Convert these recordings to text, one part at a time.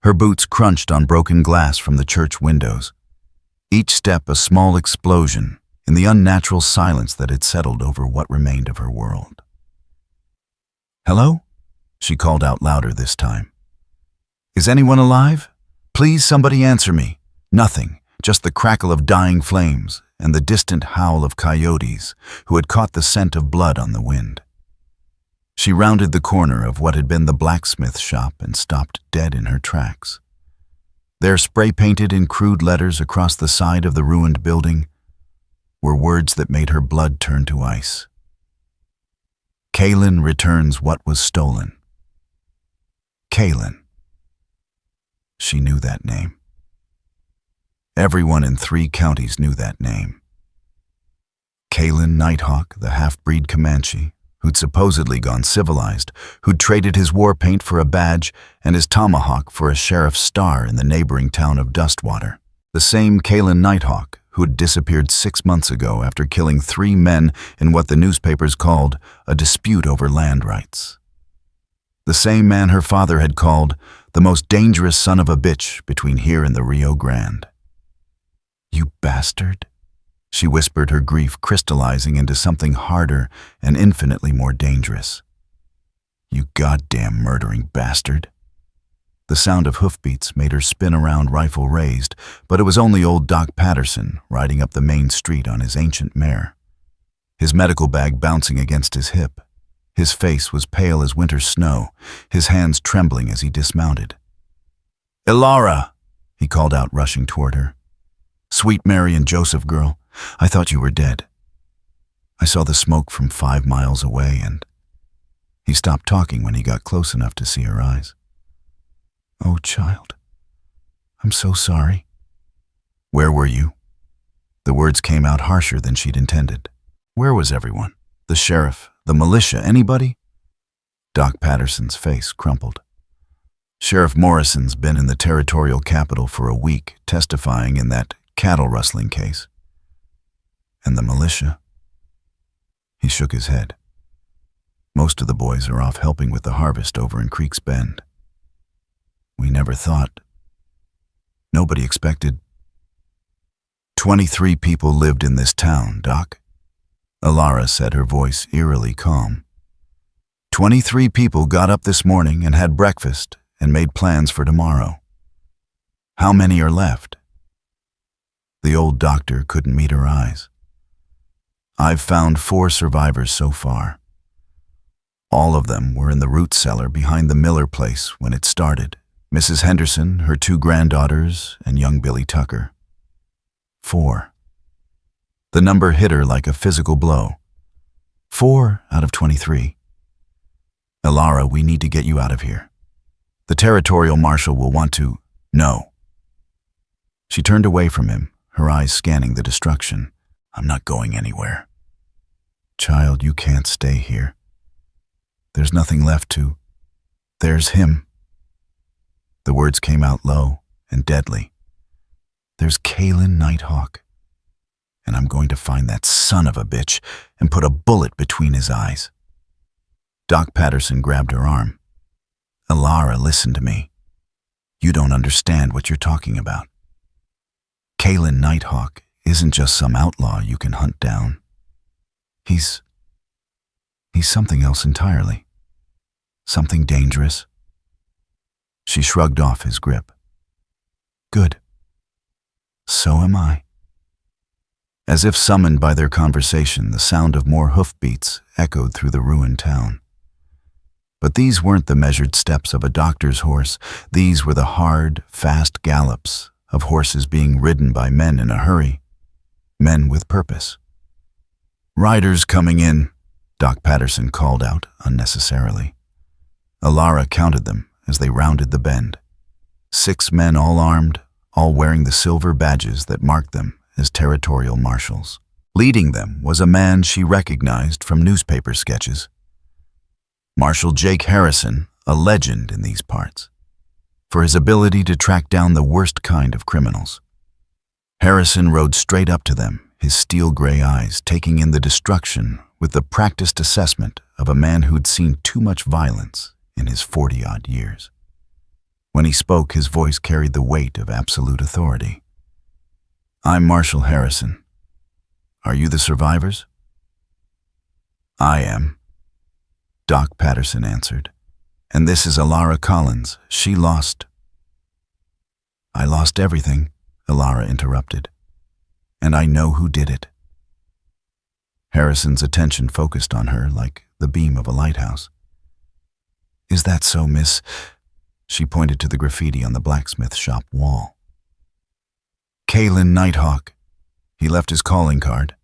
Her boots crunched on broken glass from the church windows, each step a small explosion in the unnatural silence that had settled over what remained of her world. "Hello?" she called out louder this time. "Is anyone alive? Please, somebody answer me." Nothing, just the crackle of dying flames and the distant howl of coyotes who had caught the scent of blood on the wind. She rounded the corner of what had been the blacksmith shop and stopped dead in her tracks. There, spray-painted in crude letters across the side of the ruined building, were words that made her blood turn to ice. "Kaelen returns what was stolen." Kaelen. She knew that name. Everyone in 3 counties knew that name. Kaelen Nighthawk, the half-breed Comanche, who'd supposedly gone civilized, who'd traded his war paint for a badge and his tomahawk for a sheriff's star in the neighboring town of Dustwater. The same Kaelen Nighthawk who had disappeared 6 months ago after killing 3 men in what the newspapers called a dispute over land rights. The same man her father had called the most dangerous son of a bitch between here and the Rio Grande. "You bastard," she whispered, her grief crystallizing into something harder and infinitely more dangerous. "You goddamn murdering bastard." The sound of hoofbeats made her spin around, rifle raised, but it was only old Doc Patterson riding up the main street on his ancient mare, his medical bag bouncing against his hip. His face was pale as winter snow, his hands trembling as he dismounted. "Elara," he called out, rushing toward her. "Sweet Mary and Joseph girl, I thought you were dead. I saw the smoke from 5 miles away," and he stopped talking when he got close enough to see her eyes. "Oh, child, I'm so sorry." "Where were you?" The words came out harsher than she'd intended. Where was everyone? The sheriff, the militia, anybody? Doc Patterson's face crumpled. Sheriff Morrison's been in the territorial capital for a week, testifying in that cattle rustling case. And the militia? He shook his head. Most of the boys are off helping with the harvest over in Creek's Bend. We never thought. Nobody expected. 23 people lived in this town, Doc. Elara said, her voice eerily calm. 23 people got up this morning and had breakfast and made plans for tomorrow. How many are left? The old doctor couldn't meet her eyes. I've found 4 survivors so far. All of them were in the root cellar behind the Miller place when it started. Mrs. Henderson, her 2 granddaughters, and young Billy Tucker. 4. The number hit her like a physical blow. 4 out of 23. Elara, we need to get you out of here. The territorial marshal will want to... No. She turned away from him, her eyes scanning the destruction. I'm not going anywhere. Child, you can't stay here. There's nothing left to... There's him. The words came out low and deadly. There's Kaelen Nighthawk. And I'm going to find that son of a bitch and put a bullet between his eyes. Doc Patterson grabbed her arm. Elara, listen to me. You don't understand what you're talking about. Kaelen Nighthawk isn't just some outlaw you can hunt down. He's something else entirely. Something dangerous. She shrugged off his grip. Good. So am I. As if summoned by their conversation, the sound of more hoofbeats echoed through the ruined town. But these weren't the measured steps of a doctor's horse. These were the hard, fast gallops of horses being ridden by men in a hurry. Men with purpose. Riders coming in, Doc Patterson called out unnecessarily. Elara counted them as they rounded the bend. 6 men all armed, all wearing the silver badges that marked them as territorial marshals. Leading them was a man she recognized from newspaper sketches. Marshal Jake Harrison, a legend in these parts, for his ability to track down the worst kind of criminals. Harrison rode straight up to them, his steel-gray eyes taking in the destruction with the practiced assessment of a man who'd seen too much violence in his 40-odd years. When he spoke, his voice carried the weight of absolute authority. "I'm Marshal Harrison. Are you the survivors?" "I am," Doc Patterson answered. "And this is Elara Collins. She lost—" "I lost everything," Elara interrupted. "And I know who did it." Harrison's attention focused on her like the beam of a lighthouse. "Is that so, miss?" She pointed to the graffiti on the blacksmith shop wall. "Kaelen Nighthawk." He left his calling card.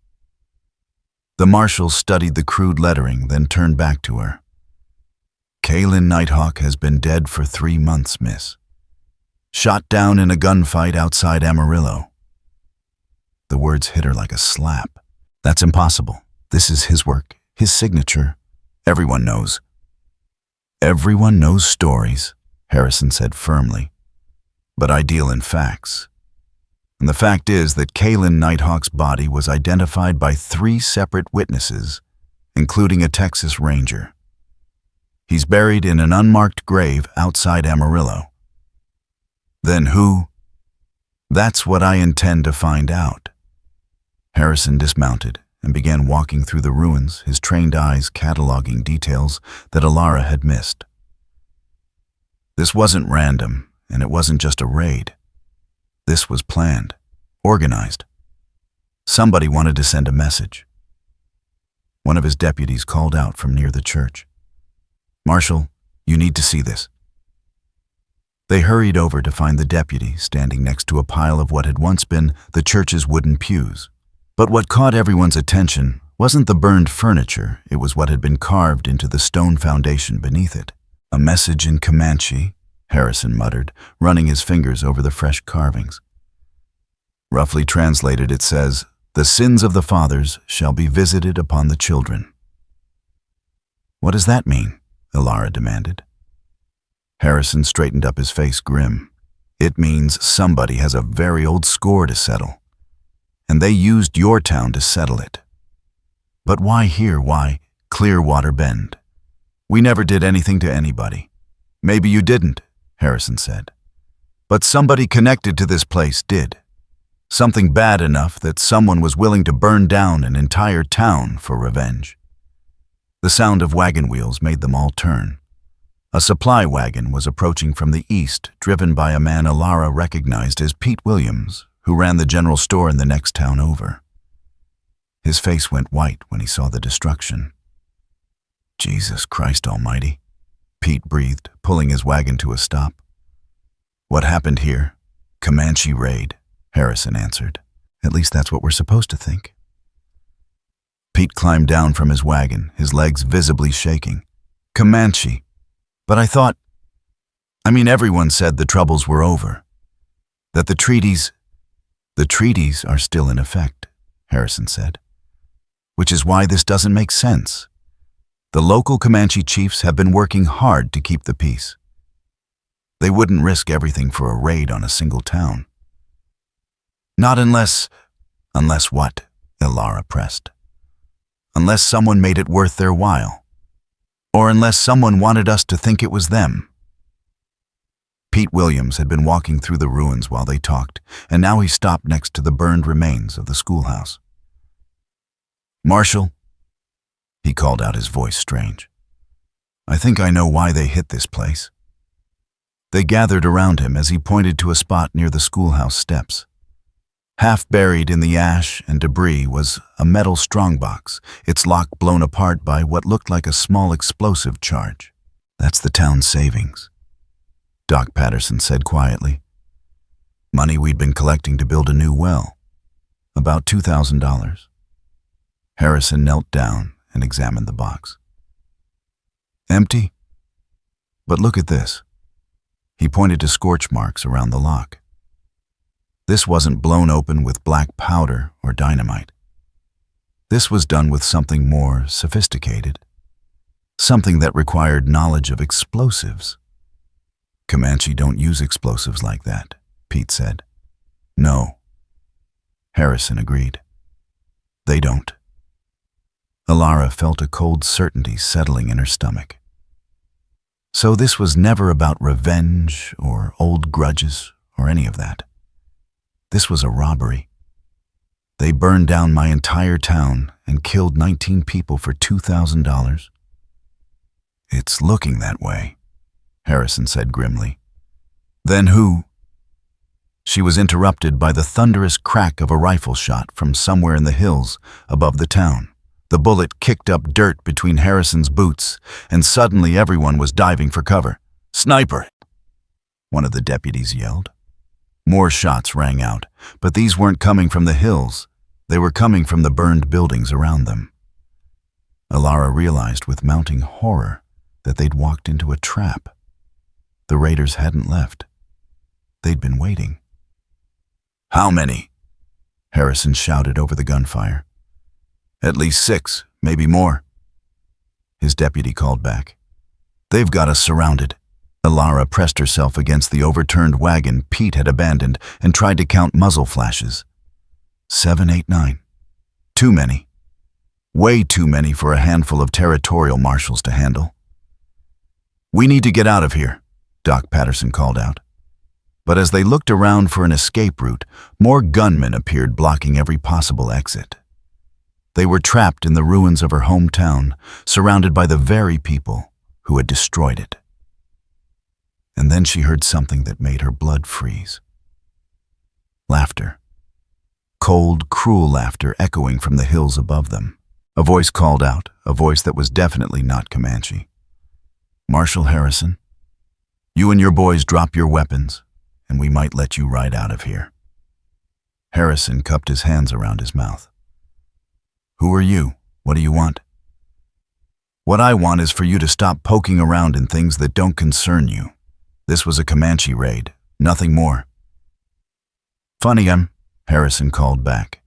The marshal studied the crude lettering, then turned back to her. "Kaelen Nighthawk has been dead for 3 months, miss. Shot down in a gunfight outside Amarillo." The words hit her like a slap. "That's impossible. This is his work, his signature. Everyone knows." "Everyone knows stories," Harrison said firmly. "But I deal in facts. And the fact is that Kaelen Nighthawk's body was identified by 3 separate witnesses, including a Texas Ranger. He's buried in an unmarked grave outside Amarillo." "Then who?" "That's what I intend to find out." Harrison dismounted and began walking through the ruins, his trained eyes cataloging details that Elara had missed. This wasn't random, and it wasn't just a raid. This was planned, organized. Somebody wanted to send a message. One of his deputies called out from near the church. "Marshal, you need to see this." They hurried over to find the deputy standing next to a pile of what had once been the church's wooden pews. But what caught everyone's attention wasn't the burned furniture, it was what had been carved into the stone foundation beneath it. "A message in Comanche," Harrison muttered, running his fingers over the fresh carvings. Roughly translated, it says, "The sins of the fathers shall be visited upon the children." "What does that mean?" Elara demanded. Harrison straightened up his face grim. "It means somebody has a very old score to settle. And they used your town to settle it." "But why here? Why Clearwater Bend? We never did anything to anybody." "Maybe you didn't," Harrison said. "But somebody connected to this place did. Something bad enough that someone was willing to burn down an entire town for revenge." The sound of wagon wheels made them all turn. A supply wagon was approaching from the east, driven by a man Elara recognized as Pete Williams, who ran the general store in the next town over. His face went white when he saw the destruction. "Jesus Christ Almighty," Pete breathed, pulling his wagon to a stop. "What happened here?" "Comanche raid," Harrison answered. "At least that's what we're supposed to think." Pete climbed down from his wagon, his legs visibly shaking. "Comanche. But I thought, everyone said the troubles were over. That the treaties—" "The treaties are still in effect," Harrison said. "Which is why this doesn't make sense. The local Comanche chiefs have been working hard to keep the peace. They wouldn't risk everything for a raid on a single town." "Not unless—" "Unless what?" Elara pressed. "Unless someone made it worth their while. Or unless someone wanted us to think it was them." Pete Williams had been walking through the ruins while they talked, and now he stopped next to the burned remains of the schoolhouse. "Marshal," he called out, his voice strange. "I think I know why they hit this place." They gathered around him as he pointed to a spot near the schoolhouse steps. Half buried in the ash and debris was a metal strongbox, its lock blown apart by what looked like a small explosive charge. "That's the town's savings," Doc Patterson said quietly. "Money we'd been collecting to build a new well. About $2,000. Harrison knelt down and examined the box. "Empty? But look at this." He pointed to scorch marks around the lock. This wasn't blown open with black powder or dynamite. This was done with something more sophisticated. Something that required knowledge of explosives. "Comanche don't use explosives like that," Pete said. "No." Harrison agreed. "They don't." Elara felt a cold certainty settling in her stomach. So this was never about revenge or old grudges or any of that. This was a robbery. They burned down my entire town and killed 19 people for $2,000. It's looking that way, Harrison said grimly. Then who? She was interrupted by the thunderous crack of a rifle shot from somewhere in the hills above the town. The bullet kicked up dirt between Harrison's boots, and suddenly everyone was diving for cover. "Sniper!" one of the deputies yelled. More shots rang out, but these weren't coming from the hills. They were coming from the burned buildings around them. Elara realized with mounting horror that they'd walked into a trap. The raiders hadn't left. They'd been waiting. "How many?" Harrison shouted over the gunfire. "At least 6, maybe more," his deputy called back. "They've got us surrounded." Elara pressed herself against the overturned wagon Pete had abandoned and tried to count muzzle flashes. 7, 8, 9. Too many. Way too many for a handful of territorial marshals to handle. "We need to get out of here," Doc Patterson called out. But as they looked around for an escape route, more gunmen appeared blocking every possible exit. They were trapped in the ruins of her hometown, surrounded by the very people who had destroyed it. And then she heard something that made her blood freeze. Laughter. Cold, cruel laughter echoing from the hills above them. A voice called out, a voice that was definitely not Comanche. "Marshal Harrison, you and your boys drop your weapons, and we might let you ride out of here." Harrison cupped his hands around his mouth. "Who are you? What do you want?" "What I want is for you to stop poking around in things that don't concern you. This was a Comanche raid, nothing more." "Funny, Harrison called back.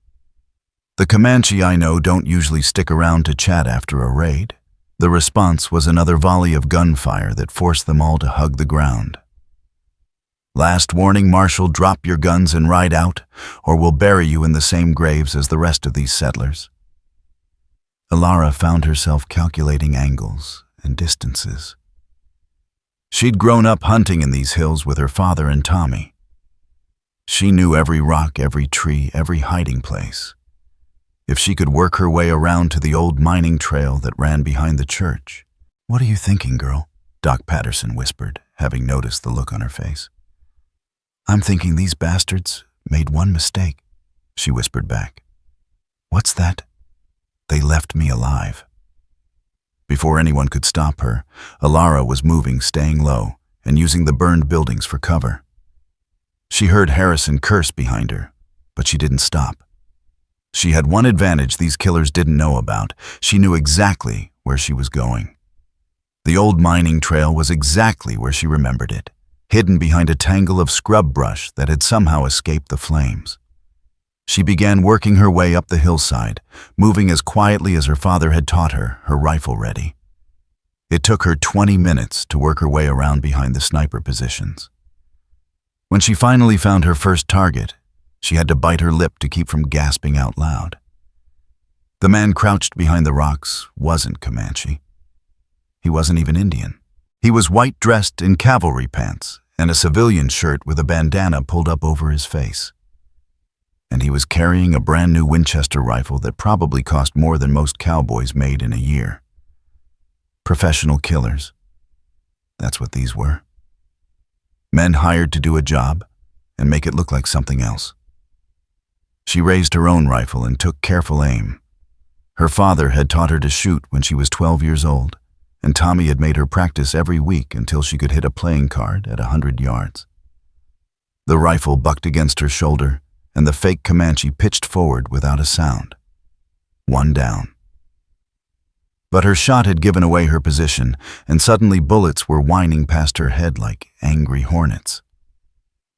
"The Comanche I know don't usually stick around to chat after a raid." The response was another volley of gunfire that forced them all to hug the ground. "Last warning, Marshal, drop your guns and ride out, or we'll bury you in the same graves as the rest of these settlers." Elara found herself calculating angles and distances. She'd grown up hunting in these hills with her father and Tommy. She knew every rock, every tree, every hiding place. If she could work her way around to the old mining trail that ran behind the church. "What are you thinking, girl?" Doc Patterson whispered, having noticed the look on her face. "I'm thinking these bastards made one mistake," she whispered back. "What's that?" "They left me alive." Before anyone could stop her, Elara was moving, staying low, and using the burned buildings for cover. She heard Harrison curse behind her, but she didn't stop. She had one advantage these killers didn't know about. She knew exactly where she was going. The old mining trail was exactly where she remembered it, hidden behind a tangle of scrub brush that had somehow escaped the flames. She began working her way up the hillside, moving as quietly as her father had taught her, her rifle ready. It took her 20 minutes to work her way around behind the sniper positions. When she finally found her first target, she had to bite her lip to keep from gasping out loud. The man crouched behind the rocks wasn't Comanche. He wasn't even Indian. He was white-dressed in cavalry pants and a civilian shirt with a bandana pulled up over his face. And he was carrying a brand-new Winchester rifle that probably cost more than most cowboys made in a year. Professional killers. That's what these were. Men hired to do a job and make it look like something else. She raised her own rifle and took careful aim. Her father had taught her to shoot when she was 12 years old, and Tommy had made her practice every week until she could hit a playing card at 100 yards. The rifle bucked against her shoulder, and the fake Comanche pitched forward without a sound. One down. But her shot had given away her position, and suddenly bullets were whining past her head like angry hornets.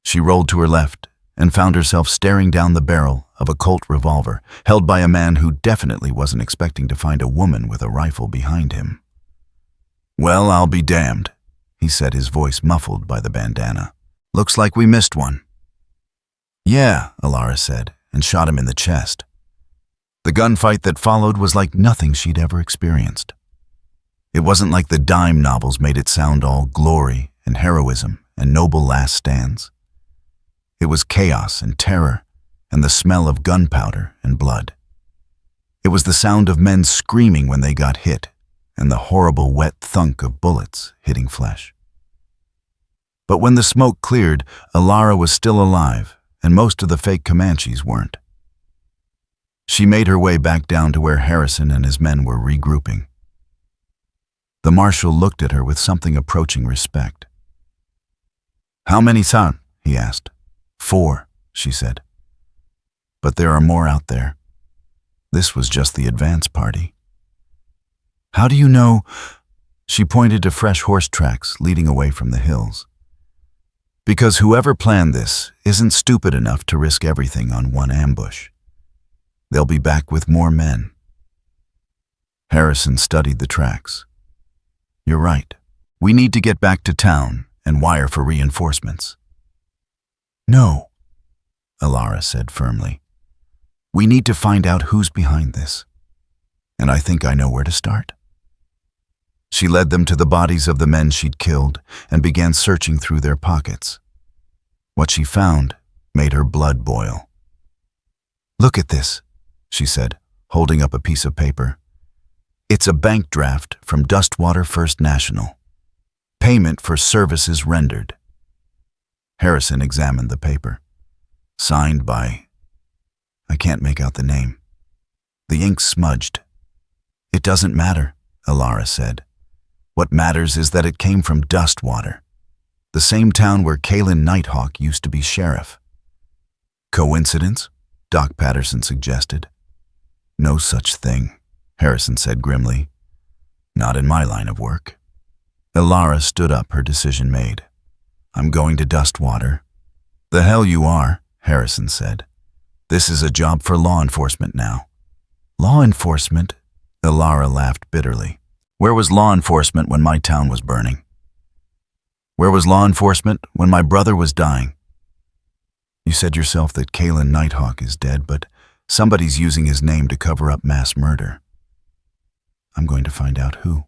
She rolled to her left and found herself staring down the barrel of a Colt revolver held by a man who definitely wasn't expecting to find a woman with a rifle behind him. "Well, I'll be damned," he said, his voice muffled by the bandana. "Looks like we missed one." "Yeah," Elara said, and shot him in the chest. The gunfight that followed was like nothing she'd ever experienced. It wasn't like the dime novels made it sound all glory and heroism and noble last stands. It was chaos and terror and the smell of gunpowder and blood. It was the sound of men screaming when they got hit and the horrible wet thunk of bullets hitting flesh. But when the smoke cleared, Elara was still alive, and most of the fake Comanches weren't. She made her way back down to where Harrison and his men were regrouping. The marshal looked at her with something approaching respect. "How many, son?" he asked. "4," she said. "But there are more out there. This was just the advance party." "How do you know?" She pointed to fresh horse tracks leading away from the hills. "Because whoever planned this isn't stupid enough to risk everything on one ambush. They'll be back with more men." Harrison studied the tracks. "You're right. We need to get back to town and wire for reinforcements." "No," Elara said firmly. "We need to find out who's behind this. And I think I know where to start." She led them to the bodies of the men she'd killed and began searching through their pockets. What she found made her blood boil. "Look at this," she said, holding up a piece of paper. "It's a bank draft from Dustwater First National. Payment for services rendered." Harrison examined the paper. Signed by... I can't make out the name. The ink smudged. "It doesn't matter," Elara said. "What matters is that it came from Dustwater, the same town where Kaelen Nighthawk used to be sheriff." "Coincidence?" Doc Patterson suggested. "No such thing," Harrison said grimly. "Not in my line of work." Elara stood up, her decision made. "I'm going to Dustwater." "The hell you are," Harrison said. "This is a job for law enforcement now." "Law enforcement?" Elara laughed bitterly. "Where was law enforcement when my town was burning? Where was law enforcement when my brother was dying? You said yourself that Kaelen Nighthawk is dead, but somebody's using his name to cover up mass murder. I'm going to find out who."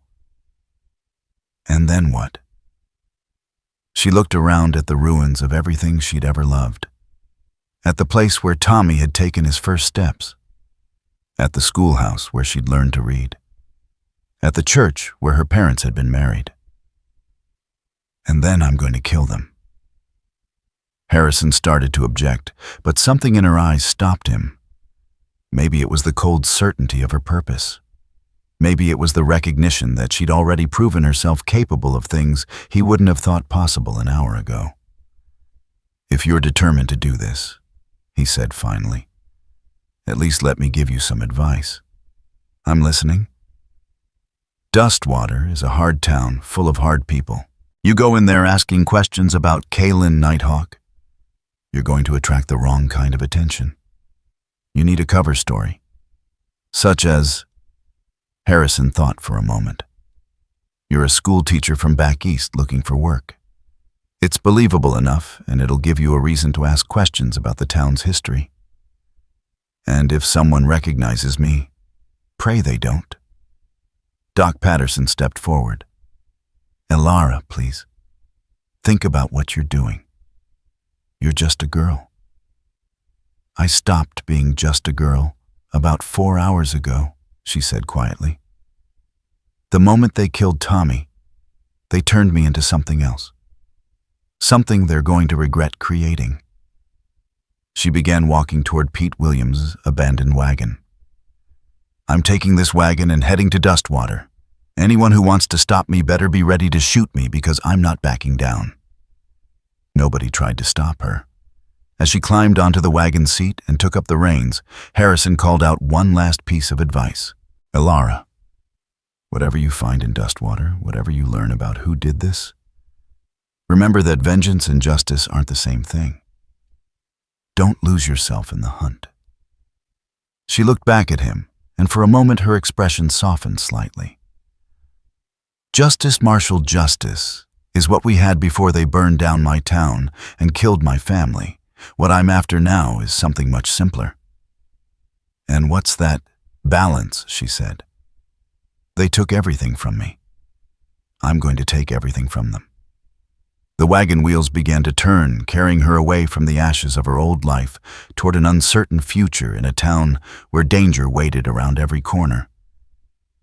"And then what?" She looked around at the ruins of everything she'd ever loved. At the place where Tommy had taken his first steps. At the schoolhouse where she'd learned to read. At the church where her parents had been married. "And then I'm going to kill them." Harrison started to object, but something in her eyes stopped him. Maybe it was the cold certainty of her purpose. Maybe it was the recognition that she'd already proven herself capable of things he wouldn't have thought possible an hour ago. "If you're determined to do this," he said finally, "at least let me give you some advice." "I'm listening." "Dustwater is a hard town full of hard people. You go in there asking questions about Kaelen Nighthawk, you're going to attract the wrong kind of attention. You need a cover story. Such as..." Harrison thought for a moment. "You're a school teacher from back east looking for work. It's believable enough, and it'll give you a reason to ask questions about the town's history. And if someone recognizes me, pray they don't." Doc Patterson stepped forward. "Elara, please. Think about what you're doing. You're just a girl." "I stopped being just a girl about 4 hours ago," she said quietly. "The moment they killed Tommy, they turned me into something else. Something they're going to regret creating." She began walking toward Pete Williams' abandoned wagon. "I'm taking this wagon and heading to Dustwater. Anyone who wants to stop me better be ready to shoot me because I'm not backing down." Nobody tried to stop her. As she climbed onto the wagon seat and took up the reins, Harrison called out one last piece of advice. "Elara, whatever you find in Dustwater, whatever you learn about who did this, remember that vengeance and justice aren't the same thing. Don't lose yourself in the hunt." She looked back at him, and for a moment her expression softened slightly. "Justice, Marshal, justice is what we had before they burned down my town and killed my family. What I'm after now is something much simpler." "And what's that?" "Balance," she said. "They took everything from me. I'm going to take everything from them. The wagon wheels began to turn, carrying her away from the ashes of her old life toward an uncertain future in a town where danger waited around every corner.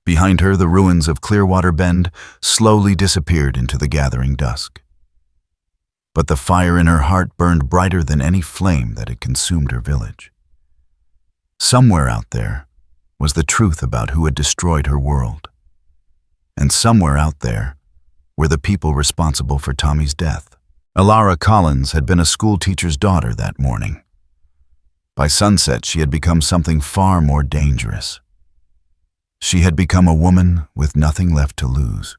Behind her, the ruins of Clearwater Bend slowly disappeared into the gathering dusk. But the fire in her heart burned brighter than any flame that had consumed her village. Somewhere out there was the truth about who had destroyed her world. And somewhere out there were the people responsible for Tommy's death. Elara Collins had been a schoolteacher's daughter that morning. By sunset, she had become something far more dangerous. She had become a woman with nothing left to lose.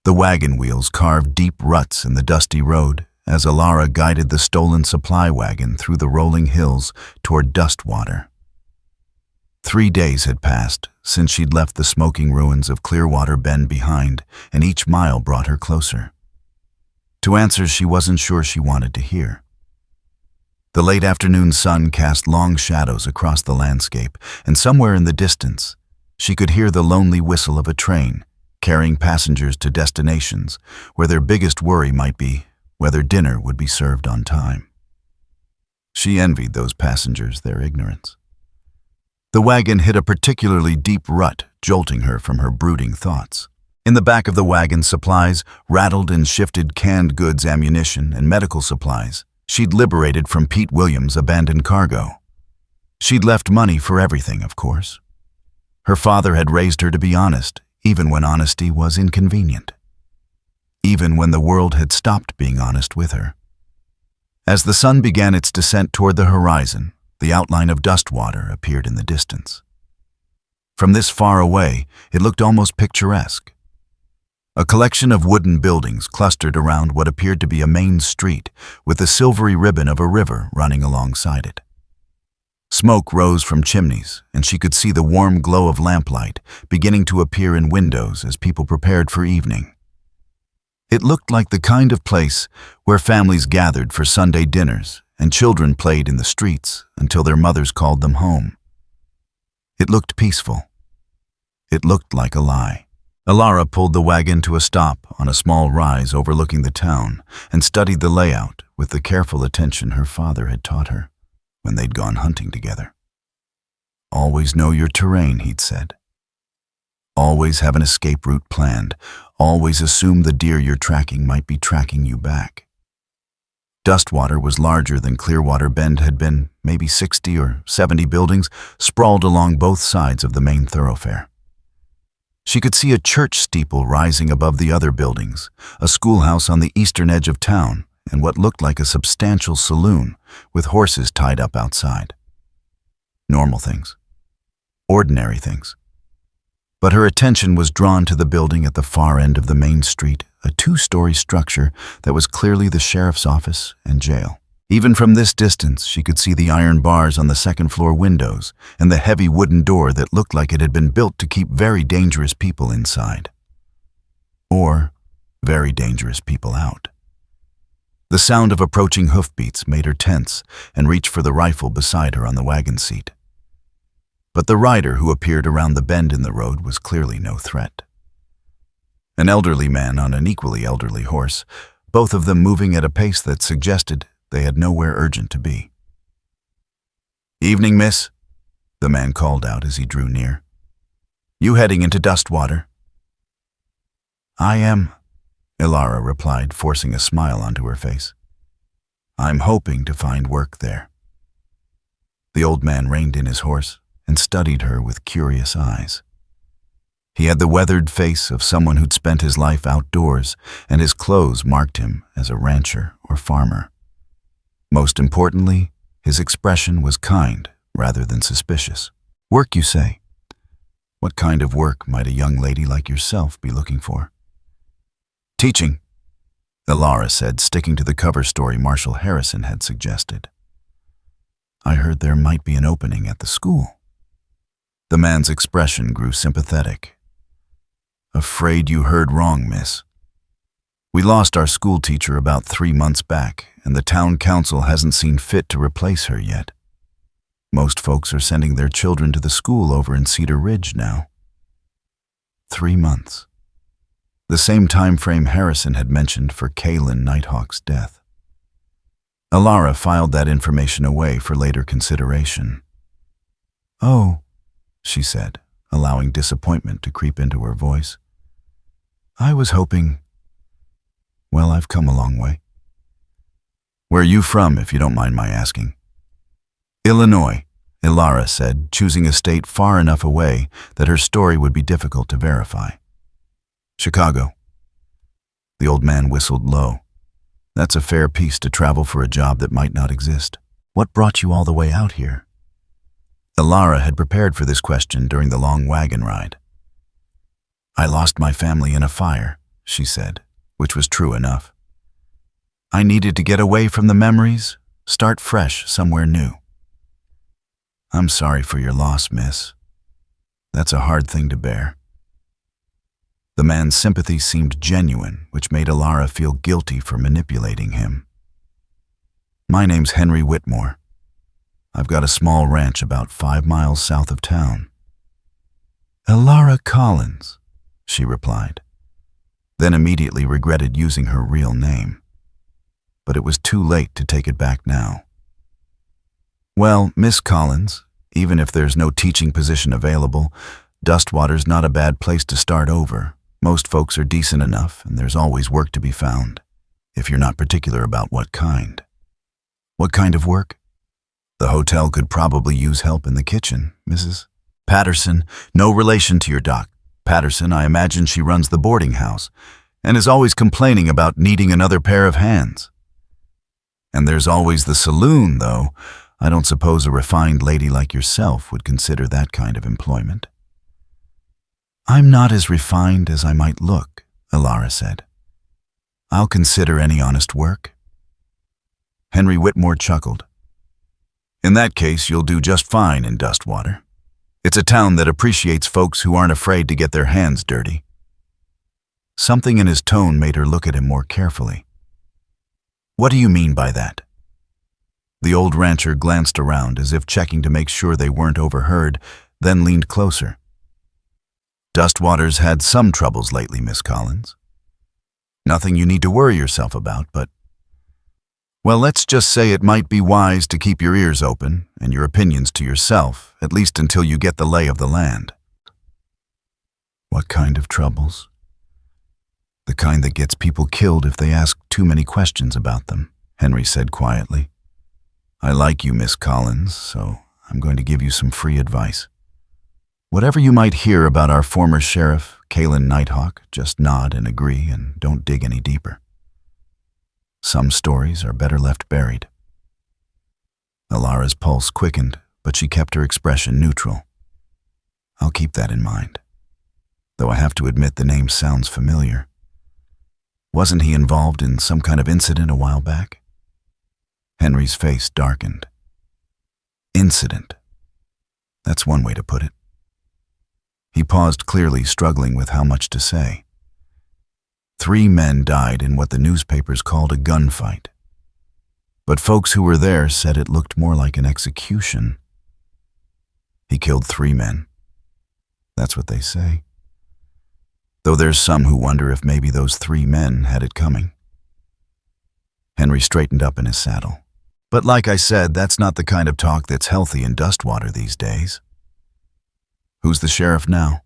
The wagon wheels carved deep ruts in the dusty road as Elara guided the stolen supply wagon through the rolling hills toward Dustwater. 3 days had passed since she'd left the smoking ruins of Clearwater Bend behind, and each mile brought her closer to answers she wasn't sure she wanted to hear. The late afternoon sun cast long shadows across the landscape, and somewhere in the distance, she could hear the lonely whistle of a train carrying passengers to destinations where their biggest worry might be whether dinner would be served on time. She envied those passengers their ignorance. The wagon hit a particularly deep rut, jolting her from her brooding thoughts. In the back of the wagon, supplies rattled and shifted canned goods, ammunition, and medical supplies she'd liberated from Pete Williams' abandoned cargo. She'd left money for everything, of course. Her father had raised her to be honest, even when honesty was inconvenient. Even when the world had stopped being honest with her. As the sun began its descent toward the horizon, the outline of Dustwater appeared in the distance. From this far away, it looked almost picturesque. A collection of wooden buildings clustered around what appeared to be a main street with the silvery ribbon of a river running alongside it. Smoke rose from chimneys, and she could see the warm glow of lamplight beginning to appear in windows as people prepared for evening. It looked like the kind of place where families gathered for Sunday dinners and children played in the streets until their mothers called them home. It looked peaceful. It looked like a lie. Elara pulled the wagon to a stop on a small rise overlooking the town and studied the layout with the careful attention her father had taught her when they'd gone hunting together. Always know your terrain, he'd said. Always have an escape route planned. Always assume the deer you're tracking might be tracking you back. Dustwater was larger than Clearwater Bend had been, maybe 60 or 70 buildings sprawled along both sides of the main thoroughfare. She could see a church steeple rising above the other buildings, a schoolhouse on the eastern edge of town, and what looked like a substantial saloon with horses tied up outside. Normal things. Ordinary things. But her attention was drawn to the building at the far end of the main street, a 2-story structure that was clearly the sheriff's office and jail. Even from this distance, she could see the iron bars on the second-floor windows and the heavy wooden door that looked like it had been built to keep very dangerous people inside. Or very dangerous people out. The sound of approaching hoofbeats made her tense and reach for the rifle beside her on the wagon seat. But the rider who appeared around the bend in the road was clearly no threat. An elderly man on an equally elderly horse, both of them moving at a pace that suggested they had nowhere urgent to be. "Evening, miss," the man called out as he drew near. "You heading into Dustwater?" "I am," Elara replied, forcing a smile onto her face. "I'm hoping to find work there." The old man reined in his horse and studied her with curious eyes. He had the weathered face of someone who'd spent his life outdoors, and his clothes marked him as a rancher or farmer. Most importantly, his expression was kind rather than suspicious. "Work, you say? What kind of work might a young lady like yourself be looking for?" "Teaching," Elara said, sticking to the cover story Marshall Harrison had suggested. "I heard there might be an opening at the school." The man's expression grew sympathetic. "Afraid you heard wrong, miss. We lost our school teacher about 3 months back, and the town council hasn't seen fit to replace her yet. Most folks are sending their children to the school over in Cedar Ridge now." 3 months. the same time frame Harrison had mentioned for Kaelen Nighthawk's death. Elara filed that information away for later consideration. "Oh," she said, allowing disappointment to creep into her voice. "I was hoping... Well, I've come a long way." "Where are you from, if you don't mind my asking?" "Illinois," Elara said, choosing a state far enough away that her story would be difficult to verify. "Chicago." The old man whistled low. "That's a fair piece to travel for a job that might not exist. What brought you all the way out here?" Elara had prepared for this question during the long wagon ride. "I lost my family in a fire," she said, which was true enough. "I needed to get away from the memories, start fresh somewhere new." "I'm sorry for your loss, miss. That's a hard thing to bear." The man's sympathy seemed genuine, which made Elara feel guilty for manipulating him. "My name's Henry Whitmore. I've got a small ranch about 5 miles south of town." "Elara Collins," she replied, then immediately regretted using her real name. But it was too late to take it back now. "Well, Miss Collins, even if there's no teaching position available, Dustwater's not a bad place to start over. Most folks are decent enough, and there's always work to be found, if you're not particular about what kind." "What kind of work?" "The hotel could probably use help in the kitchen, Mrs. Patterson. No relation to your Doc. Patterson, I imagine she runs the boarding house, and is always complaining about needing another pair of hands. And there's always the saloon, though. I don't suppose a refined lady like yourself would consider that kind of employment." "I'm not as refined as I might look," Elara said. "I'll consider any honest work." Henry Whitmore chuckled. "In that case, you'll do just fine in Dustwater. It's a town that appreciates folks who aren't afraid to get their hands dirty." Something in his tone made her look at him more carefully. "What do you mean by that?" The old rancher glanced around as if checking to make sure they weren't overheard, then leaned closer. "Dustwater's had some troubles lately, Miss Collins. Nothing you need to worry yourself about, but... Well, let's just say it might be wise to keep your ears open and your opinions to yourself, at least until you get the lay of the land." "What kind of troubles?" "The kind that gets people killed if they ask too many questions about them," Henry said quietly. "I like you, Miss Collins, so I'm going to give you some free advice. Whatever you might hear about our former sheriff, Kaelen Nighthawk, just nod and agree and don't dig any deeper. Some stories are better left buried." Elara's pulse quickened, but she kept her expression neutral. "I'll keep that in mind. Though I have to admit the name sounds familiar. Wasn't he involved in some kind of incident a while back?" Henry's face darkened. "Incident. That's one way to put it." He paused, clearly struggling with how much to say. 3 men died in what the newspapers called a gunfight. But folks who were there said it looked more like an execution. He killed 3 men. That's what they say. Though there's some who wonder if maybe those 3 men had it coming. Henry straightened up in his saddle. "But like I said, that's not the kind of talk that's healthy in Dustwater these days." "Who's the sheriff now?"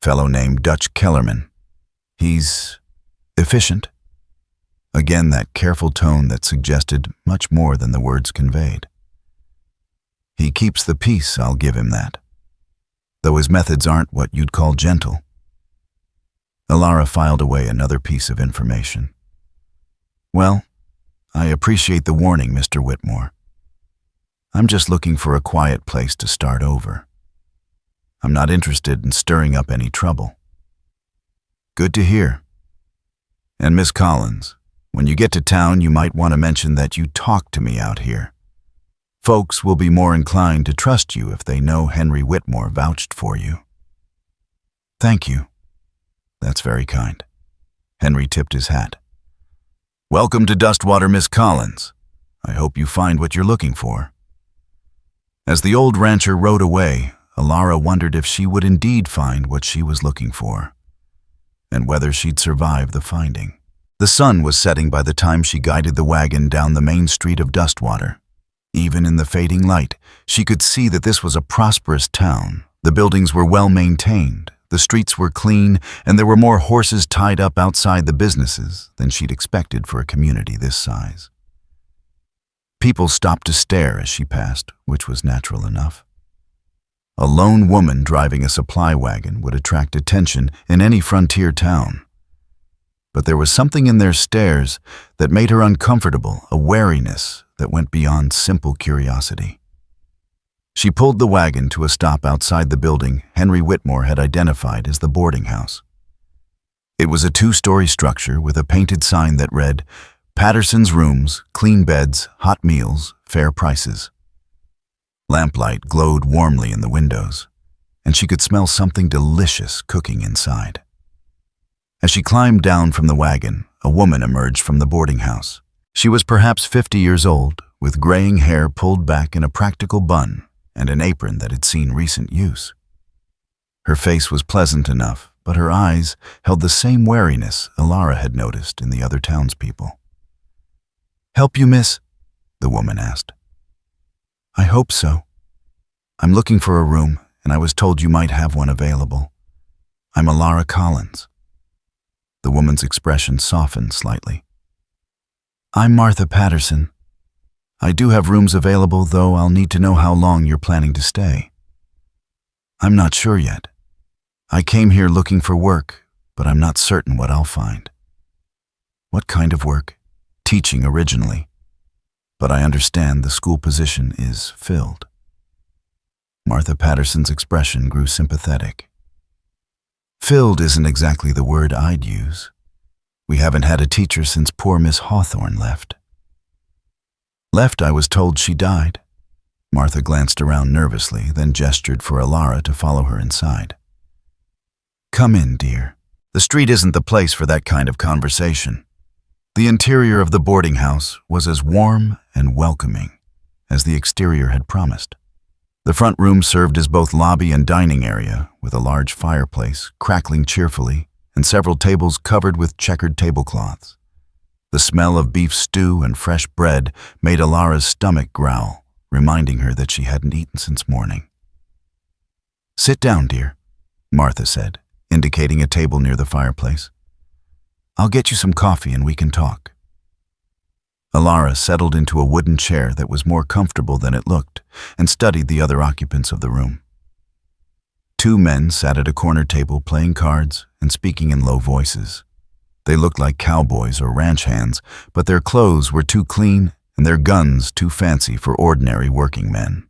"Fellow named Dutch Kellerman. He's efficient." Again, that careful tone that suggested much more than the words conveyed. "He keeps the peace, I'll give him that. Though his methods aren't what you'd call gentle." Elara filed away another piece of information. "Well, I appreciate the warning, Mr. Whitmore. I'm just looking for a quiet place to start over. I'm not interested in stirring up any trouble." "Good to hear. And Miss Collins, when you get to town, you might want to mention that you talked to me out here. Folks will be more inclined to trust you if they know Henry Whitmore vouched for you." "Thank you. That's very kind." Henry tipped his hat. "Welcome to Dustwater, Miss Collins. I hope you find what you're looking for." As the old rancher rode away, Elara wondered if she would indeed find what she was looking for. and whether she'd survive the finding. The sun was setting by the time she guided the wagon down the main street of Dustwater. Even in the fading light, she could see that this was a prosperous town. The buildings were well maintained, the streets were clean, and there were more horses tied up outside the businesses than she'd expected for a community this size. People stopped to stare as she passed, which was natural enough. A lone woman driving a supply wagon would attract attention in any frontier town. But there was something in their stares that made her uncomfortable, a wariness that went beyond simple curiosity. She pulled the wagon to a stop outside the building Henry Whitmore had identified as the boarding house. It was a 2-story structure with a painted sign that read, "Patterson's Rooms, Clean Beds, Hot Meals, Fair Prices." Lamplight glowed warmly in the windows, and she could smell something delicious cooking inside. As she climbed down from the wagon, a woman emerged from the boarding house. She was perhaps 50 years old, with graying hair pulled back in a practical bun and an apron that had seen recent use. Her face was pleasant enough, but her eyes held the same wariness Elara had noticed in the other townspeople. "Help you, miss?" the woman asked. "I hope so. I'm looking for a room, and I was told you might have one available. I'm Elara Collins." The woman's expression softened slightly. "I'm Martha Patterson. I do have rooms available, though I'll need to know how long you're planning to stay." "I'm not sure yet. I came here looking for work, but I'm not certain what I'll find." "What kind of work?" "Teaching originally. But I understand the school position is filled." Martha Patterson's expression grew sympathetic. "Filled isn't exactly the word I'd use. We haven't had a teacher since poor Miss Hawthorne left." "Left, I was told she died." Martha glanced around nervously, then gestured for Elara to follow her inside. "Come in, dear. The street isn't the place for that kind of conversation." The interior of the boarding house was as warm and welcoming as the exterior had promised. The front room served as both lobby and dining area, with a large fireplace crackling cheerfully and several tables covered with checkered tablecloths. The smell of beef stew and fresh bread made Elara's stomach growl, reminding her that she hadn't eaten since morning. "Sit down, dear," Martha said, indicating a table near the fireplace. "I'll get you some coffee and we can talk." Elara settled into a wooden chair that was more comfortable than it looked and studied the other occupants of the room. 2 men sat at a corner table playing cards and speaking in low voices. They looked like cowboys or ranch hands, but their clothes were too clean and their guns too fancy for ordinary working men.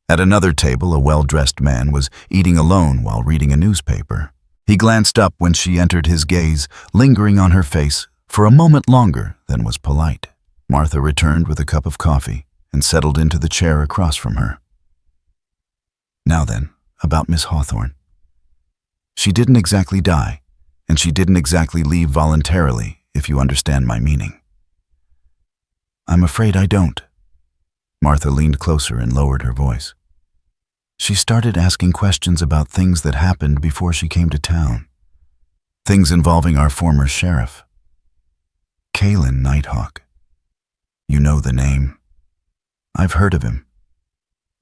At another table, a well-dressed man was eating alone while reading a newspaper. He glanced up when she entered, his gaze lingering on her face for a moment longer than was polite. Martha returned with a cup of coffee and settled into the chair across from her. "Now then, about Miss Hawthorne. She didn't exactly die, and she didn't exactly leave voluntarily, if you understand my meaning." "I'm afraid I don't." Martha leaned closer and lowered her voice. "She started asking questions about things that happened before she came to town. Things involving our former sheriff, Kaelen Nighthawk. You know the name. I've heard of him.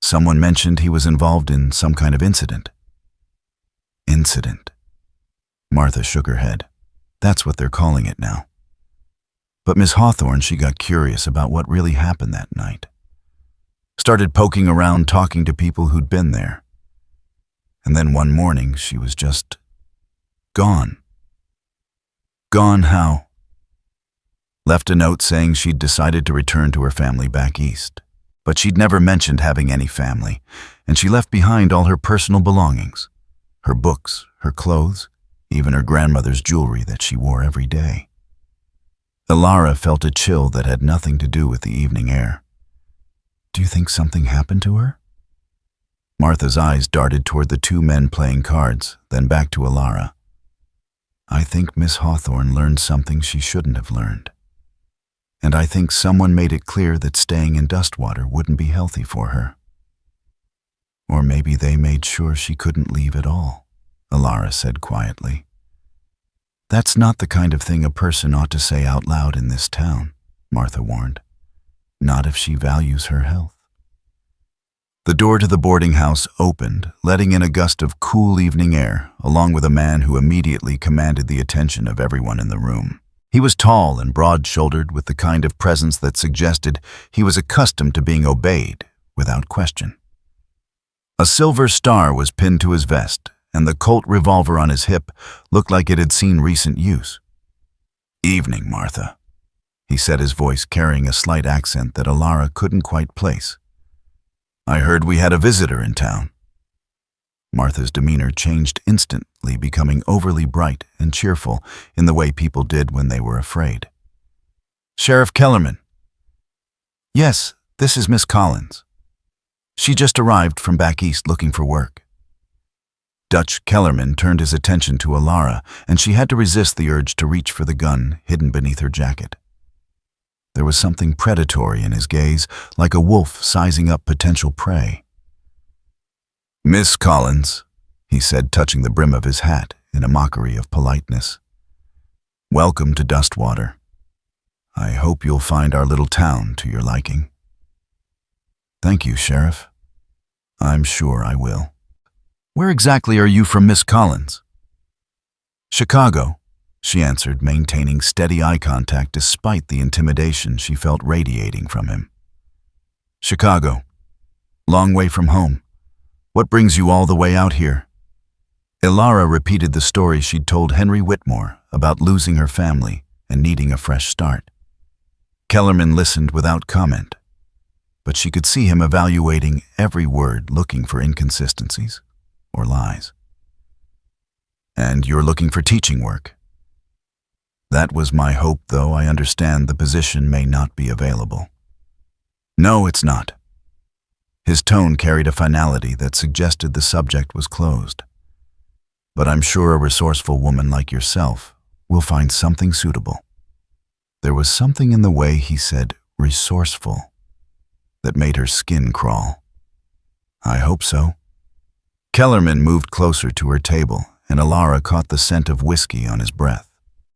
Someone mentioned he was involved in some kind of incident." "Incident?" Martha shook her head. "That's what they're calling it now. But Miss Hawthorne, she got curious about what really happened that night. Started poking around, talking to people who'd been there. And then one morning, she was just gone." "Gone how?" "Left a note saying she'd decided to return to her family back east. But she'd never mentioned having any family, and she left behind all her personal belongings. Her books, her clothes, even her grandmother's jewelry that she wore every day." Elara felt a chill that had nothing to do with the evening air. "Do you think something happened to her?" Martha's eyes darted toward the 2 men playing cards, then back to Elara. "I think Miss Hawthorne learned something she shouldn't have learned. And I think someone made it clear that staying in Dustwater wouldn't be healthy for her. Or maybe they made sure she couldn't leave at all," Elara said quietly. That's not the kind of thing a person ought to say out loud in this town, Martha warned. Not if she values her health. The door to the boarding house opened, letting in a gust of cool evening air, along with a man who immediately commanded the attention of everyone in the room. He was tall and broad-shouldered, with the kind of presence that suggested he was accustomed to being obeyed without question. A silver star was pinned to his vest, and the Colt revolver on his hip looked like it had seen recent use. "Evening, Martha," he said, his voice carrying a slight accent that Elara couldn't quite place. "I heard we had a visitor in town." Martha's demeanor changed instantly, becoming overly bright and cheerful in the way people did when they were afraid. "Sheriff Kellerman." "Yes, this is Miss Collins. She just arrived from back east looking for work." Dutch Kellerman turned his attention to Elara, and she had to resist the urge to reach for the gun hidden beneath her jacket. There was something predatory in his gaze, like a wolf sizing up potential prey. "Miss Collins," he said, touching the brim of his hat in a mockery of politeness. "Welcome to Dustwater. I hope you'll find our little town to your liking." "Thank you, Sheriff. I'm sure I will." "Where exactly are you from, Miss Collins?" "Chicago," she answered, maintaining steady eye contact despite the intimidation she felt radiating from him. "Chicago. Long way from home. What brings you all the way out here?" Elara repeated the story she'd told Henry Whitmore about losing her family and needing a fresh start. Kellerman listened without comment, but she could see him evaluating every word, looking for inconsistencies or lies. "And you're looking for teaching work?" "That was my hope, though I understand the position may not be available." "No, it's not." His tone carried a finality that suggested the subject was closed. "But I'm sure a resourceful woman like yourself will find something suitable." There was something in the way he said resourceful that made her skin crawl. "I hope so." Kellerman moved closer to her table, and Elara caught the scent of whiskey on his breath.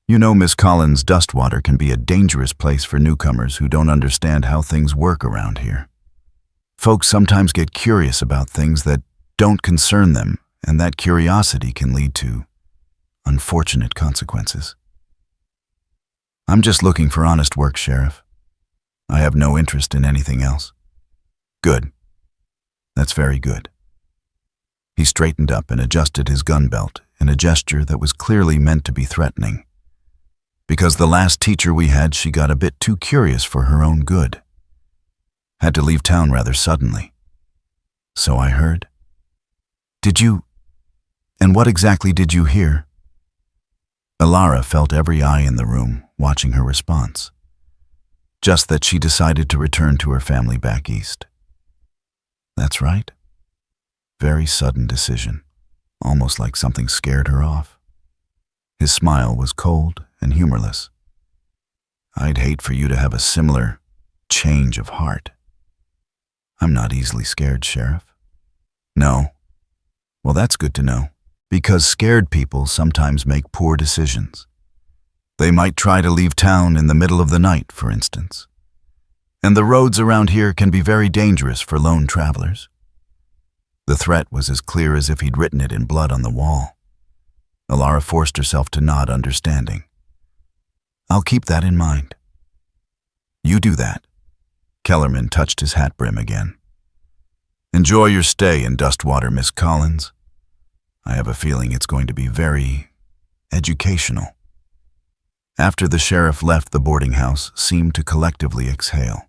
"You know, Miss Collins, Dustwater can be a dangerous place for newcomers who don't understand how things work around here. Folks sometimes get curious about things that don't concern them, and that curiosity can lead to unfortunate consequences." "I'm just looking for honest work, Sheriff. I have no interest in anything else." "Good. That's very good." He straightened up and adjusted his gun belt in a gesture that was clearly meant to be threatening. "Because the last teacher we had, she got a bit too curious for her own good. Had to leave town rather suddenly. So I heard." "Did you? And what exactly did you hear?" Elara felt every eye in the room watching her response. Just that she decided to return to her family back east. That's right. Very sudden decision, almost like something scared her off. His smile was cold and humorless. "I'd hate for you to have a similar change of heart." "I'm not easily scared, Sheriff." "No? Well, that's good to know, because scared people sometimes make poor decisions. They might try to leave town in the middle of the night, for instance. And the roads around here can be very dangerous for lone travelers." The threat was as clear as if he'd written it in blood on the wall. Elara forced herself to nod, understanding. "I'll keep that in mind." "You do that." Kellerman touched his hat brim again. "Enjoy your stay in Dustwater, Miss Collins. I have a feeling it's going to be very educational." After the sheriff left, the boarding house seemed to collectively exhale.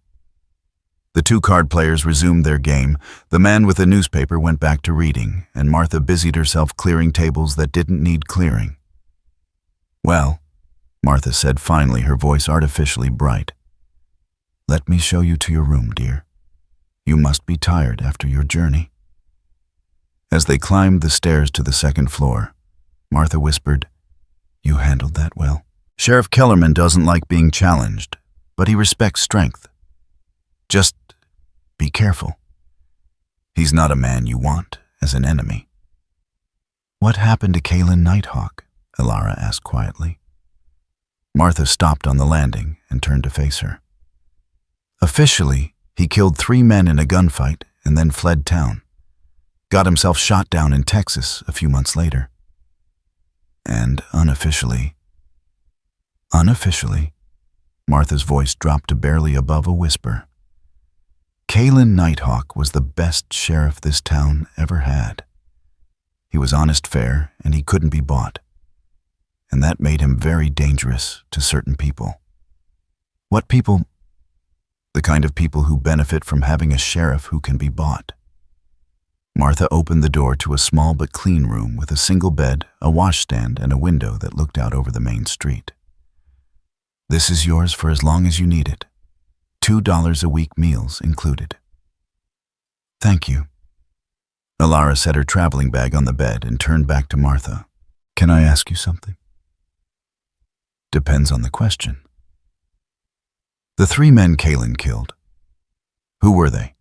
The two card players resumed their game, the man with the newspaper went back to reading, and Martha busied herself clearing tables that didn't need clearing. "Well," Martha said finally, her voice artificially bright, "let me show you to your room, dear. You must be tired after your journey." As they climbed the stairs to the second floor, Martha whispered, "You handled that well." Sheriff Kellerman doesn't like being challenged, but he respects strength. Just be careful. He's not a man you want as an enemy. "What happened to Kaelen Nighthawk?" Elara asked quietly. Martha stopped on the landing and turned to face her. Officially, he killed 3 men in a gunfight and then fled town. Got himself shot down in Texas a few months later. And unofficially, Martha's voice dropped to barely above a whisper, Kaelen Nighthawk was the best sheriff this town ever had. He was honest, fair, and he couldn't be bought. And that made him very dangerous to certain people. What people? The kind of people who benefit from having a sheriff who can be bought. Martha opened the door to a small but clean room with a single bed, a washstand, and a window that looked out over the main street. This is yours for as long as you need it. $2 a week, meals included. Thank you. Elara set her traveling bag on the bed and turned back to Martha. Can I ask you something? Depends on the question. The 3 men Kaelen killed. Who were they?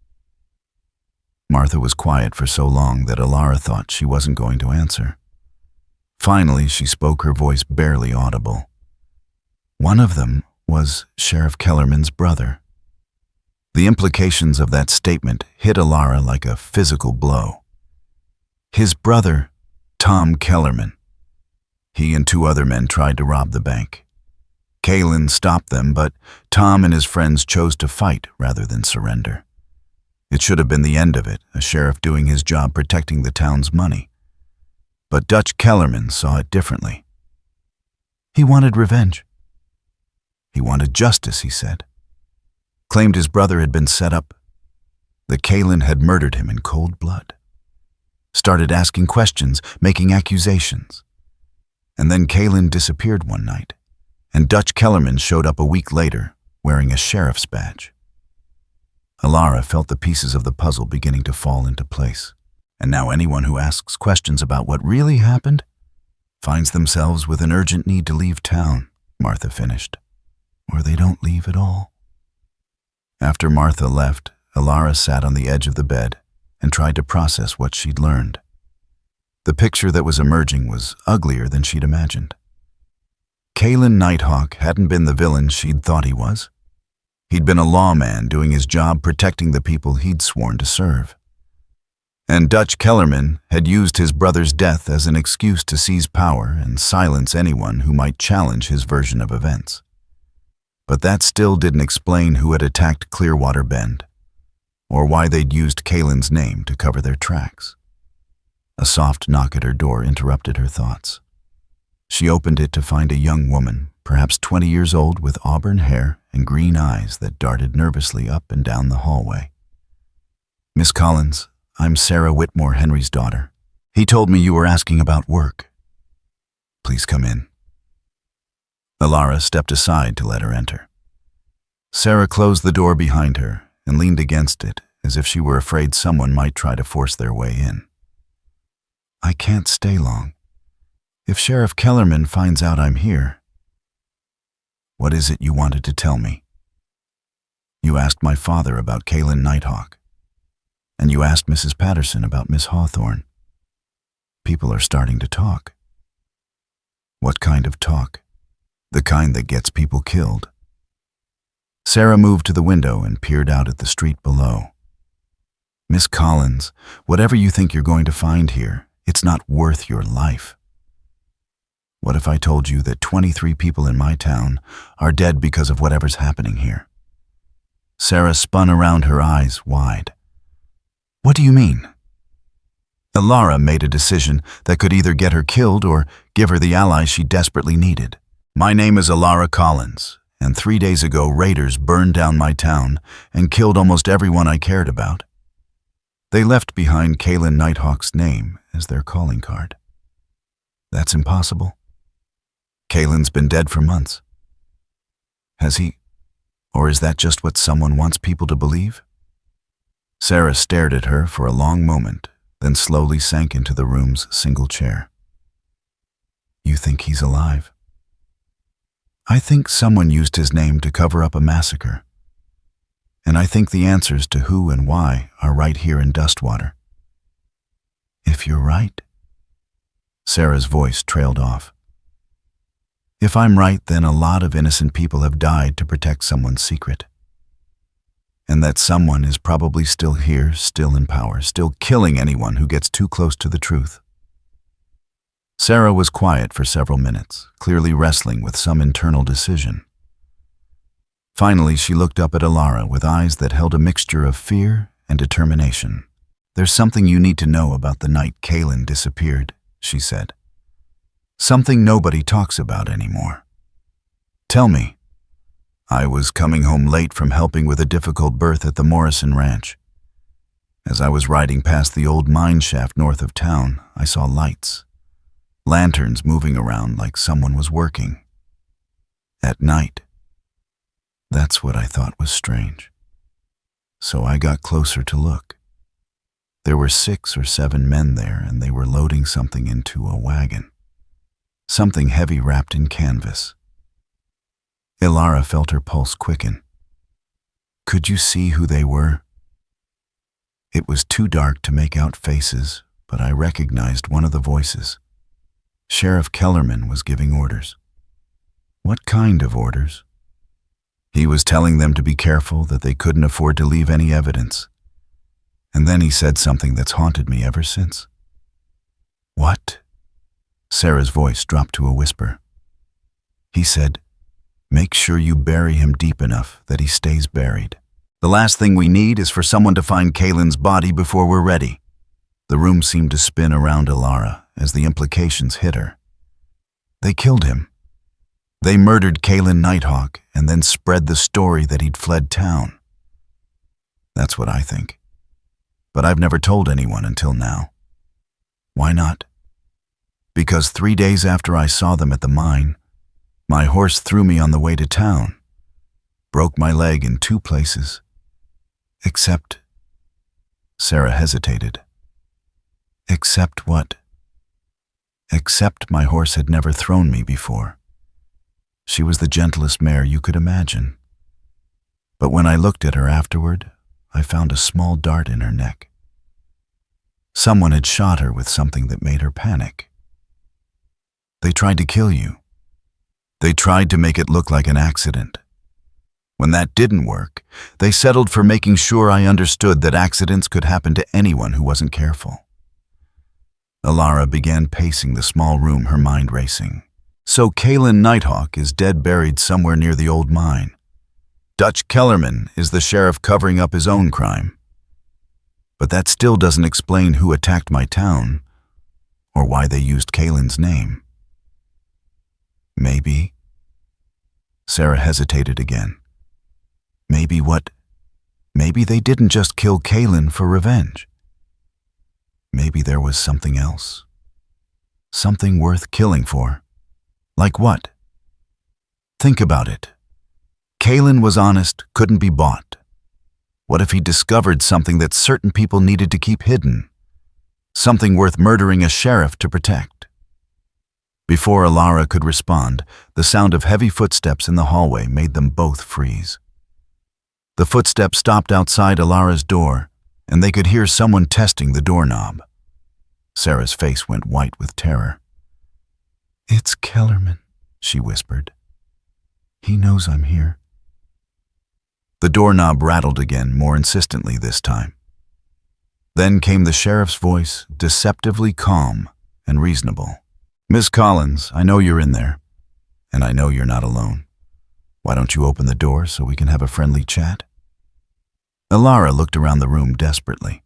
Martha was quiet for so long that Elara thought she wasn't going to answer. Finally, she spoke, her voice barely audible. One of them was Sheriff Kellerman's brother. The implications of that statement hit Elara like a physical blow. His brother, Tom Kellerman. He and 2 other men tried to rob the bank. Kaelen stopped them, but Tom and his friends chose to fight rather than surrender. It should have been the end of it, a sheriff doing his job protecting the town's money. But Dutch Kellerman saw it differently. He wanted revenge. He wanted justice, he said. Claimed his brother had been set up, that Kaelen had murdered him in cold blood. Started asking questions, making accusations. And then Kaelen disappeared one night, and Dutch Kellerman showed up a week later, wearing a sheriff's badge. Elara felt the pieces of the puzzle beginning to fall into place. And now anyone who asks questions about what really happened finds themselves with an urgent need to leave town, Martha finished. Or they don't leave at all. After Martha left, Elara sat on the edge of the bed and tried to process what she'd learned. The picture that was emerging was uglier than she'd imagined. Kaelen Nighthawk hadn't been the villain she'd thought he was. He'd been a lawman doing his job protecting the people he'd sworn to serve. And Dutch Kellerman had used his brother's death as an excuse to seize power and silence anyone who might challenge his version of events. But that still didn't explain who had attacked Clearwater Bend, or why they'd used Kaelen's name to cover their tracks. A soft knock at her door interrupted her thoughts. She opened it to find a young woman, perhaps 20 years old, with auburn hair and green eyes that darted nervously up and down the hallway. Miss Collins, I'm Sarah Whitmore, Henry's daughter. He told me you were asking about work. Please come in. Elara stepped aside to let her enter. Sarah closed the door behind her and leaned against it as if she were afraid someone might try to force their way in. I can't stay long. If Sheriff Kellerman finds out I'm here. What is it you wanted to tell me? You asked my father about Kaelen Nighthawk. And you asked Mrs. Patterson about Miss Hawthorne. People are starting to talk. What kind of talk? The kind that gets people killed. Sarah moved to the window and peered out at the street below. Miss Collins, whatever you think you're going to find here, it's not worth your life. What if I told you that 23 people in my town are dead because of whatever's happening here? Sarah spun around, her eyes wide. What do you mean? Elara made a decision that could either get her killed or give her the ally she desperately needed. My name is Elara Collins, and 3 days ago raiders burned down my town and killed almost everyone I cared about. They left behind Kaelen Nighthawk's name as their calling card. That's impossible. Kaelen's been dead for months. Has he? Or is that just what someone wants people to believe? Sarah stared at her for a long moment, then slowly sank into the room's single chair. You think he's alive? I think someone used his name to cover up a massacre. And I think the answers to who and why are right here in Dustwater. If you're right. Sarah's voice trailed off. If I'm right, then a lot of innocent people have died to protect someone's secret. And that someone is probably still here, still in power, still killing anyone who gets too close to the truth. Sarah was quiet for several minutes, clearly wrestling with some internal decision. Finally, she looked up at Elara with eyes that held a mixture of fear and determination. "There's something you need to know about the night Kaelen disappeared," she said. "Something nobody talks about anymore. Tell me." "I was coming home late from helping with a difficult birth at the Morrison Ranch. As I was riding past the old mine shaft north of town, I saw lights, lanterns moving around like someone was working. At night. That's what I thought was strange. So I got closer to look. There were 6 or 7 men there, and they were loading something into a wagon. Something heavy wrapped in canvas." Elara felt her pulse quicken. "Could you see who they were?" "It was too dark to make out faces, but I recognized one of the voices. Sheriff Kellerman was giving orders." "What kind of orders?" "He was telling them to be careful, that they couldn't afford to leave any evidence. And then he said something that's haunted me ever since." "What?" Sarah's voice dropped to a whisper. "He said, 'Make sure you bury him deep enough that he stays buried. The last thing we need is for someone to find Kaelen's body before we're ready.'" The room seemed to spin around Elara as the implications hit her. "They killed him. They murdered Kaelen Nighthawk and then spread the story that he'd fled town. That's what I think. But I've never told anyone until now." "Why not?" "Because 3 days after I saw them at the mine, my horse threw me on the way to town, broke my leg in 2 places. Except..." Sarah hesitated. "Except what?" "Except my horse had never thrown me before. She was the gentlest mare you could imagine. But when I looked at her afterward, I found a small dart in her neck. Someone had shot her with something that made her panic. They tried to kill you. They tried to make it look like an accident. When that didn't work, they settled for making sure I understood that accidents could happen to anyone who wasn't careful." Elara began pacing the small room, her mind racing. "So Kaelen Nighthawk is dead, buried somewhere near the old mine. Dutch Kellerman is the sheriff covering up his own crime. But that still doesn't explain who attacked my town or why they used Kaelen's name. Maybe..." Sarah hesitated again. "Maybe what? Maybe they didn't just kill Kaelen for revenge. Maybe there was something else. Something worth killing for. Like what? Think about it. Kaelen was honest, couldn't be bought. What if he discovered something that certain people needed to keep hidden? Something worth murdering a sheriff to protect?" Before Elara could respond, the sound of heavy footsteps in the hallway made them both freeze. The footsteps stopped outside Elara's door, and they could hear someone testing the doorknob. Sarah's face went white with terror. "It's Kellerman," she whispered. "He knows I'm here." The doorknob rattled again, more insistently this time. Then came the sheriff's voice, deceptively calm and reasonable. "Miss Collins, I know you're in there, and I know you're not alone. Why don't you open the door so we can have a friendly chat?" Elara looked around the room desperately.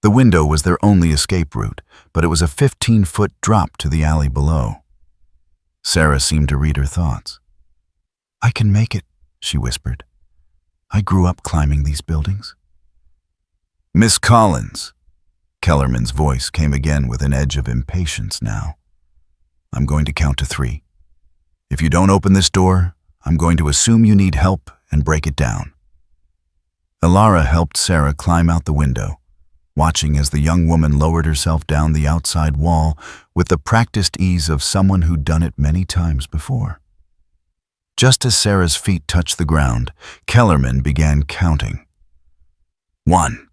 The window was their only escape route, but it was a 15-foot drop to the alley below. Sarah seemed to read her thoughts. "I can make it," she whispered. "I grew up climbing these buildings." "Miss Collins," Kellerman's voice came again with an edge of impatience now. "I'm going to count to 3. If you don't open this door, I'm going to assume you need help and break it down." Elara helped Sarah climb out the window, watching as the young woman lowered herself down the outside wall with the practiced ease of someone who'd done it many times before. Just as Sarah's feet touched the ground, Kellerman began counting. 1.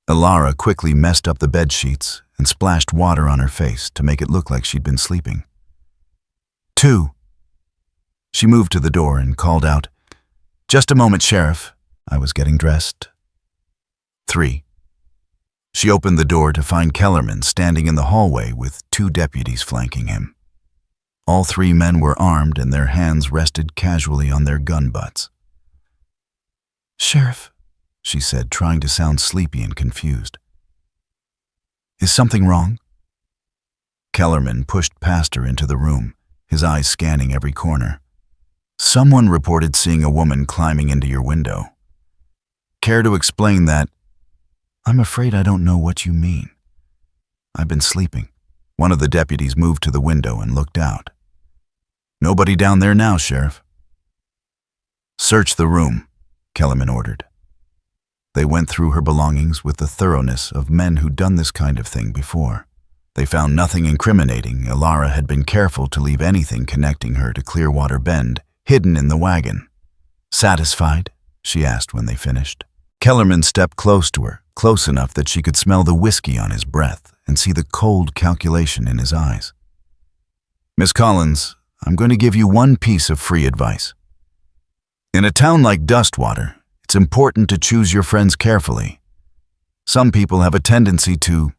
Elara quickly messed up the bedsheets and splashed water on her face to make it look like she'd been sleeping. 2. She moved to the door and called out, "Just a moment, Sheriff. I was getting dressed." 3. She opened the door to find Kellerman standing in the hallway with 2 deputies flanking him. All 3 men were armed and their hands rested casually on their gun butts. "Sheriff," she said, trying to sound sleepy and confused. "Is something wrong?" Kellerman pushed past her into the room, his eyes scanning every corner. "Someone reported seeing a woman climbing into your window. Care to explain that?" "I'm afraid I don't know what you mean. I've been sleeping." One of the deputies moved to the window and looked out. "Nobody down there now, Sheriff." "Search the room," Kellerman ordered. They went through her belongings with the thoroughness of men who'd done this kind of thing before. They found nothing incriminating. Elara had been careful to leave anything connecting her to Clearwater Bend hidden in the wagon. "Satisfied?" she asked when they finished. Kellerman stepped close to her, close enough that she could smell the whiskey on his breath and see the cold calculation in his eyes. "Miss Collins, I'm going to give you one piece of free advice. In a town like Dustwater, it's important to choose your friends carefully. Some people have a tendency to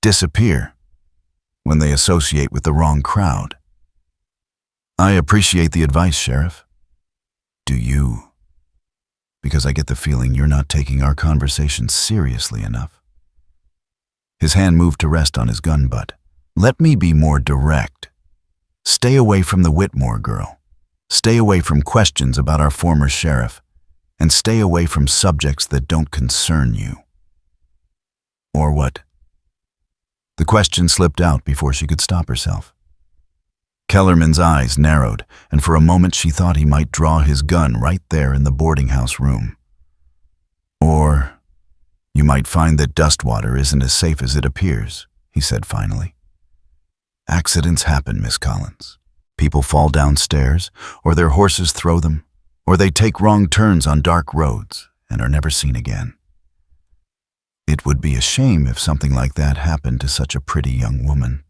disappear when they associate with the wrong crowd." "I appreciate the advice, Sheriff. Do you? Because I get the feeling you're not taking our conversation seriously enough." His hand moved to rest on his gun butt. "Let me be more direct. Stay away from the Whitmore girl. Stay away from questions about our former sheriff. And stay away from subjects that don't concern you." "Or what?" The question slipped out before she could stop herself. Kellerman's eyes narrowed, and for a moment she thought he might draw his gun right there in the boarding house room. "Or you might find that Dustwater isn't as safe as it appears," he said finally. "Accidents happen, Miss Collins. People fall downstairs, or their horses throw them, or they take wrong turns on dark roads and are never seen again. It would be a shame if something like that happened to such a pretty young woman."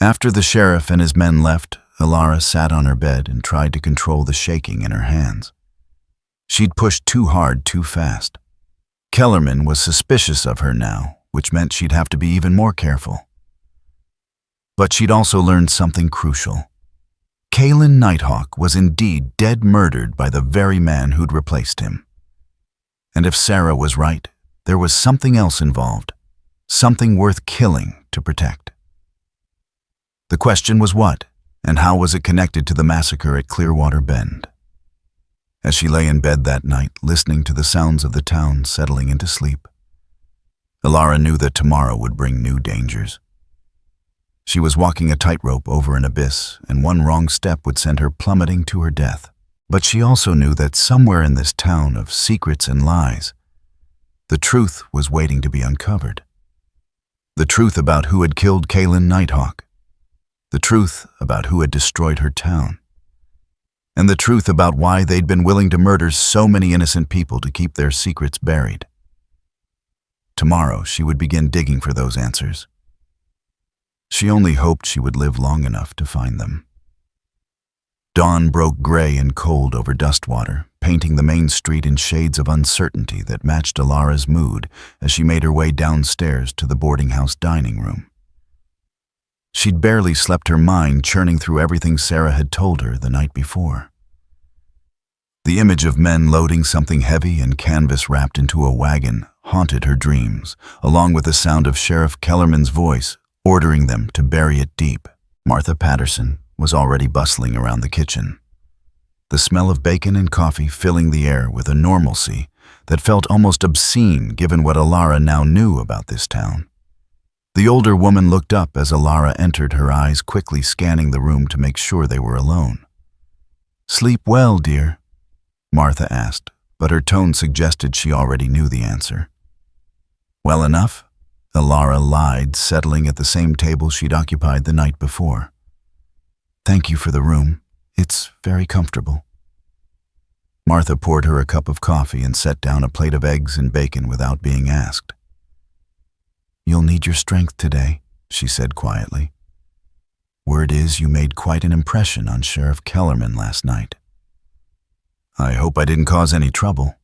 After the sheriff and his men left, Elara sat on her bed and tried to control the shaking in her hands. She'd pushed too hard too fast. Kellerman was suspicious of her now, which meant she'd have to be even more careful. But she'd also learned something crucial. Kaelen Nighthawk was indeed dead murdered by the very man who'd replaced him. And if Sarah was right, there was something else involved, something worth killing to protect. The question was what, and how was it connected to the massacre at Clearwater Bend? As she lay in bed that night, listening to the sounds of the town settling into sleep, Elara knew that tomorrow would bring new dangers. She was walking a tightrope over an abyss, and one wrong step would send her plummeting to her death. But she also knew that somewhere in this town of secrets and lies, the truth was waiting to be uncovered. The truth about who had killed Kaelen Nighthawk. The truth about who had destroyed her town. And the truth about why they'd been willing to murder so many innocent people to keep their secrets buried. Tomorrow she would begin digging for those answers. She only hoped she would live long enough to find them. Dawn broke gray and cold over Dustwater, painting the main street in shades of uncertainty that matched Elara's mood as she made her way downstairs to the boarding house dining room. She'd barely slept, her mind churning through everything Sarah had told her the night before. The image of men loading something heavy and canvas wrapped into a wagon haunted her dreams, along with the sound of Sheriff Kellerman's voice ordering them to bury it deep. Martha Patterson was already bustling around the kitchen, the smell of bacon and coffee filling the air with a normalcy that felt almost obscene given what Elara now knew about this town. The older woman looked up as Elara entered, her eyes quickly scanning the room to make sure they were alone. "Sleep well, dear?" Martha asked, but her tone suggested she already knew the answer. "Well enough?" Elara lied, settling at the same table she'd occupied the night before. "Thank you for the room. It's very comfortable." Martha poured her a cup of coffee and set down a plate of eggs and bacon without being asked. "You'll need your strength today," she said quietly. Word is you made quite an impression on Sheriff Kellerman last night. I hope I didn't cause any trouble.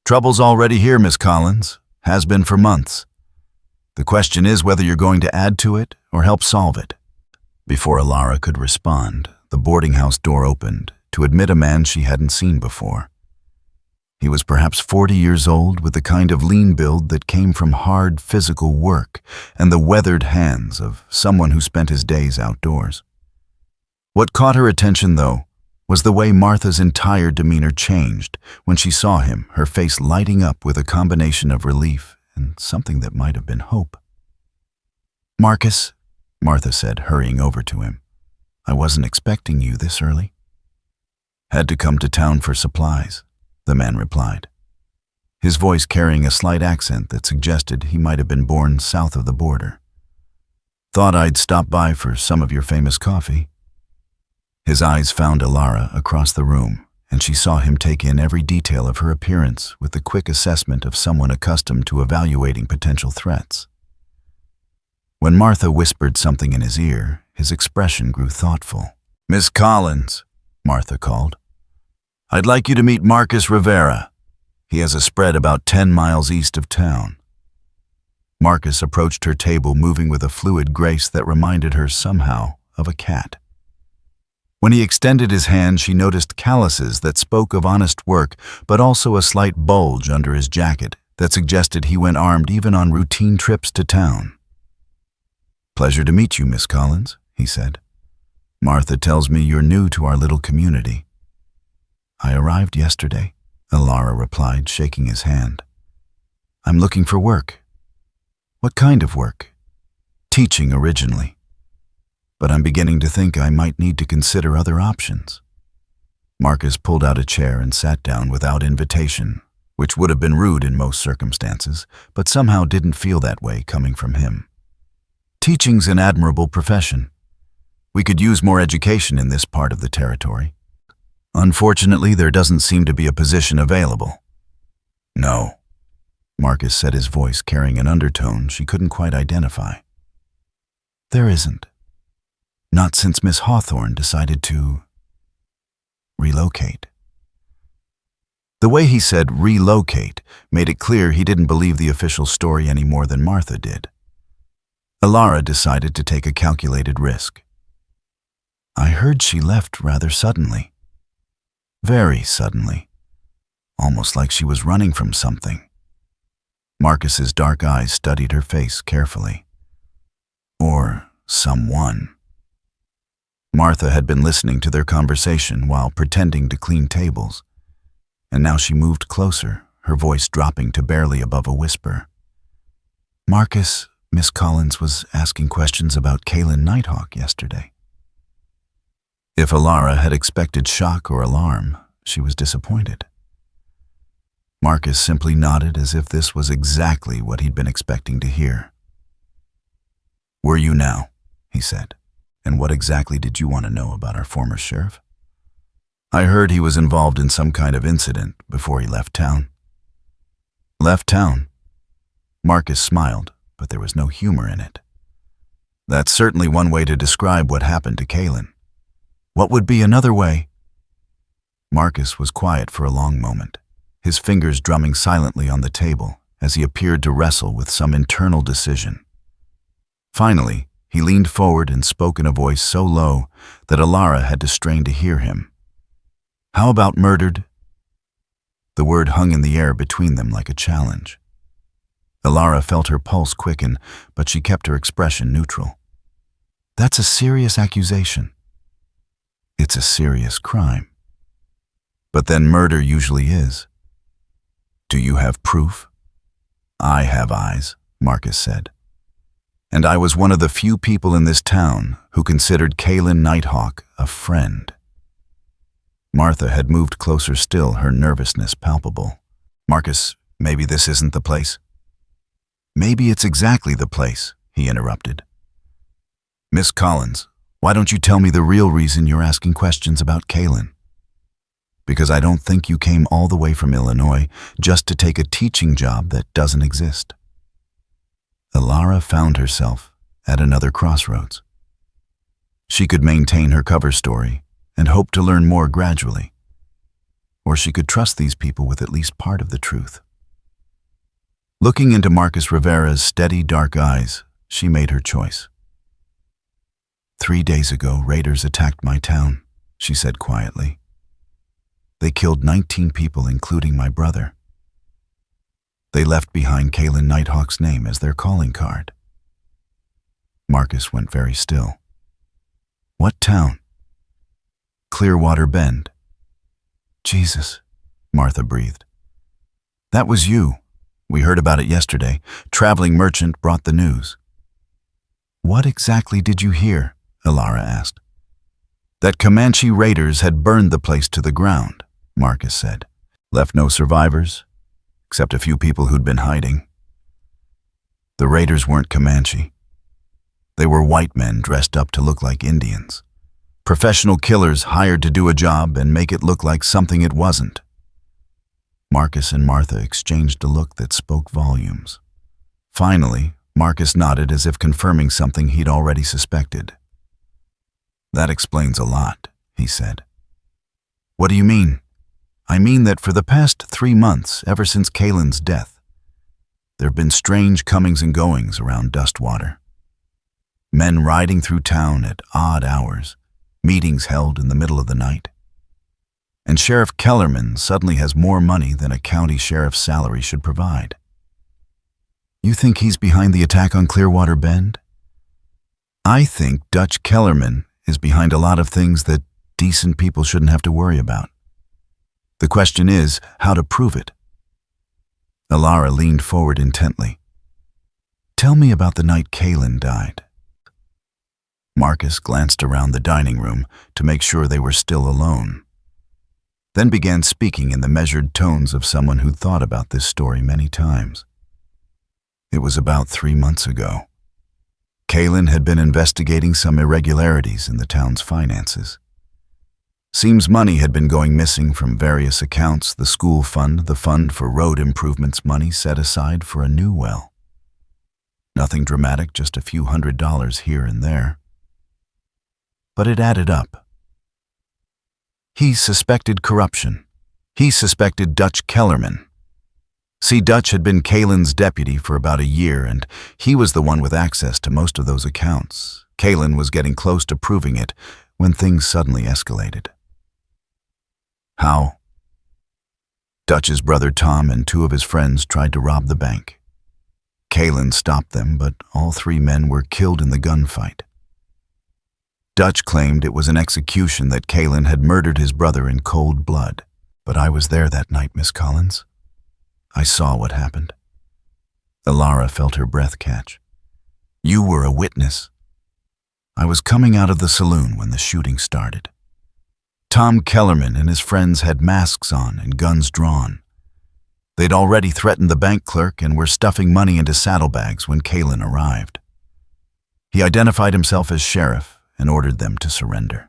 Trouble's already here, Miss Collins. Has been for months. The question is whether you're going to add to it or help solve it. Before Elara could respond, the boarding house door opened to admit a man she hadn't seen before. He was perhaps 40 years old, with the kind of lean build that came from hard physical work and the weathered hands of someone who spent his days outdoors. What caught her attention, though, was the way Martha's entire demeanor changed when she saw him, her face lighting up with a combination of relief and something that might have been hope. "Marcus," Martha said, hurrying over to him. "I wasn't expecting you this early." "Had to come to town for supplies," the man replied, his voice carrying a slight accent that suggested he might have been born south of the border. "Thought I'd stop by for some of your famous coffee." His eyes found Elara across the room, and she saw him take in every detail of her appearance with the quick assessment of someone accustomed to evaluating potential threats. When Martha whispered something in his ear, his expression grew thoughtful. "Miss Collins," Martha called, "I'd like you to meet Marcus Rivera. He has a spread about 10 miles east of town." Marcus approached her table, moving with a fluid grace that reminded her somehow of a cat. When he extended his hand, she noticed calluses that spoke of honest work, but also a slight bulge under his jacket that suggested he went armed even on routine trips to town. "Pleasure to meet you, Miss Collins," he said. "Martha tells me you're new to our little community." "I arrived yesterday," Elara replied, shaking his hand. "I'm looking for work." "What kind of work?" "Teaching originally. But I'm beginning to think I might need to consider other options." Marcus pulled out a chair and sat down without invitation, which would have been rude in most circumstances, but somehow didn't feel that way coming from him. "Teaching's an admirable profession. We could use more education in this part of the territory. Unfortunately, there doesn't seem to be a position available." "No," Marcus said, his voice carrying an undertone she couldn't quite identify. "There isn't. Not since Miss Hawthorne decided to relocate." The way he said relocate made it clear he didn't believe the official story any more than Martha did. Elara decided to take a calculated risk. "I heard she left rather suddenly." "Very suddenly. Almost like she was running from something." Marcus's dark eyes studied her face carefully. "Or someone." Martha had been listening to their conversation while pretending to clean tables, and now she moved closer, her voice dropping to barely above a whisper. "Marcus, Miss Collins was asking questions about Kaelen Nighthawk yesterday." If Elara had expected shock or alarm, she was disappointed. Marcus simply nodded as if this was exactly what he'd been expecting to hear. "Were you now?" he said. "And what exactly did you want to know about our former sheriff?" "I heard he was involved in some kind of incident before he left town." "Left town?" Marcus smiled, but there was no humor in it. "That's certainly one way to describe what happened to Kaelen. What would be another way?" Marcus was quiet for a long moment, his fingers drumming silently on the table as he appeared to wrestle with some internal decision. Finally, he leaned forward and spoke in a voice so low that Elara had to strain to hear him. "How about murdered?" The word hung in the air between them like a challenge. Elara felt her pulse quicken, but she kept her expression neutral. "That's a serious accusation." "It's a serious crime." "But then murder usually is." "Do you have proof?" "I have eyes," Marcus said. "And I was one of the few people in this town who considered Kaelen Nighthawk a friend." Martha had moved closer still, her nervousness palpable. "Marcus, maybe this isn't the place." "Maybe it's exactly the place," he interrupted. "Miss Collins, why don't you tell me the real reason you're asking questions about Kaelen?" "Because I don't think you came all the way from Illinois just to take a teaching job that doesn't exist." Elara found herself at another crossroads. She could maintain her cover story and hope to learn more gradually. Or she could trust these people with at least part of the truth. Looking into Marcus Rivera's steady, dark eyes, she made her choice. 3 days ago, raiders attacked my town, she said quietly. They killed 19 people, including my brother. They left behind Kaelen Nighthawk's name as their calling card. Marcus went very still. What town? Clearwater Bend. Jesus, Martha breathed. That was you. We heard about it yesterday. Traveling merchant brought the news. What exactly did you hear? Elara asked. That Comanche raiders had burned the place to the ground, Marcus said. Left no survivors, except a few people who'd been hiding. The raiders weren't Comanche. They were white men dressed up to look like Indians. Professional killers hired to do a job and make it look like something it wasn't. Marcus and Martha exchanged a look that spoke volumes. Finally, Marcus nodded as if confirming something he'd already suspected. That explains a lot, he said. What do you mean? I mean that for the past 3 months, ever since Kaelen's death, there have been strange comings and goings around Dustwater. Men riding through town at odd hours, meetings held in the middle of the night. And Sheriff Kellerman suddenly has more money than a county sheriff's salary should provide. You think he's behind the attack on Clearwater Bend? I think Dutch Kellerman is behind a lot of things that decent people shouldn't have to worry about. The question is how to prove it. Elara leaned forward intently. Tell me about the night Kaelen died. Marcus glanced around the dining room to make sure they were still alone, then began speaking in the measured tones of someone who'd thought about this story many times. It was about 3 months ago. Kaelen had been investigating some irregularities in the town's finances. Seems money had been going missing from various accounts, the school fund, the fund for road improvements money set aside for a new well. Nothing dramatic, just a few $100s here and there. But it added up. He suspected corruption. He suspected Dutch Kellerman. See, Dutch had been Kaelen's deputy for about a year, and he was the one with access to most of those accounts. Kaelen was getting close to proving it when things suddenly escalated. How? Dutch's brother Tom and 2 of his friends tried to rob the bank. Kaelen stopped them, but all 3 men were killed in the gunfight. Dutch claimed it was an execution, that Kaelen had murdered his brother in cold blood. But I was there that night, Miss Collins. I saw what happened. Elara felt her breath catch. You were a witness. I was coming out of the saloon when the shooting started. Tom Kellerman and his friends had masks on and guns drawn. They'd already threatened the bank clerk and were stuffing money into saddlebags when Kaelen arrived. He identified himself as sheriff and ordered them to surrender.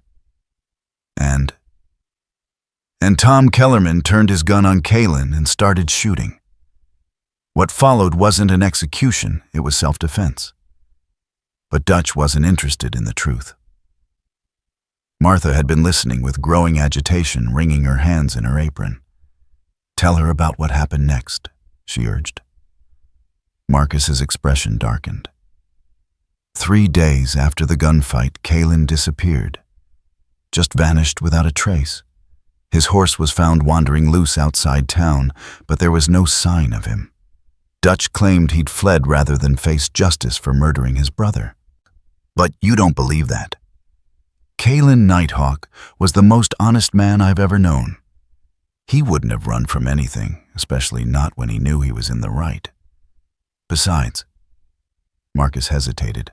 And Tom Kellerman turned his gun on Kaelen and started shooting. What followed wasn't an execution, it was self-defense. But Dutch wasn't interested in the truth. Martha had been listening with growing agitation, wringing her hands in her apron. Tell her about what happened next, she urged. Marcus's expression darkened. 3 days after the gunfight, Kaelen disappeared. Just vanished without a trace. His horse was found wandering loose outside town, but there was no sign of him. Dutch claimed he'd fled rather than face justice for murdering his brother. But you don't believe that. Kaelen Nighthawk was the most honest man I've ever known. He wouldn't have run from anything, especially not when he knew he was in the right. Besides, Marcus hesitated.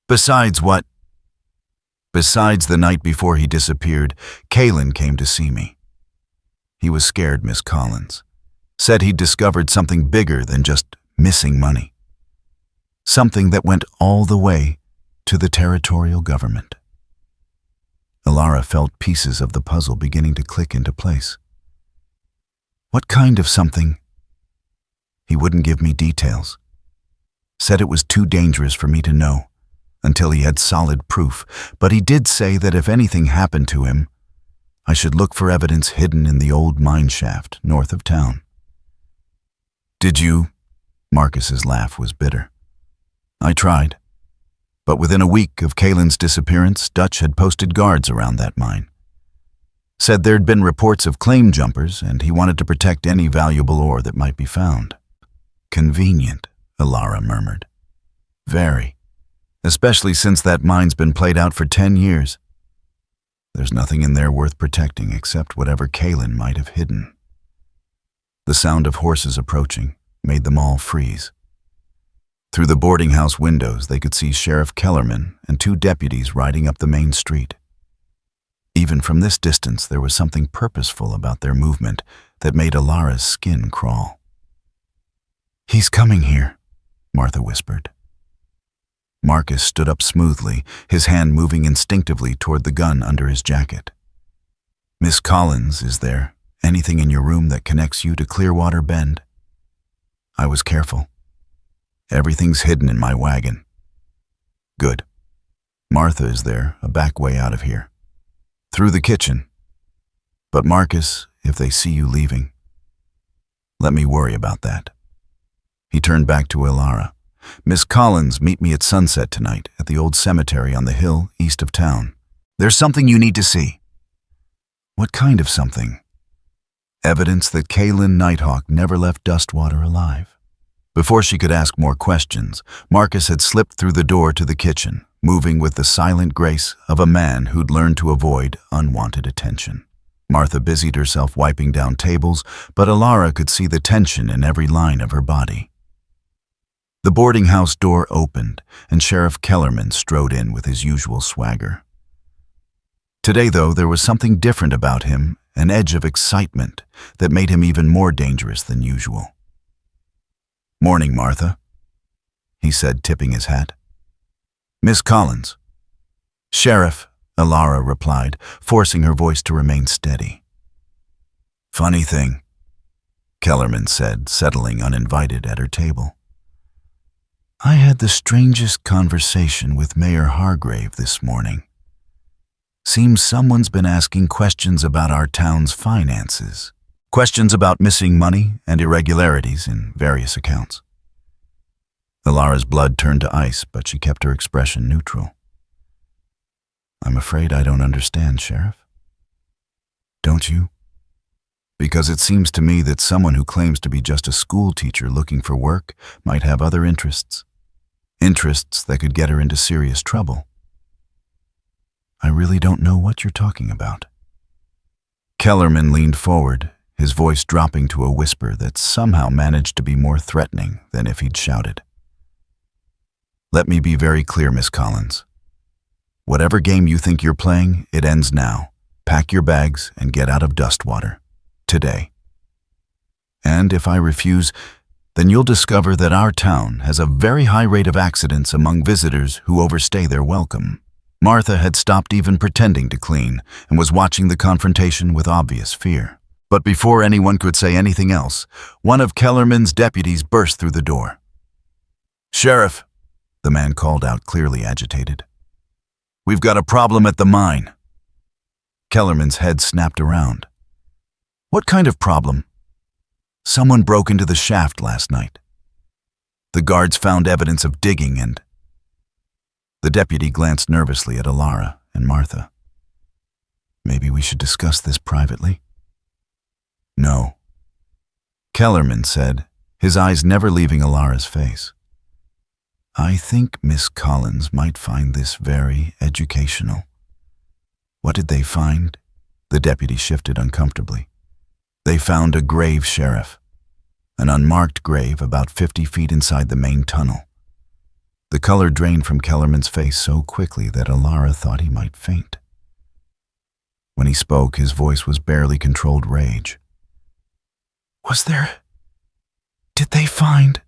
Besides what? Besides the night before he disappeared, Kaelen came to see me. He was scared, Miss Collins. Said he'd discovered something bigger than just missing money. Something that went all the way to the territorial government. Elara felt pieces of the puzzle beginning to click into place. What kind of something? He wouldn't give me details. Said it was too dangerous for me to know. until he had solid proof, but he did say that if anything happened to him, I should look for evidence hidden in the old mine shaft north of town. Did you? Marcus's laugh was bitter. I tried. But within a week of Kaelen's disappearance, Dutch had posted guards around that mine. Said there'd been reports of claim jumpers, and he wanted to protect any valuable ore that might be found. Convenient, Elara murmured. Very. Especially since that mine's been played out for 10 years. There's nothing in there worth protecting except whatever Kaelen might have hidden. The sound of horses approaching made them all freeze. Through the boarding house windows, they could see Sheriff Kellerman and 2 deputies riding up the main street. Even from this distance, there was something purposeful about their movement that made Elara's skin crawl. He's coming here, Martha whispered. Marcus stood up smoothly, his hand moving instinctively toward the gun under his jacket. Miss Collins, is there anything in your room that connects you to Clearwater Bend? I was careful. Everything's hidden in my wagon. Good. Martha, is there a back way out of here? Through the kitchen. But Marcus, if they see you leaving, let me worry about that. He turned back to Elara. Miss Collins, meet me at sunset tonight at the old cemetery on the hill east of town. There's something you need to see. What kind of something? Evidence that Kaelen Nighthawk never left Dustwater alive. Before she could ask more questions, Marcus had slipped through the door to the kitchen, moving with the silent grace of a man who'd learned to avoid unwanted attention. Martha busied herself wiping down tables, but Elara could see the tension in every line of her body. The boarding house door opened, and Sheriff Kellerman strode in with his usual swagger. Today, though, there was something different about him, an edge of excitement that made him even more dangerous than usual. Morning, Martha, he said, tipping his hat. Miss Collins. Sheriff, Elara replied, forcing her voice to remain steady. Funny thing, Kellerman said, settling uninvited at her table. I had the strangest conversation with Mayor Hargrave this morning. Seems someone's been asking questions about our town's finances. Questions about missing money and irregularities in various accounts. Elara's blood turned to ice, but she kept her expression neutral. I'm afraid I don't understand, Sheriff. Don't you? Because it seems to me that someone who claims to be just a school teacher looking for work might have other interests. Interests that could get her into serious trouble. I really don't know what you're talking about. Kellerman leaned forward, his voice dropping to a whisper that somehow managed to be more threatening than if he'd shouted. Let me be very clear, Miss Collins. Whatever game you think you're playing, it ends now. Pack your bags and get out of Dustwater. Today. And if I refuse, then you'll discover that our town has a very high rate of accidents among visitors who overstay their welcome. Martha had stopped even pretending to clean and was watching the confrontation with obvious fear. But before anyone could say anything else, one of Kellerman's deputies burst through the door. Sheriff, the man called out, clearly agitated. We've got a problem at the mine. Kellerman's head snapped around. What kind of problem? Someone broke into the shaft last night. The guards found evidence of digging and... The deputy glanced nervously at Elara and Martha. Maybe we should discuss this privately? No. Kellerman said, his eyes never leaving Elara's face. I think Miss Collins might find this very educational. What did they find? The deputy shifted uncomfortably. They found a grave, Sheriff. An unmarked grave about 50 feet inside the main tunnel. The color drained from Kellerman's face so quickly that Elara thought he might faint. When he spoke, his voice was barely controlled rage. Did they find?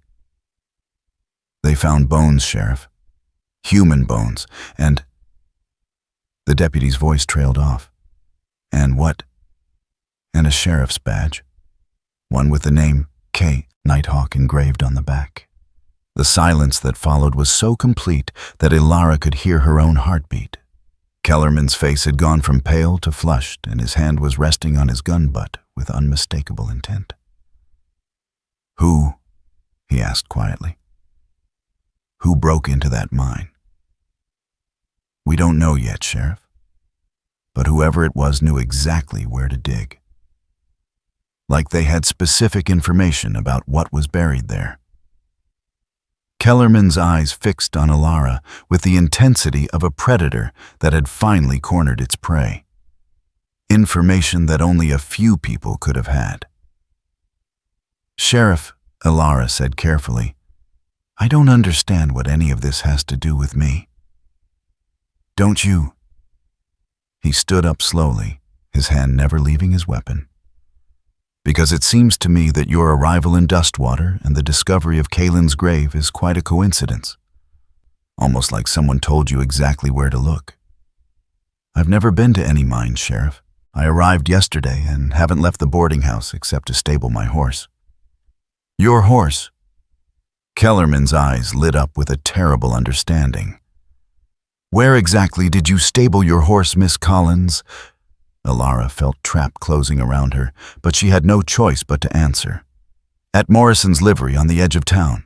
They found bones, Sheriff. Human bones, and... The deputy's voice trailed off. And what? And a sheriff's badge. One with the name Kaelen Nighthawk engraved on the back. The silence that followed was so complete that Elara could hear her own heartbeat. Kellerman's face had gone from pale to flushed, and his hand was resting on his gun butt with unmistakable intent. "Who?" he asked quietly. "Who broke into that mine?" "We don't know yet, Sheriff. But whoever it was knew exactly where to dig. Like they had specific information about what was buried there." Kellerman's eyes fixed on Elara with the intensity of a predator that had finally cornered its prey. Information that only a few people could have had. "Sheriff," Elara said carefully, "I don't understand what any of this has to do with me." "Don't you?" He stood up slowly, his hand never leaving his weapon. "Because it seems to me that your arrival in Dustwater and the discovery of Kaelen's grave is quite a coincidence. Almost like someone told you exactly where to look. I've never been to any mine, Sheriff. I arrived yesterday and haven't left the boarding house except to stable my horse." "Your horse?" Kellerman's eyes lit up with a terrible understanding. "Where exactly did you stable your horse, Miss Collins?" Elara felt trap closing around her, but she had no choice but to answer. "At Morrison's livery on the edge of town."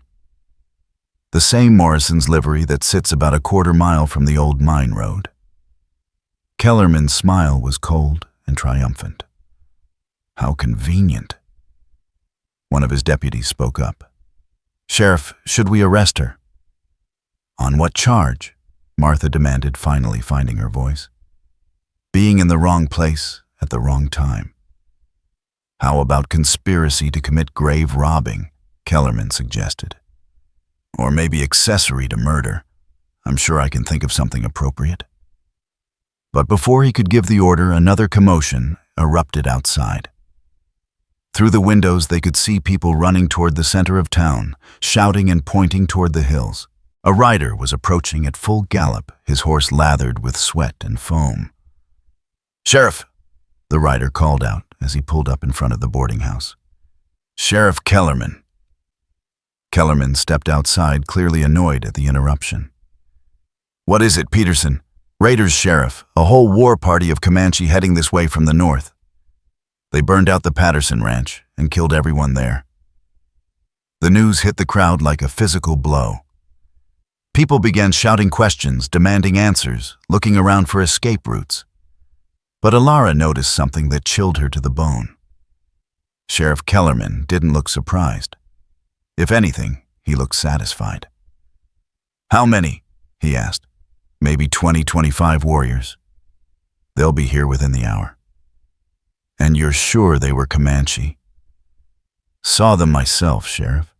"The same Morrison's livery that sits about a quarter-mile from the old mine road." Kellerman's smile was cold and triumphant. "How convenient." One of his deputies spoke up. "Sheriff, should we arrest her?" "On what charge?" Martha demanded, finally finding her voice. "Being in the wrong place at the wrong time." "How about conspiracy to commit grave robbing?" Kellerman suggested. "Or maybe accessory to murder. I'm sure I can think of something appropriate." But before he could give the order, another commotion erupted outside. Through the windows they could see people running toward the center of town, shouting and pointing toward the hills. A rider was approaching at full gallop, his horse lathered with sweat and foam. "Sheriff!" the rider called out as he pulled up in front of the boarding house. "Sheriff Kellerman." Kellerman stepped outside, clearly annoyed at the interruption. "What is it, Peterson?" "Raiders, Sheriff. A whole war party of Comanche heading this way from the north. They burned out the Patterson Ranch and killed everyone there." The news hit the crowd like a physical blow. People began shouting questions, demanding answers, looking around for escape routes. But Elara noticed something that chilled her to the bone. Sheriff Kellerman didn't look surprised. If anything, he looked satisfied. "How many?" he asked. "Maybe 20-25 warriors. They'll be here within the hour." "And you're sure they were Comanche?" "Saw them myself, Sheriff.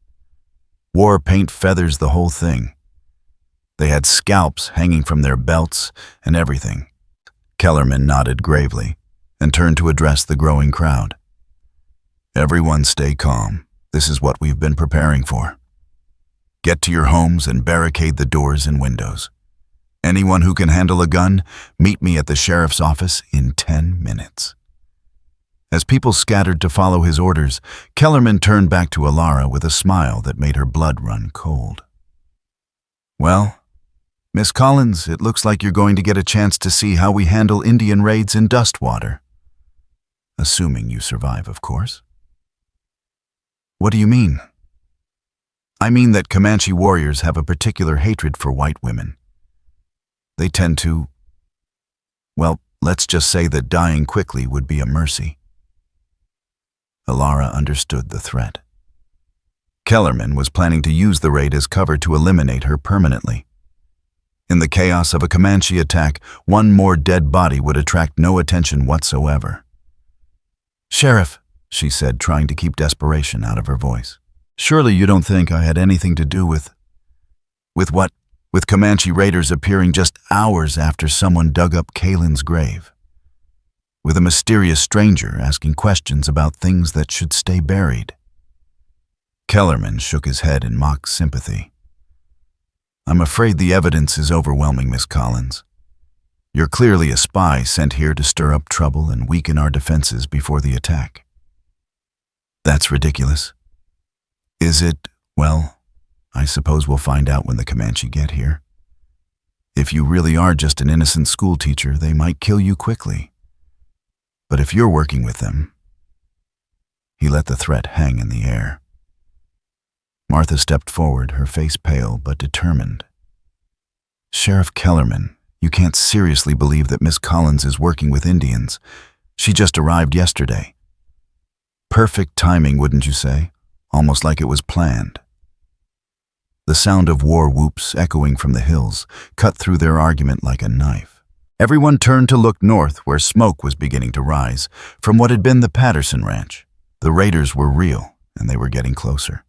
War paint, feathers, the whole thing. They had scalps hanging from their belts and everything." Kellerman nodded gravely and turned to address the growing crowd. "Everyone stay calm. This is what we've been preparing for. Get to your homes and barricade the doors and windows. Anyone who can handle a gun, meet me at the sheriff's office in 10 minutes." As people scattered to follow his orders, Kellerman turned back to Elara with a smile that made her blood run cold. "Well, Miss Collins, it looks like you're going to get a chance to see how we handle Indian raids in Dustwater. Assuming you survive, of course." "What do you mean?" "I mean that Comanche warriors have a particular hatred for white women. They tend to, well, let's just say that dying quickly would be a mercy." Elara understood the threat. Kellerman was planning to use the raid as cover to eliminate her permanently. In the chaos of a Comanche attack, one more dead body would attract no attention whatsoever. "Sheriff," she said, trying to keep desperation out of her voice, "surely you don't think I had anything to do with what? With Comanche raiders appearing just hours after someone dug up Kaelen's grave. With a mysterious stranger asking questions about things that should stay buried." Kellerman shook his head in mock sympathy. "I'm afraid the evidence is overwhelming, Miss Collins. You're clearly a spy sent here to stir up trouble and weaken our defenses before the attack." "That's ridiculous." "Is it? Well, I suppose we'll find out when the Comanche get here. If you really are just an innocent schoolteacher, they might kill you quickly. But if you're working with them..." He let the threat hang in the air. Martha stepped forward, her face pale but determined. "Sheriff Kellerman, you can't seriously believe that Miss Collins is working with Indians. She just arrived yesterday." "Perfect timing, wouldn't you say? Almost like it was planned." The sound of war whoops echoing from the hills cut through their argument like a knife. Everyone turned to look north, where smoke was beginning to rise from what had been the Patterson Ranch. The raiders were real, and they were getting closer.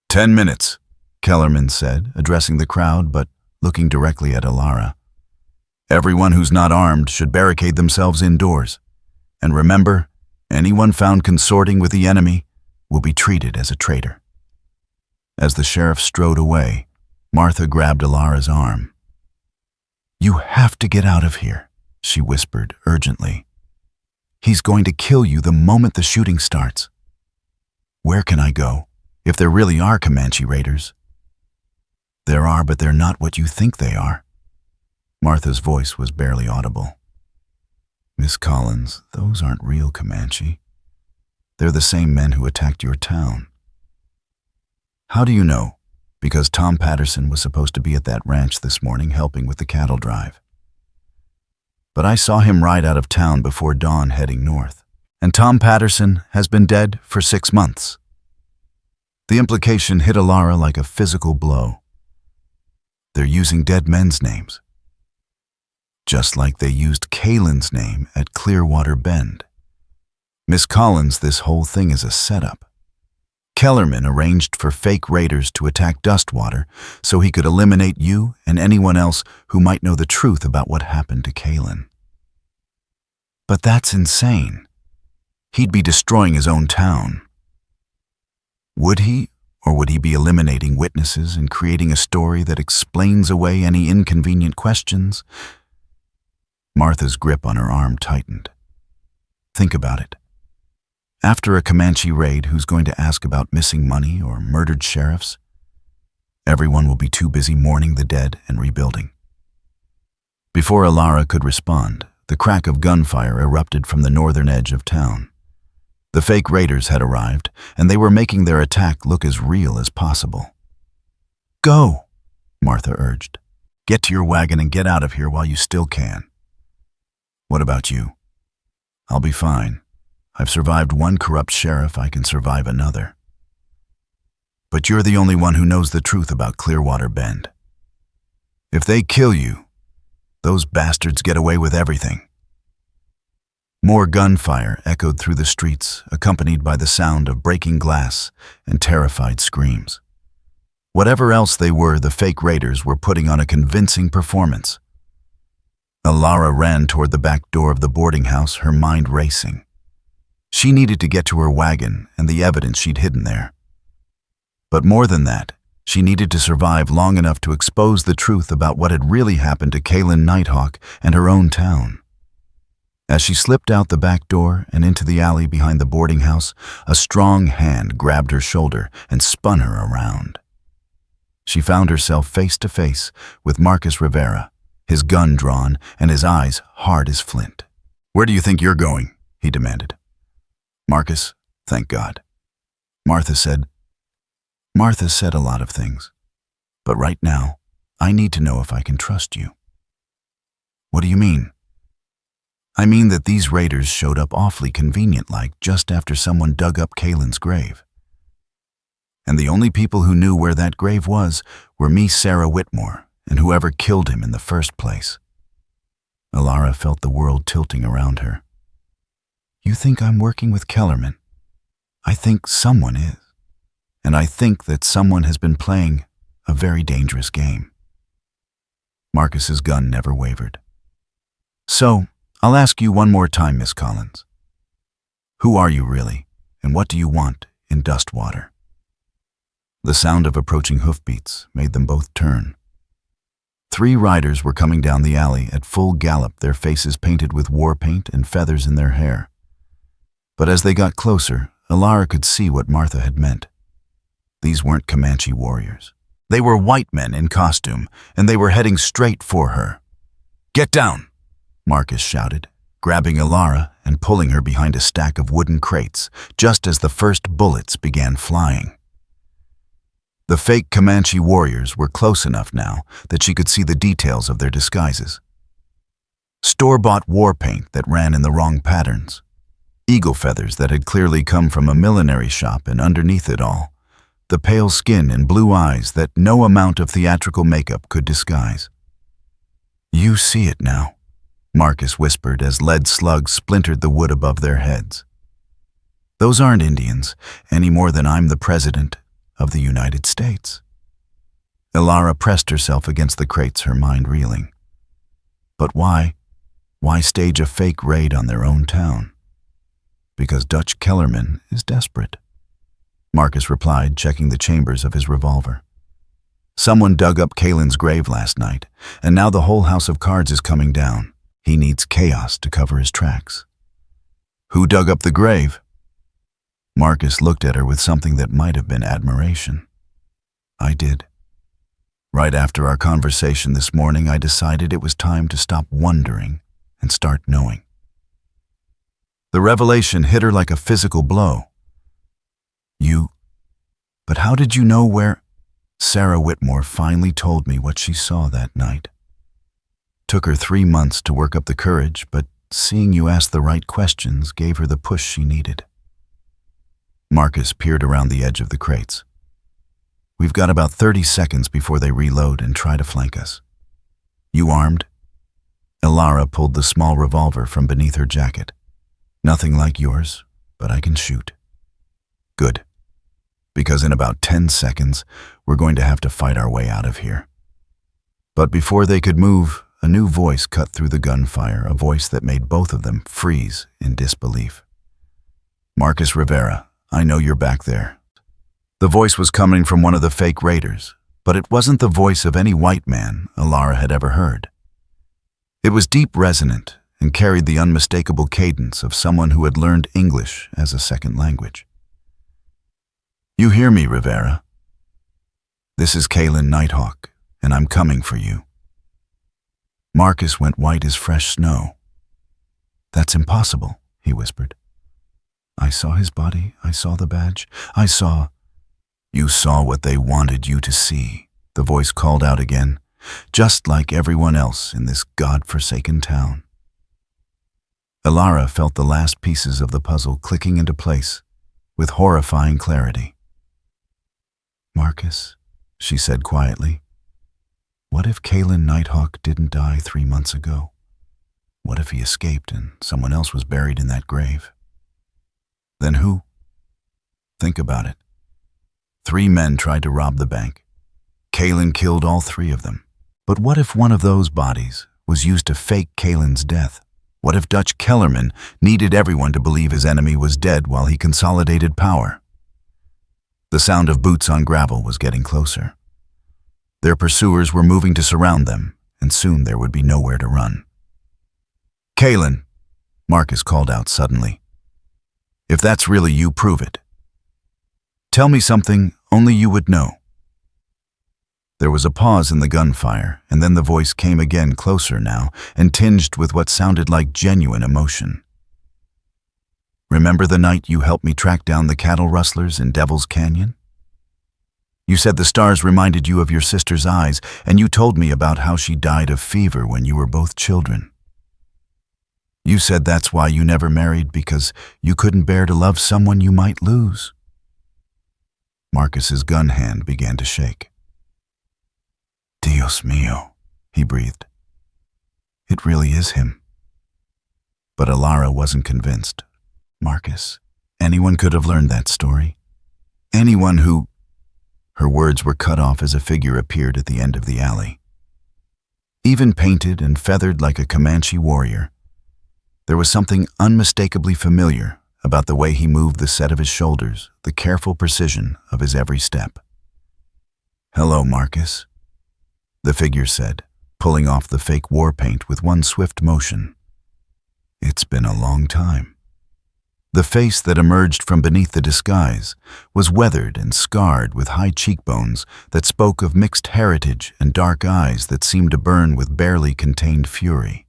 10 minutes, Kellerman said, addressing the crowd but looking directly at Elara. "Everyone who's not armed should barricade themselves indoors. And remember, anyone found consorting with the enemy will be treated as a traitor." As the sheriff strode away, Martha grabbed Elara's arm. "You have to get out of here," she whispered urgently. "He's going to kill you the moment the shooting starts." "Where can I go, if there really are Comanche raiders?" "There are, but they're not what you think they are." Martha's voice was barely audible. "Miss Collins, those aren't real Comanche. They're the same men who attacked your town." "How do you know?" "Because Tom Patterson was supposed to be at that ranch this morning helping with the cattle drive. But I saw him ride out of town before dawn heading north. And Tom Patterson has been dead for 6 months. The implication hit Elara like a physical blow. They're using dead men's names. Just like they used Kaelen's name at Clearwater Bend. Miss Collins, this whole thing is a setup. Kellerman arranged for fake raiders to attack Dustwater so he could eliminate you and anyone else who might know the truth about what happened to Kaelen. But that's insane. He'd be destroying his own town. Would he, or would he be eliminating witnesses and creating a story that explains away any inconvenient questions? Martha's grip on her arm tightened. Think about it. After a Comanche raid, who's going to ask about missing money or murdered sheriffs? Everyone will be too busy mourning the dead and rebuilding. Before Elara could respond, the crack of gunfire erupted from the northern edge of town. The fake raiders had arrived, and they were making their attack look as real as possible. "Go," Martha urged. "Get to your wagon and get out of here while you still can." "What about you?" "I'll be fine. I've survived one corrupt sheriff, I can survive another." "But you're the only one who knows the truth about Clearwater Bend. If they kill you, those bastards get away with everything." More gunfire echoed through the streets, accompanied by the sound of breaking glass and terrified screams. Whatever else they were, the fake raiders were putting on a convincing performance. Elara ran toward the back door of the boarding house, her mind racing. She needed to get to her wagon and the evidence she'd hidden there. But more than that, she needed to survive long enough to expose the truth about what had really happened to Kaelen Nighthawk and her own town. As she slipped out the back door and into the alley behind the boarding house, a strong hand grabbed her shoulder and spun her around. She found herself face to face with Marcus Rivera, his gun drawn and his eyes hard as flint. "Where do you think you're going?" he demanded. "Marcus, thank God." Martha said a lot of things. "But right now, I need to know if I can trust you." "What do you mean?" "I mean that these raiders showed up awfully convenient-like just after someone dug up Kaelen's grave. And the only people who knew where that grave was were me, Sarah Whitmore, and whoever killed him in the first place." Elara felt the world tilting around her. "You think I'm working with Kellerman? I think someone is. And I think that someone has been playing a very dangerous game." Marcus's gun never wavered. "So, I'll ask you one more time, Miss Collins. Who are you really, and what do you want in Dustwater?" The sound of approaching hoofbeats made them both turn. 3 riders were coming down the alley at full gallop, their faces painted with war paint and feathers in their hair. But as they got closer, Elara could see what Martha had meant. These weren't Comanche warriors. They were white men in costume, and they were heading straight for her. "Get down!" Marcus shouted, grabbing Elara and pulling her behind a stack of wooden crates just as the first bullets began flying. The fake Comanche warriors were close enough now that she could see the details of their disguises. Store-bought war paint that ran in the wrong patterns. Eagle feathers that had clearly come from a millinery shop, and underneath it all, the pale skin and blue eyes that no amount of theatrical makeup could disguise. "You see it now," Marcus whispered as lead slugs splintered the wood above their heads. "Those aren't Indians, any more than I'm the President of the United States." Elara pressed herself against the crates, her mind reeling. But why? Why stage a fake raid on their own town? Because Dutch Kellerman is desperate, Marcus replied, checking the chambers of his revolver. Someone dug up Kaelen's grave last night, and now the whole house of cards is coming down. He needs chaos to cover his tracks. "Who dug up the grave?" Marcus looked at her with something that might have been admiration. "I did. Right after our conversation this morning, I decided it was time to stop wondering and start knowing." The revelation hit her like a physical blow. But how did you know where?" Sarah Whitmore finally told me what she saw that night. Took her 3 months to work up the courage, but seeing you ask the right questions gave her the push she needed. Marcus peered around the edge of the crates. "We've got about 30 seconds before they reload and try to flank us. You armed?" Elara pulled the small revolver from beneath her jacket. "Nothing like yours, but I can shoot." "Good. Because in about 10 seconds, we're going to have to fight our way out of here." But before they could move, a new voice cut through the gunfire, a voice that made both of them freeze in disbelief. "Marcus Rivera, I know you're back there." The voice was coming from one of the fake raiders, but it wasn't the voice of any white man Elara had ever heard. It was deep resonant and carried the unmistakable cadence of someone who had learned English as a second language. "You hear me, Rivera? This is Kaelen Nighthawk, and I'm coming for you." Marcus went white as fresh snow. "That's impossible," he whispered. "I saw his body, I saw the badge, I saw—" "You saw what they wanted you to see," the voice called out again, "just like everyone else in this God-forsaken town." Elara felt the last pieces of the puzzle clicking into place with horrifying clarity. "Marcus," she said quietly, "what if Kaelen Nighthawk didn't die 3 months ago? What if he escaped and someone else was buried in that grave? Then who? Think about it. 3 men tried to rob the bank. Kaelen killed all 3 of them. But what if one of those bodies was used to fake Kaelen's death? What if Dutch Kellerman needed everyone to believe his enemy was dead while he consolidated power?" The sound of boots on gravel was getting closer. Their pursuers were moving to surround them, and soon there would be nowhere to run. "Kaelen," Marcus called out suddenly. "If that's really you, prove it. Tell me something only you would know." There was a pause in the gunfire, and then the voice came again, closer now, and tinged with what sounded like genuine emotion. "Remember the night you helped me track down the cattle rustlers in Devil's Canyon? You said the stars reminded you of your sister's eyes, and you told me about how she died of fever when you were both children. You said that's why you never married, because you couldn't bear to love someone you might lose." Marcus's gun hand began to shake. "Dios mío," he breathed. "It really is him." But Elara wasn't convinced. "Marcus, anyone could have learned that story. Anyone who—" Her words were cut off as a figure appeared at the end of the alley. Even painted and feathered like a Comanche warrior, there was something unmistakably familiar about the way he moved the set of his shoulders, the careful precision of his every step. "Hello, Marcus," the figure said, pulling off the fake war paint with one swift motion. "It's been a long time." The face that emerged from beneath the disguise was weathered and scarred with high cheekbones that spoke of mixed heritage and dark eyes that seemed to burn with barely contained fury.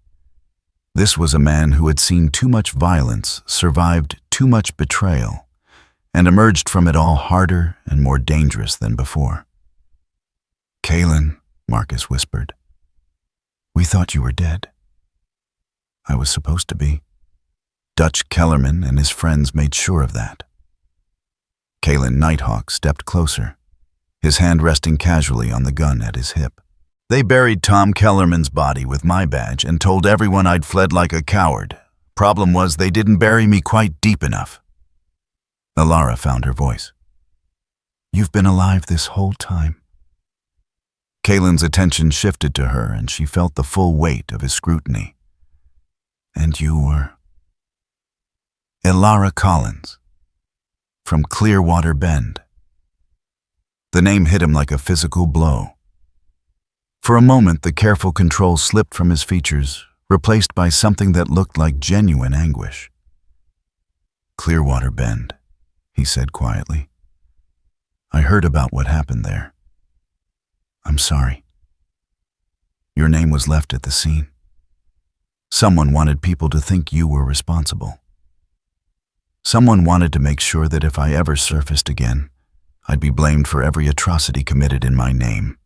This was a man who had seen too much violence, survived too much betrayal, and emerged from it all harder and more dangerous than before. "Kaelen," Marcus whispered. "We thought you were dead." "I was supposed to be. Dutch Kellerman and his friends made sure of that." Kaelen Nighthawk stepped closer, his hand resting casually on the gun at his hip. "They buried Tom Kellerman's body with my badge and told everyone I'd fled like a coward. Problem was they didn't bury me quite deep enough." Elara found her voice. "You've been alive this whole time." Kaelen's attention shifted to her and she felt the full weight of his scrutiny. "And you were?" "Elara Collins, from Clearwater Bend." The name hit him like a physical blow. For a moment, the careful control slipped from his features, replaced by something that looked like genuine anguish. "Clearwater Bend," he said quietly. "I heard about what happened there. I'm sorry. Your name was left at the scene. Someone wanted people to think you were responsible. Someone wanted to make sure that if I ever surfaced again, I'd be blamed for every atrocity committed in my name."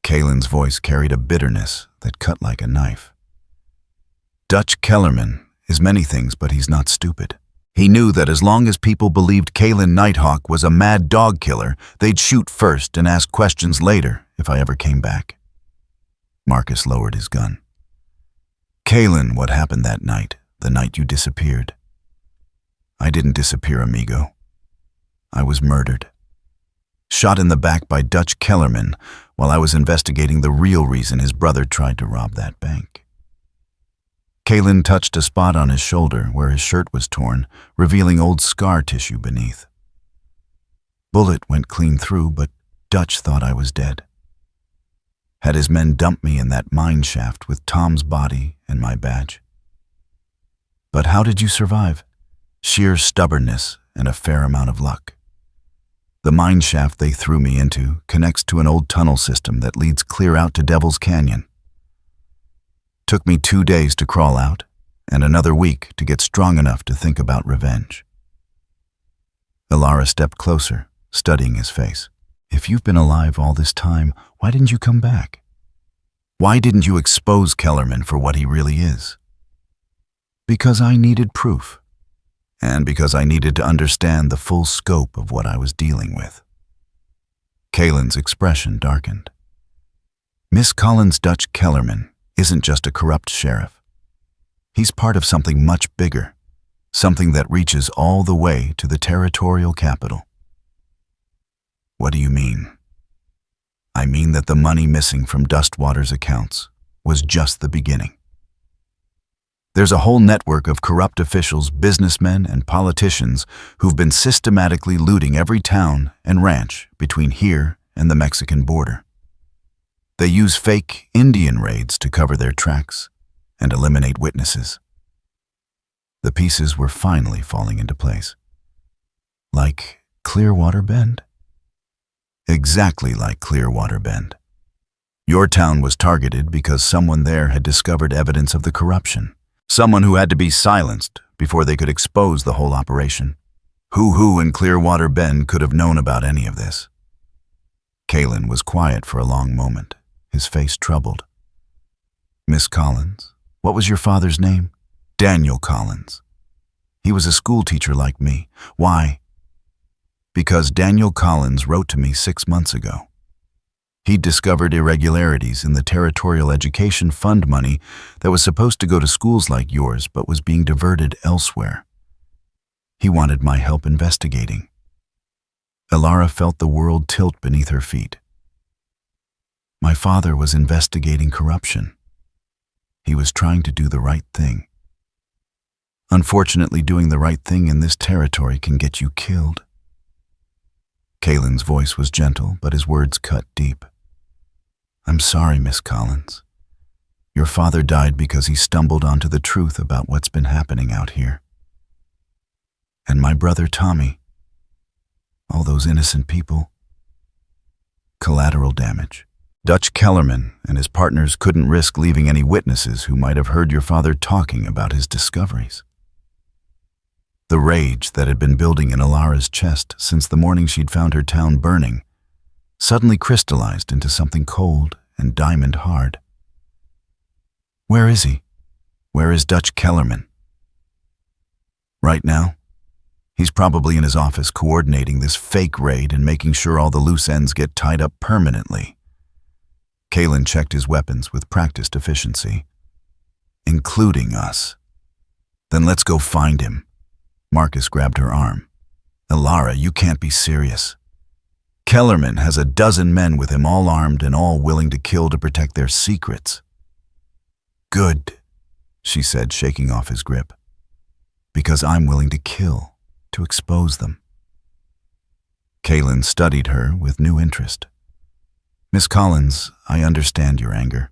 Kaelen's voice carried a bitterness that cut like a knife. "Dutch Kellerman is many things, but he's not stupid. He knew that as long as people believed Kaelen Nighthawk was a mad dog killer, they'd shoot first and ask questions later if I ever came back." Marcus lowered his gun. "Kaelen, what happened that night, the night you disappeared?" "I didn't disappear, amigo. I was murdered. Shot in the back by Dutch Kellerman while I was investigating the real reason his brother tried to rob that bank." Kaelen touched a spot on his shoulder where his shirt was torn, revealing old scar tissue beneath. "Bullet went clean through, but Dutch thought I was dead. Had his men dump me in that mine shaft with Tom's body and my badge." "But how did you survive?" "Sheer stubbornness and a fair amount of luck. The mine shaft they threw me into connects to an old tunnel system that leads clear out to Devil's Canyon. Took me 2 days to crawl out, and another week to get strong enough to think about revenge." Elara stepped closer, studying his face. "If you've been alive all this time, why didn't you come back? Why didn't you expose Kellerman for what he really is?" "Because I needed proof. And because I needed to understand the full scope of what I was dealing with." Kaelen's expression darkened. "Miss Collins' Dutch Kellerman isn't just a corrupt sheriff. He's part of something much bigger, something that reaches all the way to the territorial capital." "What do you mean?" "I mean that the money missing from Dustwater's accounts was just the beginning. There's a whole network of corrupt officials, businessmen, and politicians who've been systematically looting every town and ranch between here and the Mexican border. They use fake Indian raids to cover their tracks and eliminate witnesses." The pieces were finally falling into place. "Like Clearwater Bend?" "Exactly like Clearwater Bend. Your town was targeted because someone there had discovered evidence of the corruption. Someone who had to be silenced before they could expose the whole operation. Who in Clearwater Bend could have known about any of this?" Kaelen was quiet for a long moment, his face troubled. "Miss Collins, what was your father's name?" "Daniel Collins. He was a school teacher like me. Why?" "Because Daniel Collins wrote to me 6 months ago. He'd discovered irregularities in the Territorial Education Fund money that was supposed to go to schools like yours but was being diverted elsewhere. He wanted my help investigating." Elara felt the world tilt beneath her feet. "My father was investigating corruption. He was trying to do the right thing. Unfortunately, doing the right thing in this territory can get you killed." Kaelen's voice was gentle, but his words cut deep. "I'm sorry, Miss Collins. Your father died because he stumbled onto the truth about what's been happening out here. And my brother Tommy. All those innocent people. Collateral damage. Dutch Kellerman and his partners couldn't risk leaving any witnesses who might have heard your father talking about his discoveries. The rage that had been building in Elara's chest since the morning she'd found her town burning suddenly crystallized into something cold and diamond hard. Where is he? Where is Dutch Kellerman? Right now, he's probably in his office coordinating this fake raid and making sure all the loose ends get tied up permanently. Kaelen checked his weapons with practiced efficiency. Including us. Then let's go find him. Marcus grabbed her arm. Elara, you can't be serious. Kellerman has a dozen men with him, all armed and all willing to kill to protect their secrets. Good, she said, shaking off his grip. Because I'm willing to kill, to expose them. Kaelen studied her with new interest. Miss Collins, I understand your anger.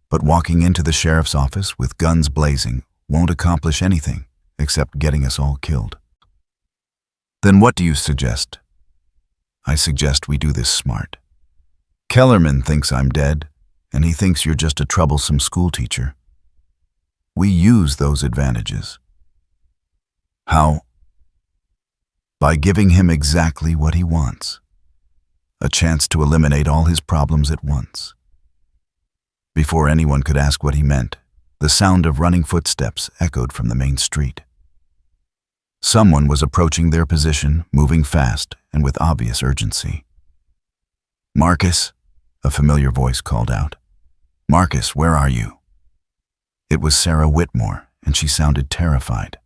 But walking into the sheriff's office with guns blazing won't accomplish anything except getting us all killed. Then what do you suggest? I suggest we do this smart. Kellerman thinks I'm dead, and he thinks you're just a troublesome schoolteacher. We use those advantages. How? By giving him exactly what he wants. A chance to eliminate all his problems at once. Before anyone could ask what he meant, the sound of running footsteps echoed from the main street. Someone was approaching their position, moving fast and with obvious urgency. Marcus, a familiar voice called out. Marcus, where are you? It was Sarah Whitmore, and she sounded terrified.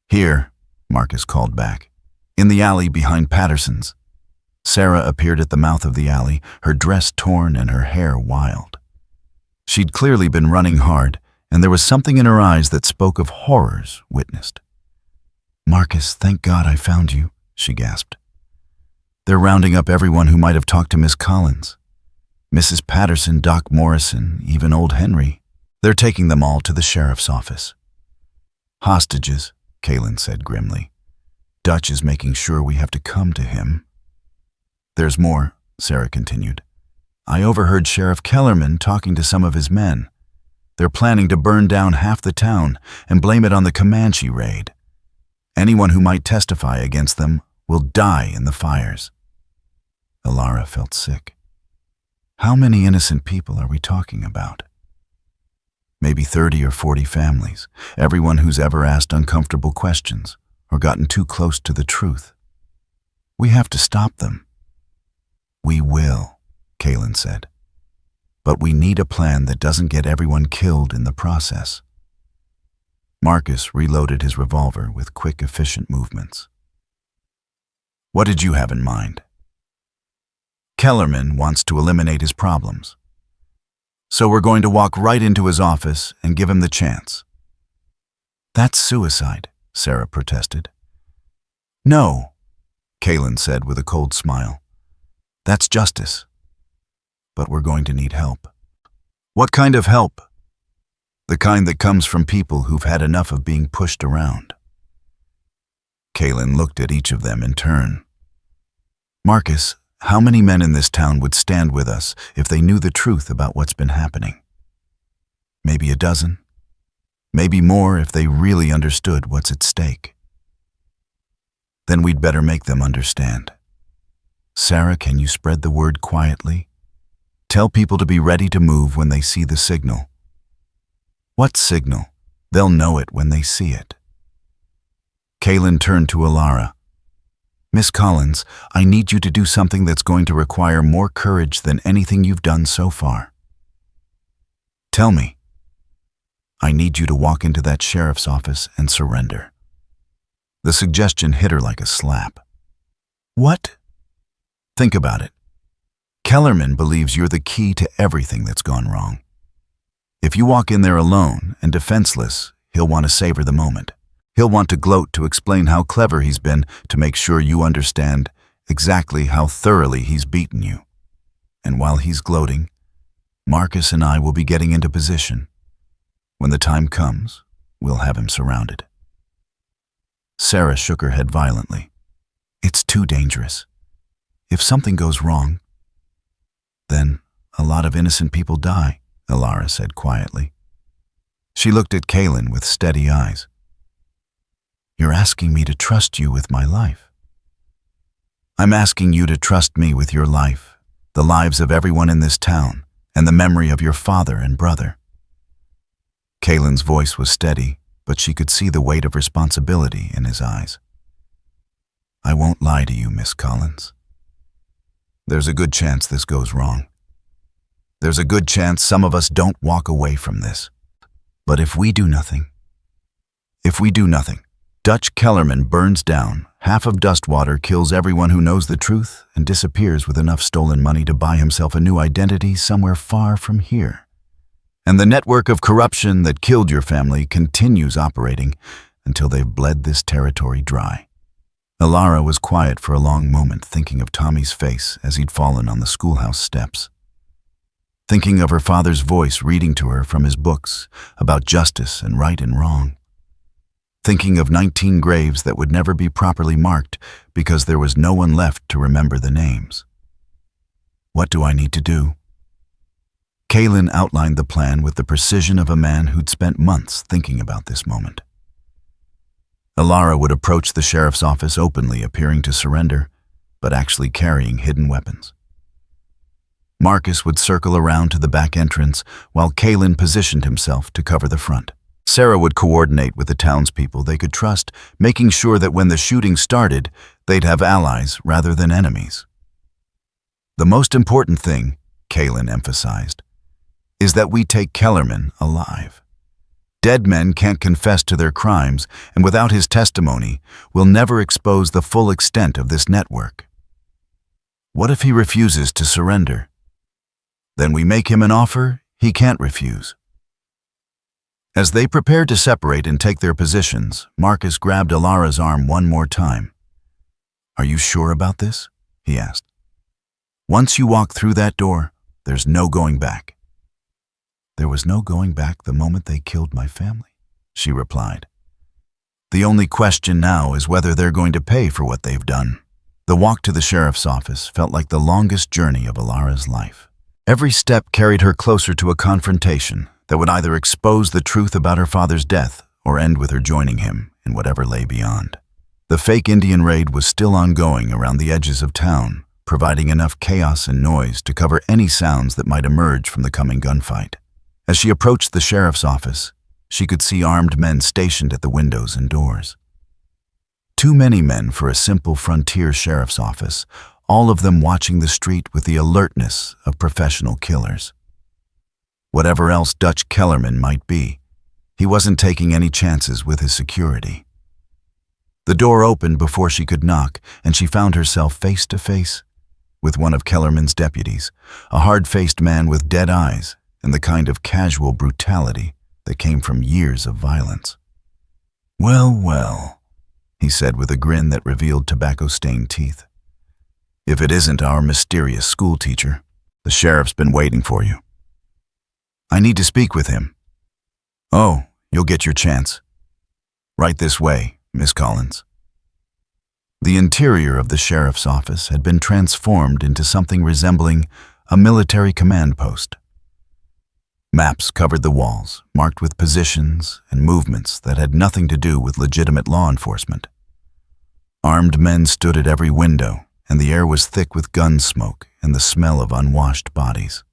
Here, Marcus called back. In the alley behind Patterson's. Sarah appeared at the mouth of the alley, her dress torn and her hair wild. She'd clearly been running hard, and there was something in her eyes that spoke of horrors witnessed. Marcus, thank God I found you, she gasped. They're rounding up everyone who might have talked to Miss Collins. Mrs. Patterson, Doc Morrison, even old Henry. They're taking them all to the sheriff's office. Hostages, Kaelen said grimly. Dutch is making sure we have to come to him. There's more, Sarah continued. I overheard Sheriff Kellerman talking to some of his men. They're planning to burn down half the town and blame it on the Comanche raid. Anyone who might testify against them will die in the fires. Elara felt sick. How many innocent people are we talking about? Maybe 30 or 40 families, everyone who's ever asked uncomfortable questions or gotten too close to the truth. We have to stop them. We will, Kaelen said. But we need a plan that doesn't get everyone killed in the process. Marcus reloaded his revolver with quick, efficient movements. What did you have in mind? Kellerman wants to eliminate his problems. So we're going to walk right into his office and give him the chance. That's suicide, Sarah protested. No, Kaelen said with a cold smile. That's justice. But we're going to need help. What kind of help? The kind that comes from people who've had enough of being pushed around. Kaelen looked at each of them in turn. Marcus, how many men in this town would stand with us if they knew the truth about what's been happening? Maybe a dozen. Maybe more if they really understood what's at stake. Then we'd better make them understand. Sarah, can you spread the word quietly? Tell people to be ready to move when they see the signal. What signal? They'll know it when they see it. Kaelen turned to Elara. Miss Collins, I need you to do something that's going to require more courage than anything you've done so far. Tell me. I need you to walk into that sheriff's office and surrender. The suggestion hit her like a slap. What? Think about it. Kellerman believes you're the key to everything that's gone wrong. If you walk in there alone and defenseless, he'll want to savor the moment. He'll want to gloat to explain how clever he's been to make sure you understand exactly how thoroughly he's beaten you. And while he's gloating, Marcus and I will be getting into position. When the time comes, we'll have him surrounded. Sarah shook her head violently. It's too dangerous. If something goes wrong, then a lot of innocent people die, Elara said quietly. She looked at Kaelen with steady eyes. You're asking me to trust you with my life. I'm asking you to trust me with your life, the lives of everyone in this town, and the memory of your father and brother. Kaelen's voice was steady, but she could see the weight of responsibility in his eyes. I won't lie to you, Miss Collins. There's a good chance this goes wrong. There's a good chance some of us don't walk away from this. But if we do nothing, Dutch Kellerman burns down, half of Dustwater kills everyone who knows the truth, and disappears with enough stolen money to buy himself a new identity somewhere far from here. And the network of corruption that killed your family continues operating until they've bled this territory dry. Elara was quiet for a long moment, thinking of Tommy's face as he'd fallen on the schoolhouse steps. Thinking of her father's voice reading to her from his books about justice and right and wrong. Thinking of 19 graves that would never be properly marked because there was no one left to remember the names. What do I need to do? Kaelen outlined the plan with the precision of a man who'd spent months thinking about this moment. Elara would approach the sheriff's office openly, appearing to surrender, but actually carrying hidden weapons. Marcus would circle around to the back entrance while Kaelen positioned himself to cover the front. Sarah would coordinate with the townspeople they could trust, making sure that when the shooting started, they'd have allies rather than enemies. The most important thing, Kaelen emphasized, is that we take Kellerman alive. Dead men can't confess to their crimes, and without his testimony, we'll never expose the full extent of this network. What if he refuses to surrender? Then we make him an offer he can't refuse. As they prepared to separate and take their positions, Marcus grabbed Elara's arm one more time. Are you sure about this? He asked. Once you walk through that door, there's no going back. There was no going back the moment they killed my family, she replied. The only question now is whether they're going to pay for what they've done. The walk to the sheriff's office felt like the longest journey of Elara's life. Every step carried her closer to a confrontation that would either expose the truth about her father's death or end with her joining him in whatever lay beyond. The fake Indian raid was still ongoing around the edges of town, providing enough chaos and noise to cover any sounds that might emerge from the coming gunfight. As she approached the sheriff's office, she could see armed men stationed at the windows and doors. Too many men for a simple frontier sheriff's office, all of them watching the street with the alertness of professional killers. Whatever else Dutch Kellerman might be, he wasn't taking any chances with his security. The door opened before she could knock, and she found herself face to face with one of Kellerman's deputies, a hard-faced man with dead eyes and the kind of casual brutality that came from years of violence. Well, well, he said with a grin that revealed tobacco-stained teeth. If it isn't our mysterious schoolteacher, the sheriff's been waiting for you. I need to speak with him. Oh, you'll get your chance. Right this way, Miss Collins. The interior of the sheriff's office had been transformed into something resembling a military command post. Maps covered the walls, marked with positions and movements that had nothing to do with legitimate law enforcement. Armed men stood at every window, and the air was thick with gun smoke and the smell of unwashed bodies.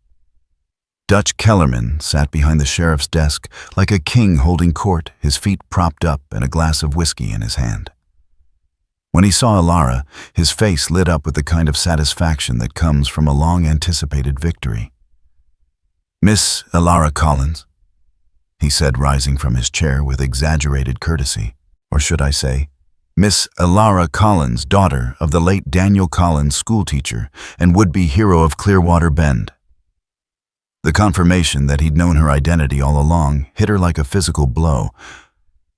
Dutch Kellerman sat behind the sheriff's desk like a king holding court, his feet propped up and a glass of whiskey in his hand. When he saw Elara, his face lit up with the kind of satisfaction that comes from a long-anticipated victory. Miss Elara Collins, he said, rising from his chair with exaggerated courtesy. Or should I say, Miss Elara Collins, daughter of the late Daniel Collins, schoolteacher and would-be hero of Clearwater Bend. The confirmation that he'd known her identity all along hit her like a physical blow,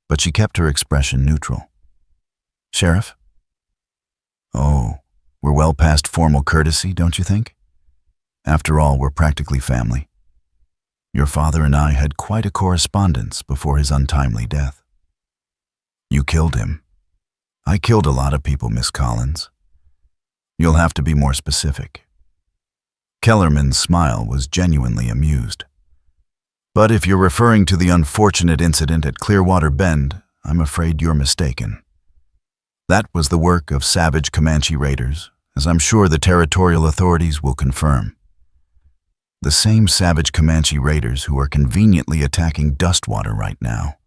but she kept her expression neutral. Sheriff? Oh, we're well past formal courtesy, don't you think? After all, we're practically family. Your father and I had quite a correspondence before his untimely death. You killed him, I killed a lot of people, Miss Collins. You'll have to be more specific. Kellerman's smile was genuinely amused. But if you're referring to the unfortunate incident at Clearwater Bend, I'm afraid you're mistaken. That was the work of savage Comanche raiders, as I'm sure the territorial authorities will confirm. The same savage Comanche raiders who are conveniently attacking Dustwater right now.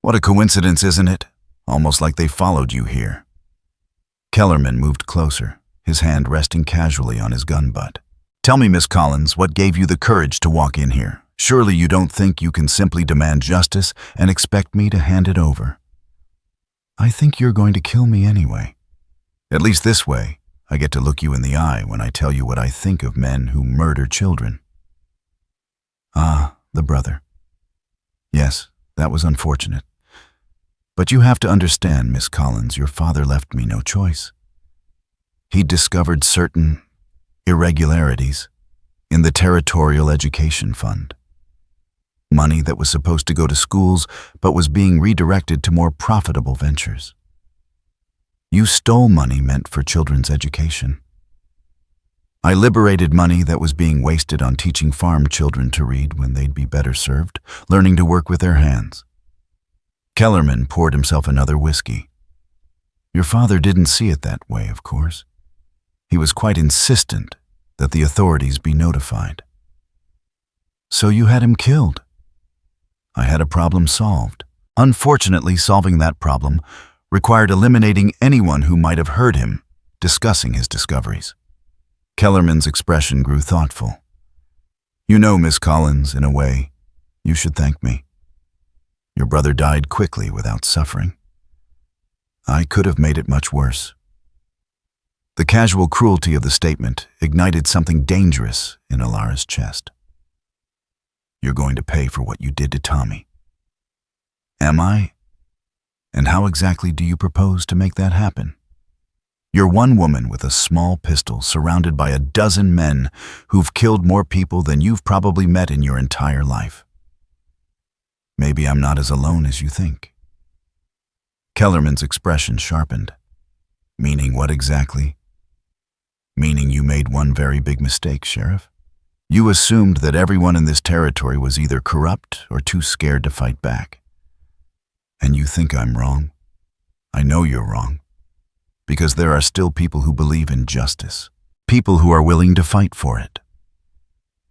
What a coincidence, isn't it? Almost like they followed you here. Kellerman moved closer, his hand resting casually on his gun butt. Tell me, Miss Collins, what gave you the courage to walk in here? Surely you don't think you can simply demand justice and expect me to hand it over. I think you're going to kill me anyway. At least this way, I get to look you in the eye when I tell you what I think of men who murder children. Ah, the brother. Yes, that was unfortunate. But you have to understand, Miss Collins, your father left me no choice. He discovered certain irregularities in the Territorial Education Fund. Money that was supposed to go to schools but was being redirected to more profitable ventures. You stole money meant for children's education. I liberated money that was being wasted on teaching farm children to read when they'd be better served, learning to work with their hands. Kellerman poured himself another whiskey. Your father didn't see it that way, of course. He was quite insistent that the authorities be notified. So you had him killed. I had a problem solved. Unfortunately, solving that problem required eliminating anyone who might have heard him discussing his discoveries. Kellerman's expression grew thoughtful. You know, Miss Collins, in a way, you should thank me. Your brother died quickly without suffering. I could have made it much worse. The casual cruelty of the statement ignited something dangerous in Elara's chest. You're going to pay for what you did to Tommy. Am I? And how exactly do you propose to make that happen? You're one woman with a small pistol surrounded by a dozen men who've killed more people than you've probably met in your entire life. Maybe I'm not as alone as you think. Kellerman's expression sharpened. Meaning what exactly? Meaning you made one very big mistake, Sheriff. You assumed that everyone in this territory was either corrupt or too scared to fight back. And you think I'm wrong? I know you're wrong. Because there are still people who believe in justice. People who are willing to fight for it.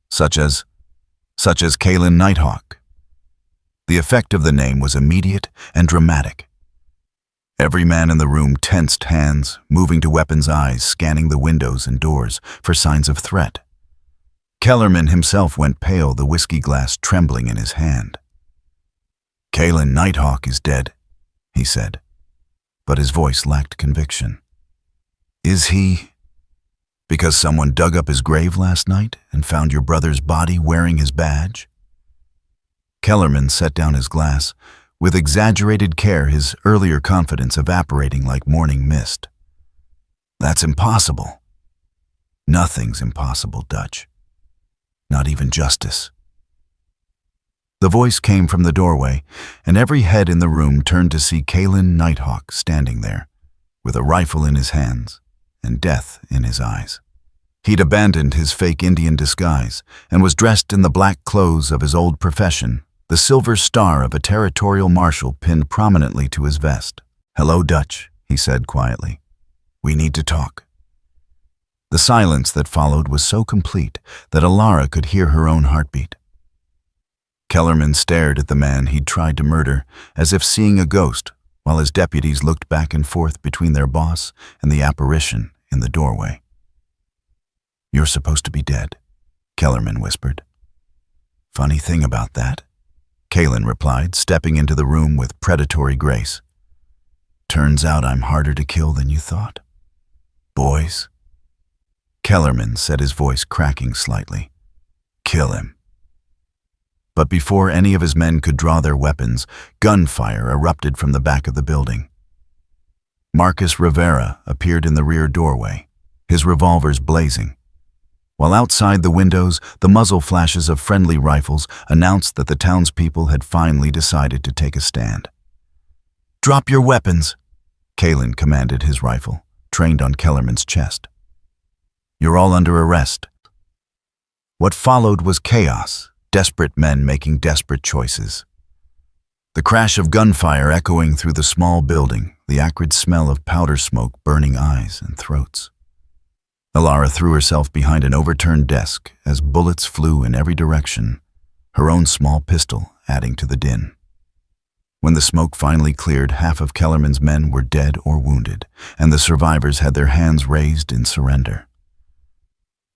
Such as Kaelen Nighthawk. The effect of the name was immediate and dramatic. Every man in the room tensed hands, moving to weapons' eyes, scanning the windows and doors for signs of threat. Kellerman himself went pale, the whiskey glass trembling in his hand. Kaelen Nighthawk is dead, he said, but his voice lacked conviction. Is he? Because someone dug up his grave last night and found your brother's body wearing his badge? Kellerman set down his glass, with exaggerated care, his earlier confidence evaporating like morning mist. That's impossible. Nothing's impossible, Dutch. Not even justice. The voice came from the doorway, and every head in the room turned to see Kaelen Nighthawk standing there, with a rifle in his hands and death in his eyes. He'd abandoned his fake Indian disguise and was dressed in the black clothes of his old profession, the silver star of a territorial marshal pinned prominently to his vest. Hello, Dutch, he said quietly. We need to talk. The silence that followed was so complete that Elara could hear her own heartbeat. Kellerman stared at the man he'd tried to murder, as if seeing a ghost, while his deputies looked back and forth between their boss and the apparition in the doorway. You're supposed to be dead, Kellerman whispered. Funny thing about that, Kaelen replied, stepping into the room with predatory grace. Turns out I'm harder to kill than you thought. Boys? Kellerman said, his voice cracking slightly. Kill him. But before any of his men could draw their weapons, gunfire erupted from the back of the building. Marcus Rivera appeared in the rear doorway, his revolvers blazing. While outside the windows, the muzzle flashes of friendly rifles announced that the townspeople had finally decided to take a stand. Drop your weapons, Kaelen commanded his rifle, trained on Kellerman's chest. "You're all under arrest." What followed was chaos, desperate men making desperate choices. The crash of gunfire echoing through the small building, the acrid smell of powder smoke burning eyes and throats. Elara threw herself behind an overturned desk as bullets flew in every direction, her own small pistol adding to the din. When the smoke finally cleared, half of Kellerman's men were dead or wounded, and the survivors had their hands raised in surrender.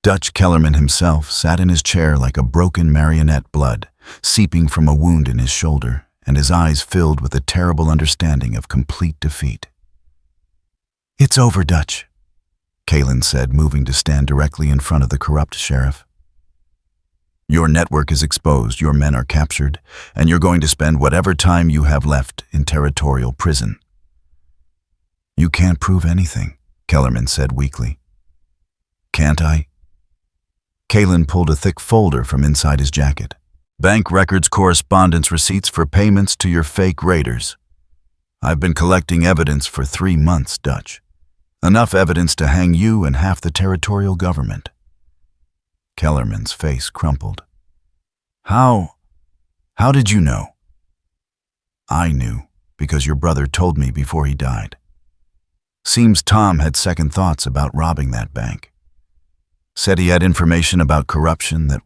Dutch Kellerman himself sat in his chair like a broken marionette, blood seeping from a wound in his shoulder, and his eyes filled with a terrible understanding of complete defeat. "It's over, Dutch," Kaelen said, moving to stand directly in front of the corrupt sheriff. "Your network is exposed, your men are captured, and you're going to spend whatever time you have left in territorial prison." "You can't prove anything," Kellerman said weakly. "Can't I?" Kaelen pulled a thick folder from inside his jacket. "Bank records, correspondence receipts for payments to your fake raiders. I've been collecting evidence for 3 months, Dutch. Enough evidence to hang you and half the territorial government." Kellerman's face crumpled. How did you know?" "I knew, because your brother told me before he died. Seems Tom had second thoughts about robbing that bank. Said he had information about corruption that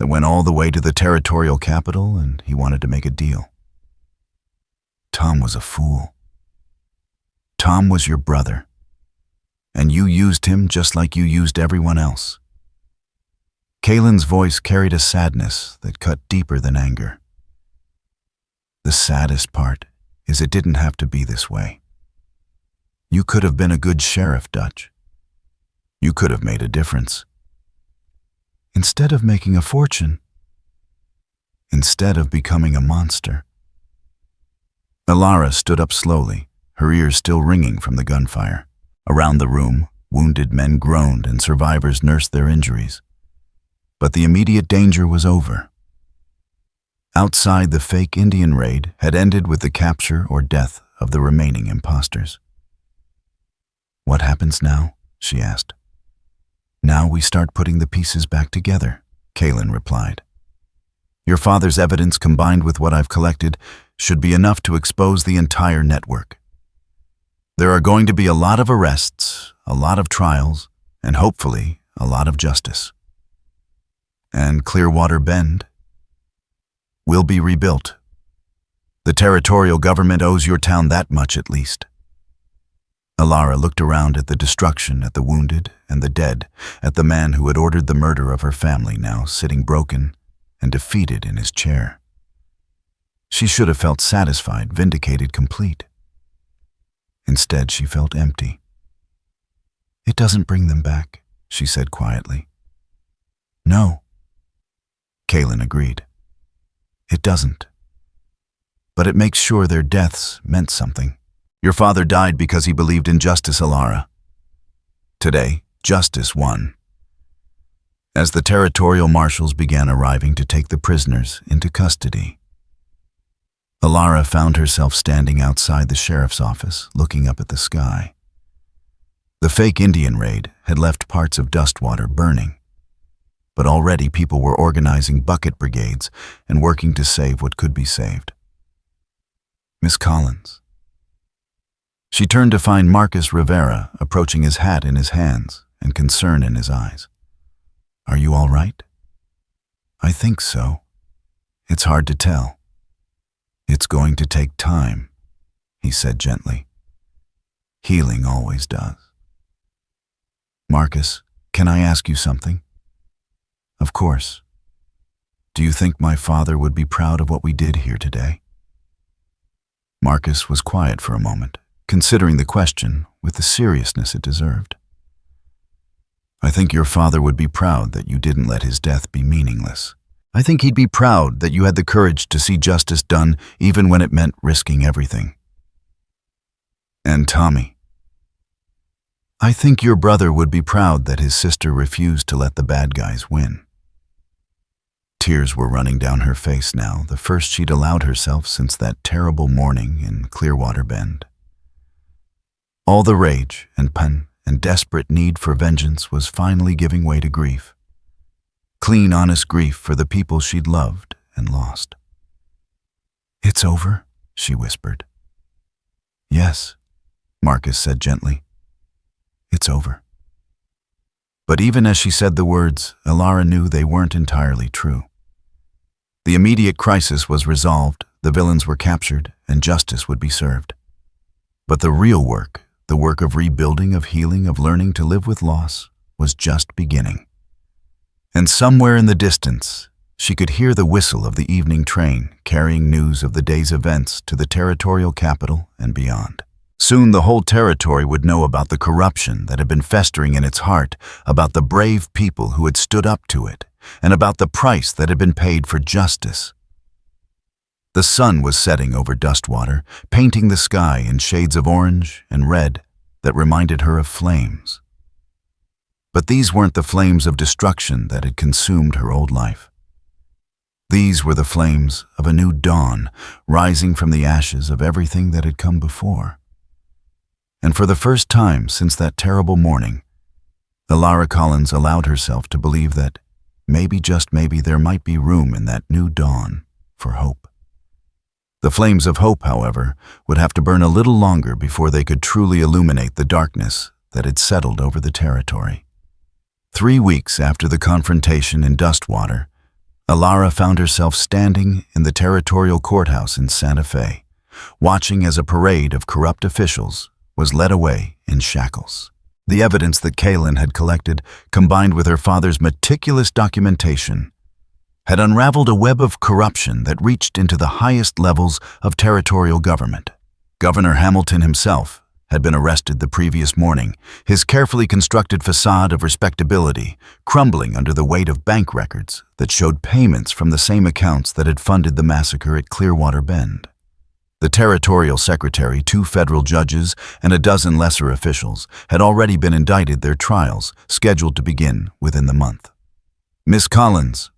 went all the way to the territorial capital, and he wanted to make a deal. Tom was a fool. Tom was your brother, and you used him just like you used everyone else." Kaelen's voice carried a sadness that cut deeper than anger. "The saddest part is it didn't have to be this way. You could have been a good sheriff, Dutch. You could have made a difference. Instead of making a fortune, instead of becoming a monster." Elara stood up slowly, her ears still ringing from the gunfire. Around the room, wounded men groaned and survivors nursed their injuries. But the immediate danger was over. Outside, the fake Indian raid had ended with the capture or death of the remaining imposters. "What happens now?" she asked. "Now we start putting the pieces back together," Kaelen replied. "Your father's evidence combined with what I've collected should be enough to expose the entire network. There are going to be a lot of arrests, a lot of trials, and hopefully a lot of justice. And Clearwater Bend will be rebuilt. The territorial government owes your town that much at least." Elara looked around at the destruction, at the wounded and the dead, at the man who had ordered the murder of her family, now sitting broken and defeated in his chair. She should have felt satisfied, vindicated, complete. Instead, she felt empty. "It doesn't bring them back," she said quietly. "No," Kaelen agreed. "It doesn't. But it makes sure their deaths meant something. Your father died because he believed in justice, Elara. Today, justice won." As the territorial marshals began arriving to take the prisoners into custody, Elara found herself standing outside the sheriff's office, looking up at the sky. The fake Indian raid had left parts of Dustwater burning, but already people were organizing bucket brigades and working to save what could be saved. "Miss Collins." She turned to find Marcus Rivera approaching, his hat in his hands and concern in his eyes. "Are you all right?" "I think so. It's hard to tell." "It's going to take time," he said gently. "Healing always does." "Marcus, can I ask you something?" "Of course. Do you think my father would be proud of what we did here today?" Marcus was quiet for a moment, considering the question with the seriousness it deserved. "I think your father would be proud that you didn't let his death be meaningless. I think he'd be proud that you had the courage to see justice done even when it meant risking everything." "And Tommy?" "I think your brother would be proud that his sister refused to let the bad guys win." Tears were running down her face now, the first she'd allowed herself since that terrible morning in Clearwater Bend. All the rage and pain and desperate need for vengeance was finally giving way to grief. Clean, honest grief for the people she'd loved and lost. "It's over," she whispered. "Yes," Marcus said gently. "It's over." But even as she said the words, Elara knew they weren't entirely true. The immediate crisis was resolved, the villains were captured, and justice would be served. But the real work, the work of rebuilding, of healing, of learning to live with loss, was just beginning. And somewhere in the distance, she could hear the whistle of the evening train carrying news of the day's events to the territorial capital and beyond. Soon the whole territory would know about the corruption that had been festering in its heart, about the brave people who had stood up to it, and about the price that had been paid for justice. The sun was setting over Dustwater, painting the sky in shades of orange and red that reminded her of flames. But these weren't the flames of destruction that had consumed her old life. These were the flames of a new dawn, rising from the ashes of everything that had come before. And for the first time since that terrible morning, Elara Collins allowed herself to believe that maybe, just maybe, there might be room in that new dawn for hope. The flames of hope, however, would have to burn a little longer before they could truly illuminate the darkness that had settled over the territory. 3 weeks after the confrontation in Dustwater, Elara found herself standing in the territorial courthouse in Santa Fe, watching as a parade of corrupt officials was led away in shackles. The evidence that Kaelen had collected, combined with her father's meticulous documentation, had unraveled a web of corruption that reached into the highest levels of territorial government. Governor Hamilton himself had been arrested the previous morning, his carefully constructed facade of respectability crumbling under the weight of bank records that showed payments from the same accounts that had funded the massacre at Clearwater Bend. The territorial secretary, 2 federal judges, and a dozen lesser officials had already been indicted, their trials scheduled to begin within the month. "Miss Collins."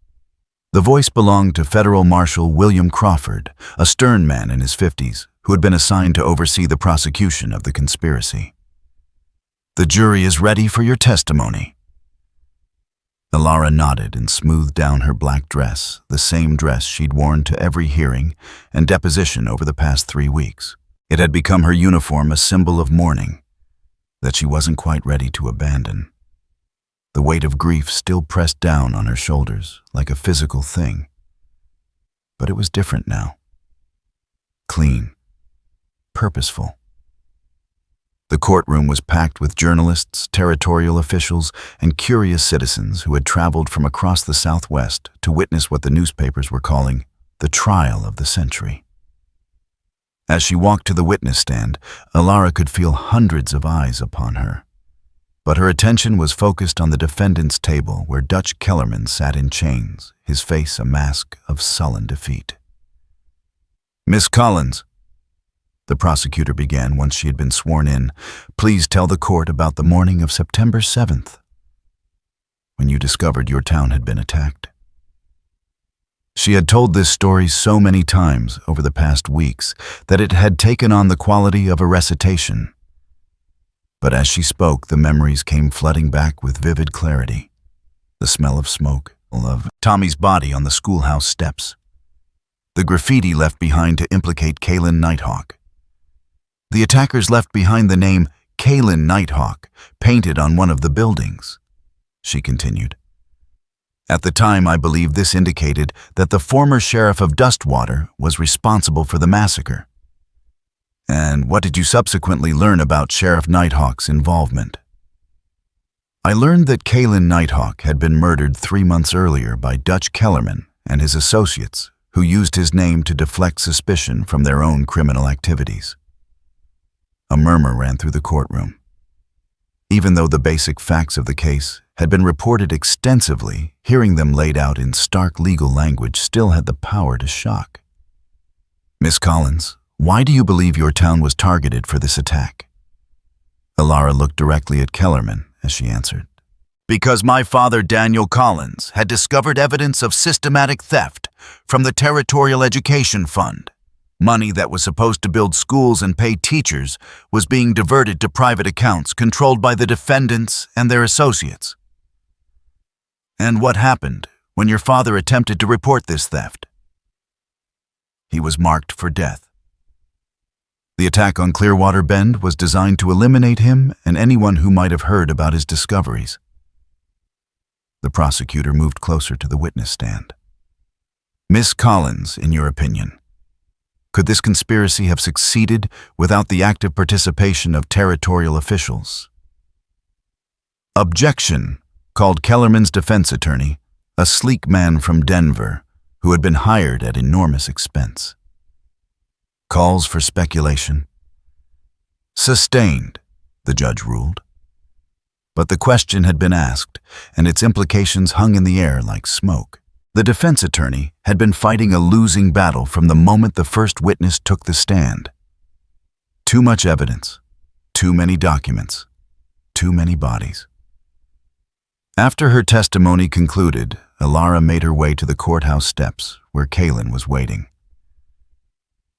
The voice belonged to Federal Marshal William Crawford, a stern man in his 50s who had been assigned to oversee the prosecution of the conspiracy. "The jury is ready for your testimony." Elara nodded and smoothed down her black dress, the same dress she'd worn to every hearing and deposition over the past 3 weeks. It had become her uniform, a symbol of mourning that she wasn't quite ready to abandon. The weight of grief still pressed down on her shoulders like a physical thing. But it was different now. Clean. Purposeful. The courtroom was packed with journalists, territorial officials, and curious citizens who had traveled from across the Southwest to witness what the newspapers were calling the trial of the century. As she walked to the witness stand, Elara could feel hundreds of eyes upon her. But her attention was focused on the defendant's table where Dutch Kellerman sat in chains, his face a mask of sullen defeat. "Miss Collins," the prosecutor began once she had been sworn in, "please tell the court about the morning of September 7th, when you discovered your town had been attacked." She had told this story so many times over the past weeks that it had taken on the quality of a recitation. But as she spoke, the memories came flooding back with vivid clarity. The smell of smoke, of Tommy's body on the schoolhouse steps, the graffiti left behind to implicate Kaelen Nighthawk. The attackers left behind the name Kaelen Nighthawk painted on one of the buildings, she continued. At the time, I believe this indicated that the former sheriff of Dustwater was responsible for the massacre. And what did you subsequently learn about Sheriff Nighthawk's involvement? I learned that Kaelen Nighthawk had been murdered 3 months earlier by Dutch Kellerman and his associates, who used his name to deflect suspicion from their own criminal activities. A murmur ran through the courtroom. Even though the basic facts of the case had been reported extensively, hearing them laid out in stark legal language still had the power to shock. "Miss Collins, why do you believe your town was targeted for this attack?" Elara looked directly at Kellerman as she answered. "Because my father, Daniel Collins, had discovered evidence of systematic theft from the Territorial Education Fund Money that was supposed to build schools and pay teachers was being diverted to private accounts controlled by the defendants and their associates. And what happened when your father attempted to report this theft? He was marked for death. The attack on Clearwater Bend was designed to eliminate him and anyone who might have heard about his discoveries. The prosecutor moved closer to the witness stand. Miss Collins, in your opinion, could this conspiracy have succeeded without the active participation of territorial officials? Objection, called Kellerman's defense attorney, a sleek man from Denver who had been hired at enormous expense. Calls for speculation. Sustained, the judge ruled. But the question had been asked, and its implications hung in the air like smoke. The defense attorney had been fighting a losing battle from the moment the first witness took the stand. Too much evidence, too many documents, too many bodies. After her testimony concluded, Elara made her way to the courthouse steps where Kaelen was waiting.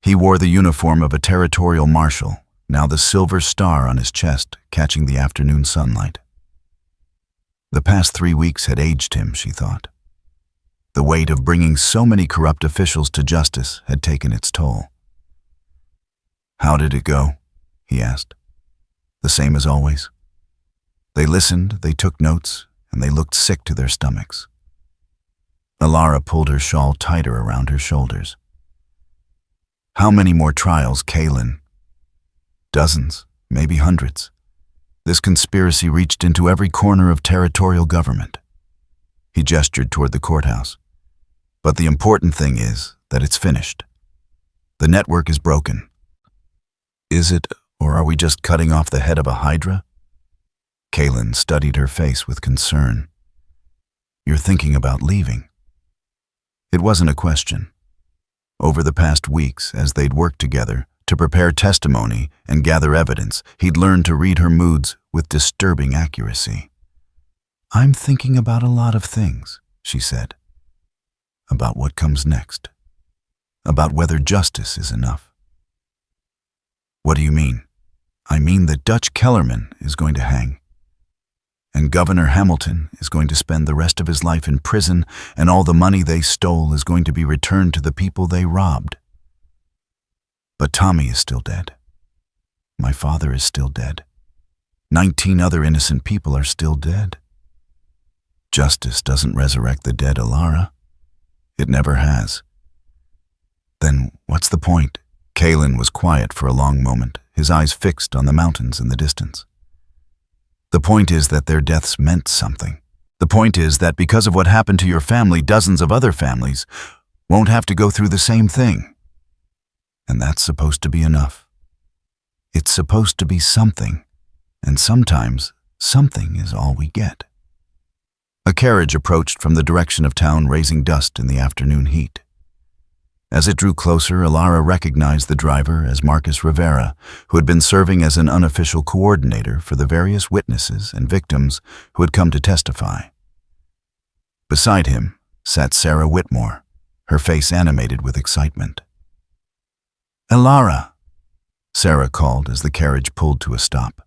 He wore the uniform of a territorial marshal, now the silver star on his chest catching the afternoon sunlight. The past 3 weeks had aged him, she thought. The weight of bringing so many corrupt officials to justice had taken its toll. How did it go? He asked. The same as always. They listened, they took notes, and they looked sick to their stomachs. Elara pulled her shawl tighter around her shoulders. How many more trials, Kaelen? Dozens, maybe hundreds. This conspiracy reached into every corner of territorial government. He gestured toward the courthouse. But the important thing is that it's finished. The network is broken. Is it, or are we just cutting off the head of a hydra? Kaelen studied her face with concern. You're thinking about leaving. It wasn't a question. Over the past weeks, as they'd worked together to prepare testimony and gather evidence, he'd learned to read her moods with disturbing accuracy. I'm thinking about a lot of things, she said. About what comes next. About whether justice is enough. What do you mean? I mean that Dutch Kellerman is going to hang. And Governor Hamilton is going to spend the rest of his life in prison, and all the money they stole is going to be returned to the people they robbed. But Tommy is still dead. My father is still dead. 19 other innocent people are still dead. Justice doesn't resurrect the dead, Elara. It never has. Then what's the point? Kaelen was quiet for a long moment, his eyes fixed on the mountains in the distance. The point is that their deaths meant something. The point is that because of what happened to your family, dozens of other families won't have to go through the same thing. And that's supposed to be enough. It's supposed to be something, and sometimes something is all we get. A carriage approached from the direction of town, raising dust in the afternoon heat. As it drew closer, Elara recognized the driver as Marcus Rivera, who had been serving as an unofficial coordinator for the various witnesses and victims who had come to testify. Beside him sat Sarah Whitmore, her face animated with excitement. Elara, Sarah called as the carriage pulled to a stop.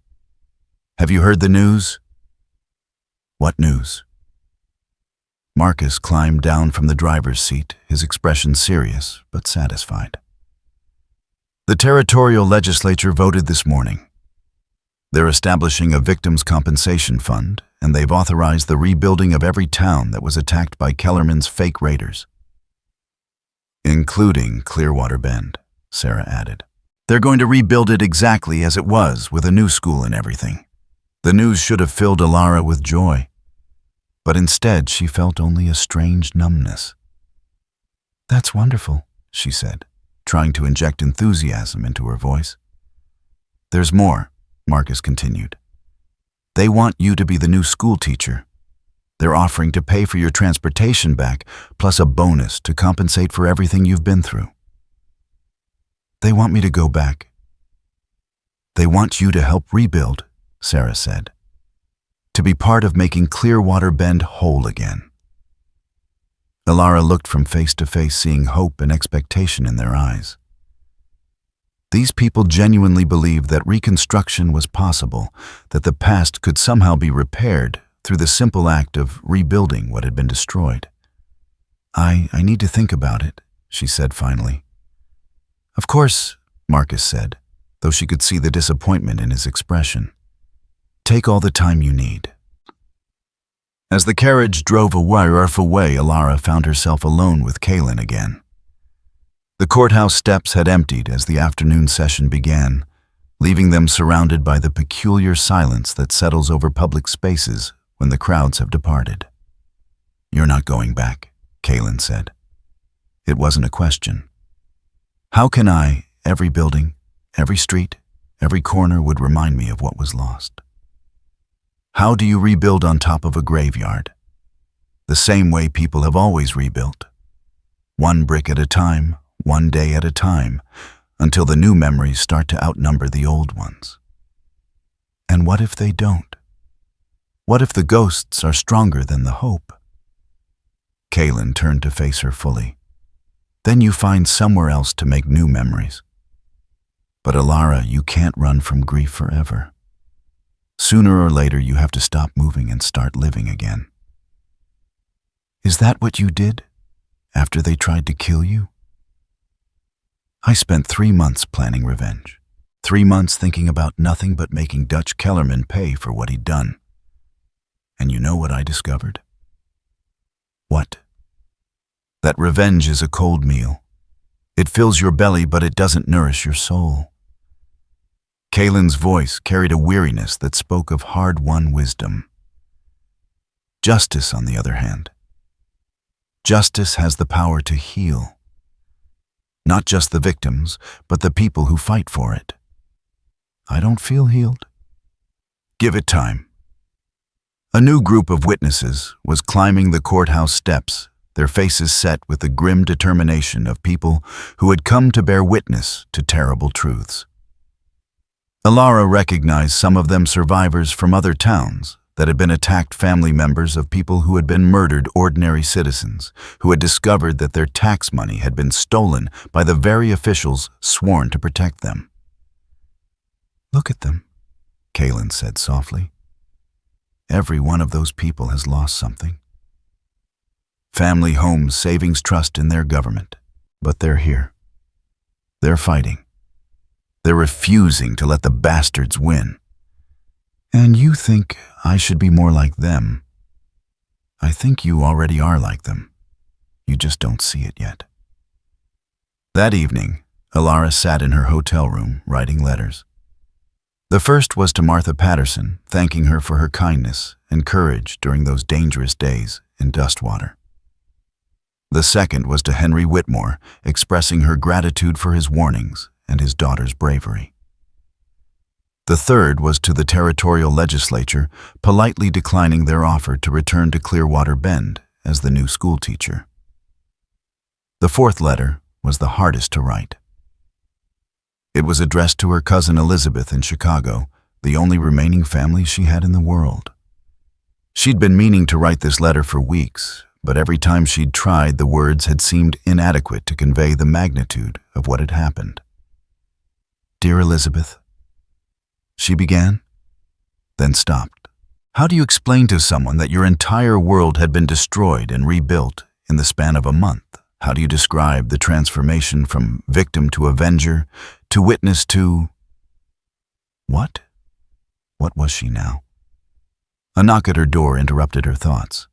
Have you heard the news? What news? Marcus climbed down from the driver's seat, his expression serious but satisfied. The territorial legislature voted this morning. They're establishing a victims' compensation fund, and they've authorized the rebuilding of every town that was attacked by Kellerman's fake raiders. Including Clearwater Bend, Sarah added. They're going to rebuild it exactly as it was, with a new school and everything. The news should have filled Elara with joy. But instead she felt only a strange numbness. That's wonderful, she said, trying to inject enthusiasm into her voice. There's more, Marcus continued. They want you to be the new school teacher. They're offering to pay for your transportation back, plus a bonus to compensate for everything you've been through. They want me to go back. They want you to help rebuild, Sarah said. To be part of making Clearwater Bend whole again. Elara looked from face to face, seeing hope and expectation in their eyes. These people genuinely believed that reconstruction was possible, that the past could somehow be repaired through the simple act of rebuilding what had been destroyed. I need to think about it, she said finally. Of course, Marcus said, though she could see the disappointment in his expression. Take all the time you need. As the carriage drove a wharrior away, Elara found herself alone with Kaelen again. The courthouse steps had emptied as the afternoon session began, leaving them surrounded by the peculiar silence that settles over public spaces when the crowds have departed. You're not going back, Kaelen said. It wasn't a question. How can I, every building, every street, every corner would remind me of what was lost? How do you rebuild on top of a graveyard? The same way people have always rebuilt. One brick at a time, one day at a time, until the new memories start to outnumber the old ones. And what if they don't? What if the ghosts are stronger than the hope? Kaelen turned to face her fully. Then you find somewhere else to make new memories. But Elara, you can't run from grief forever. Sooner or later you have to stop moving and start living again. Is that what you did after they tried to kill you? I spent 3 months planning revenge. 3 months thinking about nothing but making Dutch Kellerman pay for what he'd done. And you know what I discovered? What? That revenge is a cold meal. It fills your belly, but it doesn't nourish your soul. Kaelen's voice carried a weariness that spoke of hard-won wisdom. Justice, on the other hand. Justice has the power to heal. Not just the victims, but the people who fight for it. I don't feel healed. Give it time. A new group of witnesses was climbing the courthouse steps, their faces set with the grim determination of people who had come to bear witness to terrible truths. Elara recognized some of them survivors from other towns that had been attacked, family members of people who had been murdered, ordinary citizens who had discovered that their tax money had been stolen by the very officials sworn to protect them. Look at them, Kaelen said softly. Every one of those people has lost something. Family, homes, savings, trust in their government. But they're here. They're fighting. They're refusing to let the bastards win. And you think I should be more like them. I think you already are like them. You just don't see it yet. That evening, Elara sat in her hotel room writing letters. The first was to Martha Patterson, thanking her for her kindness and courage during those dangerous days in Dustwater. The second was to Henry Whitmore, expressing her gratitude for his warnings and his daughter's bravery. The third was to the territorial legislature, politely declining their offer to return to Clearwater Bend as the new schoolteacher. The fourth letter was the hardest to write. It was addressed to her cousin Elizabeth in Chicago, the only remaining family she had in the world. She'd been meaning to write this letter for weeks, but every time she'd tried, the words had seemed inadequate to convey the magnitude of what had happened. Dear Elizabeth, she began, then stopped. How do you explain to someone that your entire world had been destroyed and rebuilt in the span of a month? How do you describe the transformation from victim to avenger, to witness to... What? What was she now? A knock at her door interrupted her thoughts.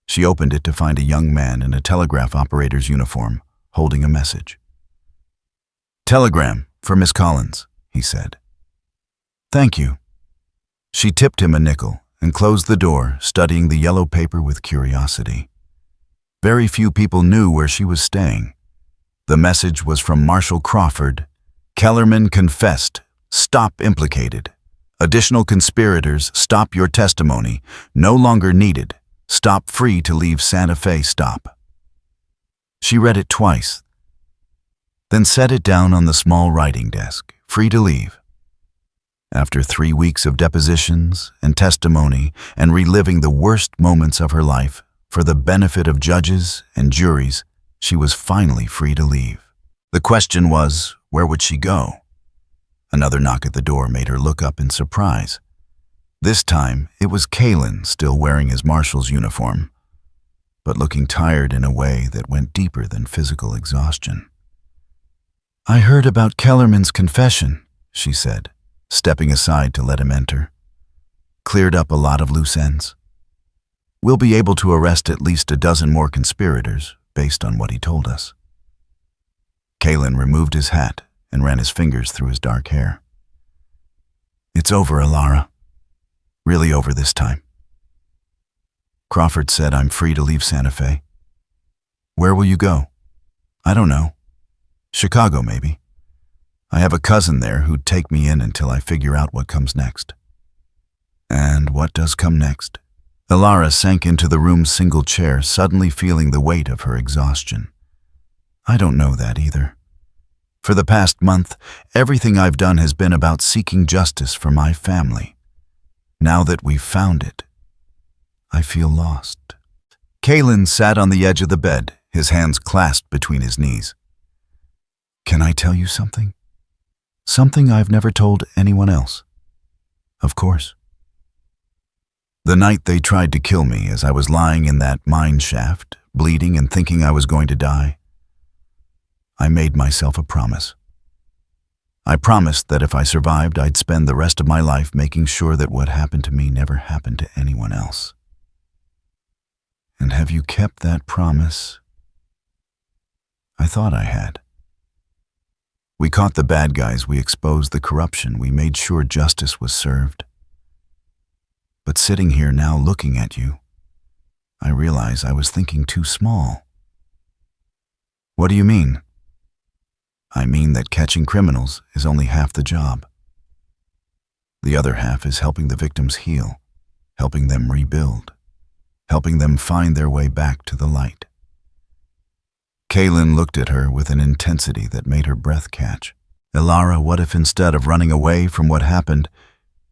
She opened it to find a young man in a telegraph operator's uniform, holding a message. Telegram for Miss Collins, he said. Thank you. She tipped him a nickel and closed the door, studying the yellow paper with curiosity. Very few people knew where she was staying. The message was from Marshal Crawford. Kellerman confessed. Stop implicated. Additional conspirators, stop your testimony. No longer needed. Stop free to leave Santa Fe. Stop. She read it twice, then set it down on the small writing desk. Free to leave. After 3 weeks of depositions and testimony and reliving the worst moments of her life for the benefit of judges and juries, she was finally free to leave. The question was, where would she go? Another knock at the door made her look up in surprise. This time, it was Kaelen, still wearing his marshal's uniform, but looking tired in a way that went deeper than physical exhaustion. "I heard about Kellerman's confession," she said, stepping aside to let him enter. "Cleared up a lot of loose ends. We'll be able to arrest at least a dozen more conspirators, based on what he told us." Kaelen removed his hat and ran his fingers through his dark hair. "It's over, Elara. Really over this time. Crawford said I'm free to leave Santa Fe. Where will you go? I don't know. Chicago, maybe. I have a cousin there who'd take me in until I figure out what comes next." "And what does come next?" Elara sank into the room's single chair, suddenly feeling the weight of her exhaustion. "I don't know that either. For the past month, everything I've done has been about seeking justice for my family. Now that we've found it, I feel lost." Kaelen sat on the edge of the bed, his hands clasped between his knees. "Can I tell you something? Something I've never told anyone else." "Of course." "The night they tried to kill me as I was lying in that mine shaft, bleeding and thinking I was going to die, I made myself a promise. I promised that if I survived, I'd spend the rest of my life making sure that what happened to me never happened to anyone else." "And have you kept that promise?" "I thought I had. We caught the bad guys, we exposed the corruption, we made sure justice was served. But sitting here now looking at you, I realize I was thinking too small." "What do you mean?" "I mean that catching criminals is only half the job. The other half is helping the victims heal, helping them rebuild, helping them find their way back to the light." Kaelen looked at her with an intensity that made her breath catch. "Elara, what if instead of running away from what happened,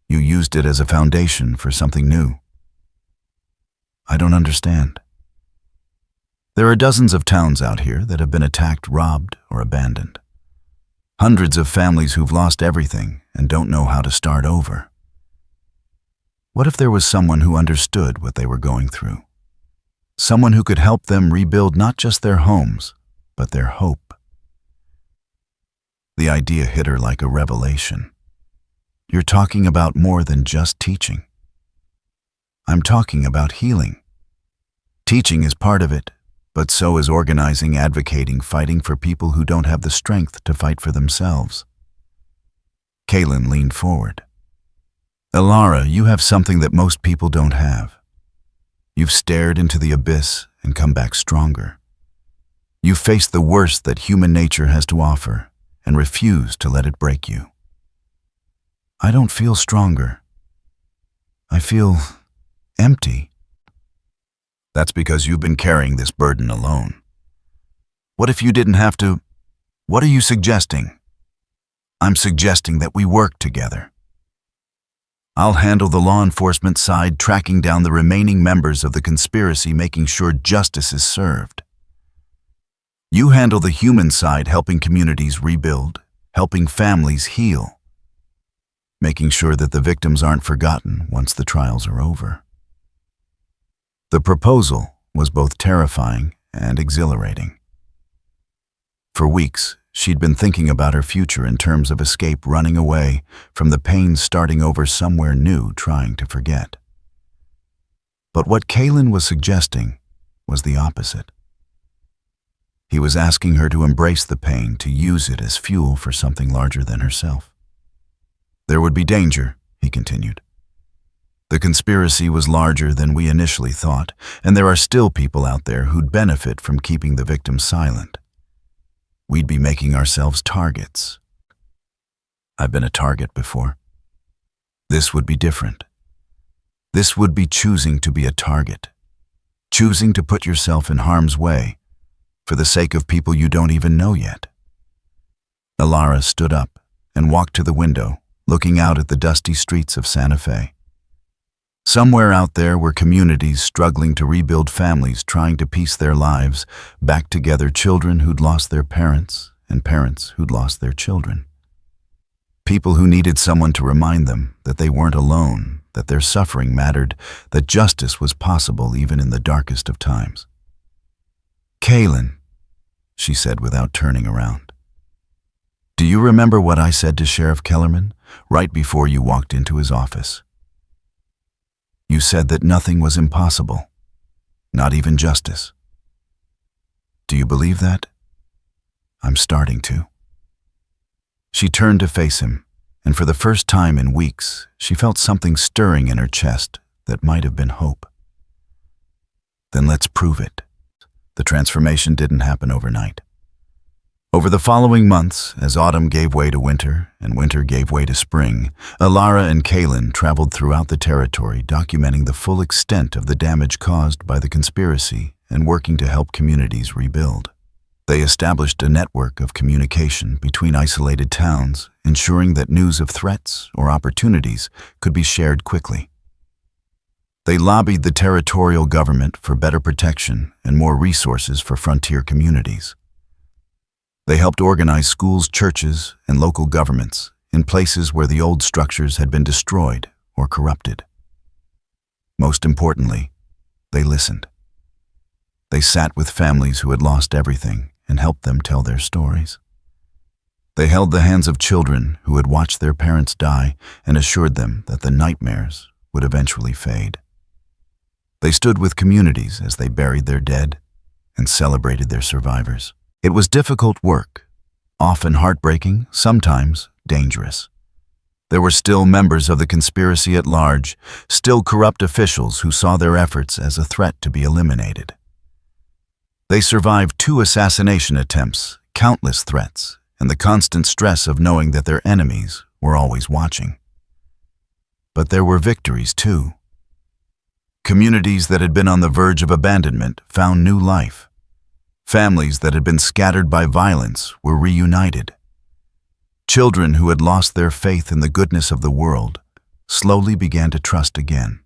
you used it as a foundation for something new?" "I don't understand." "There are dozens of towns out here that have been attacked, robbed, or abandoned. Hundreds of families who've lost everything and don't know how to start over. What if there was someone who understood what they were going through? Someone who could help them rebuild not just their homes, but their hope?" The idea hit her like a revelation. "You're talking about more than just teaching. I'm talking about healing. Teaching is part of it, but so is organizing, advocating, fighting for people who don't have the strength to fight for themselves." Kaelen leaned forward. "Elara, you have something that most people don't have. You've stared into the abyss and come back stronger. You've faced the worst that human nature has to offer and refused to let it break you." "I don't feel stronger. I feel empty." "That's because you've been carrying this burden alone. What if you didn't have to? What are you suggesting?" "I'm suggesting that we work together. I'll handle the law enforcement side, tracking down the remaining members of the conspiracy, making sure justice is served. You handle the human side, helping communities rebuild, helping families heal, making sure that the victims aren't forgotten once the trials are over." The proposal was both terrifying and exhilarating. For weeks, she'd been thinking about her future in terms of escape, running away from the pain, starting over somewhere new, trying to forget. But what Kaelen was suggesting was the opposite. He was asking her to embrace the pain, to use it as fuel for something larger than herself. "There would be danger," he continued. "The conspiracy was larger than we initially thought, and there are still people out there who'd benefit from keeping the victims silent. We'd be making ourselves targets. I've been a target before. This would be different. This would be choosing to be a target, choosing to put yourself in harm's way for the sake of people you don't even know yet." Elara stood up and walked to the window, looking out at the dusty streets of Santa Fe. Somewhere out there were communities struggling to rebuild, families trying to piece their lives back together, children who'd lost their parents and parents who'd lost their children. People who needed someone to remind them that they weren't alone, that their suffering mattered, that justice was possible even in the darkest of times. "Kaelen," she said without turning around. "Do you remember what I said to Sheriff Kellerman right before you walked into his office? You said that nothing was impossible, not even justice. Do you believe that? I'm starting to." She turned to face him, and for the first time in weeks, she felt something stirring in her chest that might have been hope. "Then let's prove it." The transformation didn't happen overnight. Over the following months, as autumn gave way to winter and winter gave way to spring, Elara and Kaelen traveled throughout the territory, documenting the full extent of the damage caused by the conspiracy and working to help communities rebuild. They established a network of communication between isolated towns, ensuring that news of threats or opportunities could be shared quickly. They lobbied the territorial government for better protection and more resources for frontier communities. They helped organize schools, churches, and local governments in places where the old structures had been destroyed or corrupted. Most importantly, they listened. They sat with families who had lost everything and helped them tell their stories. They held the hands of children who had watched their parents die and assured them that the nightmares would eventually fade. They stood with communities as they buried their dead and celebrated their survivors. It was difficult work, often heartbreaking, sometimes dangerous. There were still members of the conspiracy at large, still corrupt officials who saw their efforts as a threat to be eliminated. They survived 2 assassination attempts, countless threats, and the constant stress of knowing that their enemies were always watching. But there were victories too. Communities that had been on the verge of abandonment found new life. Families that had been scattered by violence were reunited. Children who had lost their faith in the goodness of the world slowly began to trust again.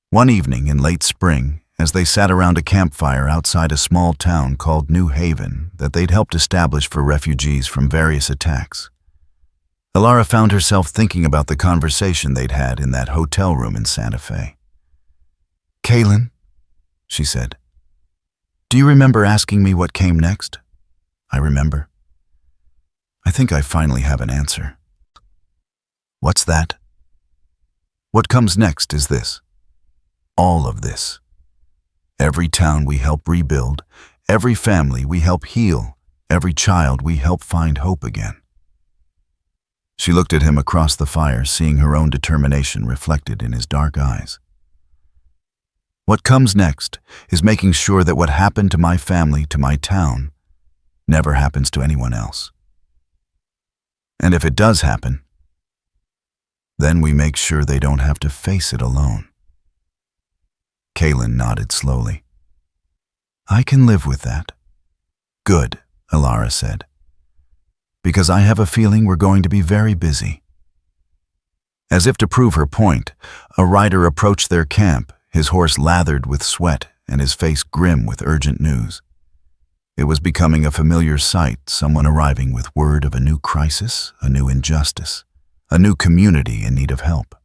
One evening in late spring, as they sat around a campfire outside a small town called New Haven that they'd helped establish for refugees from various attacks, Elara found herself thinking about the conversation they'd had in that hotel room in Santa Fe. "Kaelen," she said, "do you remember asking me what came next?" "I remember. I think I finally have an answer." "What's that?" "What comes next is this. All of this. Every town we help rebuild, every family we help heal, every child we help find hope again." She looked at him across the fire, seeing her own determination reflected in his dark eyes. "What comes next is making sure that what happened to my family, to my town, never happens to anyone else. And if it does happen, then we make sure they don't have to face it alone." Kaelen nodded slowly. "I can live with that." "Good," Elara said, "because I have a feeling we're going to be very busy." As if to prove her point, a rider approached their camp, his horse lathered with sweat and his face grim with urgent news. It was becoming a familiar sight, someone arriving with word of a new crisis, a new injustice, a new community in need of help.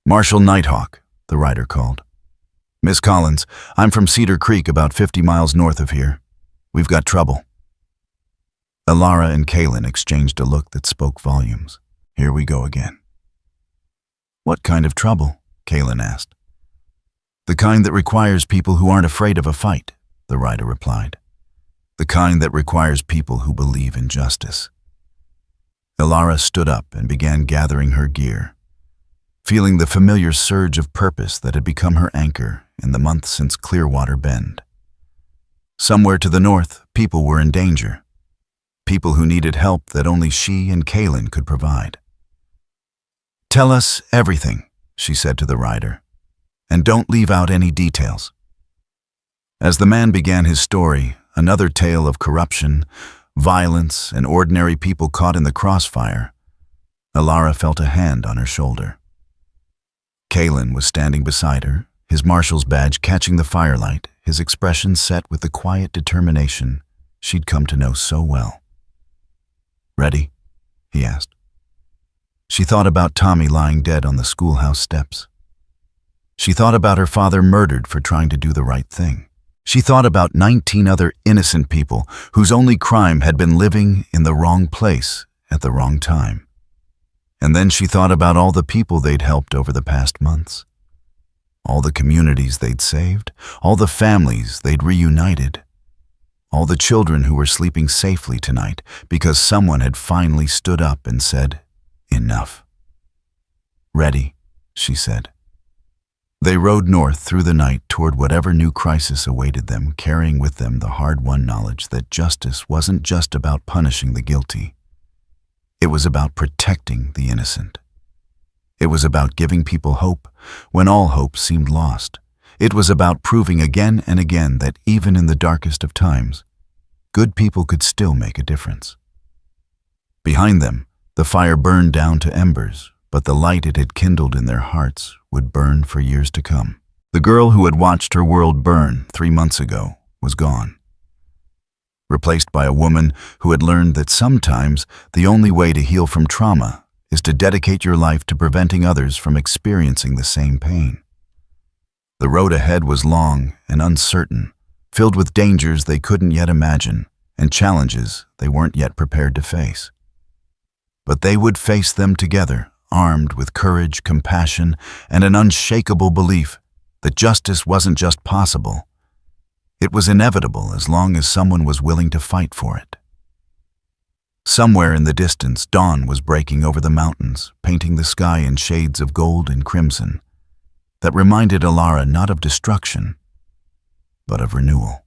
"Marshal Nighthawk," the rider called. "Miss Collins, I'm from Cedar Creek, about 50 miles north of here. We've got trouble." Elara and Kaelen exchanged a look that spoke volumes. Here we go again. "What kind of trouble?" Kaelen asked. "The kind that requires people who aren't afraid of a fight," the rider replied. "The kind that requires people who believe in justice." Elara stood up and began gathering her gear, feeling the familiar surge of purpose that had become her anchor in the months since Clearwater Bend. Somewhere to the north, people were in danger. People who needed help that only she and Kaelen could provide. "Tell us everything," she said to the rider, "and don't leave out any details." As the man began his story, another tale of corruption, violence, and ordinary people caught in the crossfire, Elara felt a hand on her shoulder. Kaelen was standing beside her, his marshal's badge catching the firelight, his expression set with the quiet determination she'd come to know so well. "Ready?" he asked. She thought about Tommy lying dead on the schoolhouse steps. She thought about her father murdered for trying to do the right thing. She thought about 19 other innocent people whose only crime had been living in the wrong place at the wrong time. And then she thought about all the people they'd helped over the past months. All the communities they'd saved, all the families they'd reunited, all the children who were sleeping safely tonight because someone had finally stood up and said, "Enough." "Ready," she said. They rode north through the night toward whatever new crisis awaited them, carrying with them the hard-won knowledge that justice wasn't just about punishing the guilty. It was about protecting the innocent. It was about giving people hope when all hope seemed lost. It was about proving again and again that even in the darkest of times, good people could still make a difference. Behind them, the fire burned down to embers, but the light it had kindled in their hearts would burn for years to come. The girl who had watched her world burn 3 months ago was gone, replaced by a woman who had learned that sometimes the only way to heal from trauma is to dedicate your life to preventing others from experiencing the same pain. The road ahead was long and uncertain, filled with dangers they couldn't yet imagine and challenges they weren't yet prepared to face. But they would face them together, armed with courage, compassion, and an unshakable belief that justice wasn't just possible. It was inevitable as long as someone was willing to fight for it. Somewhere in the distance, dawn was breaking over the mountains, painting the sky in shades of gold and crimson that reminded Elara not of destruction, but of renewal,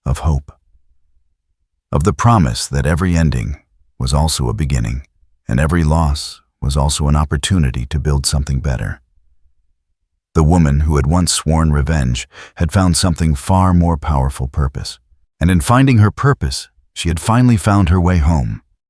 of hope, of the promise that every ending was also a beginning, and every loss was also an opportunity to build something better. The woman who had once sworn revenge had found something far more powerful: purpose. And in finding her purpose, she had finally found her way home.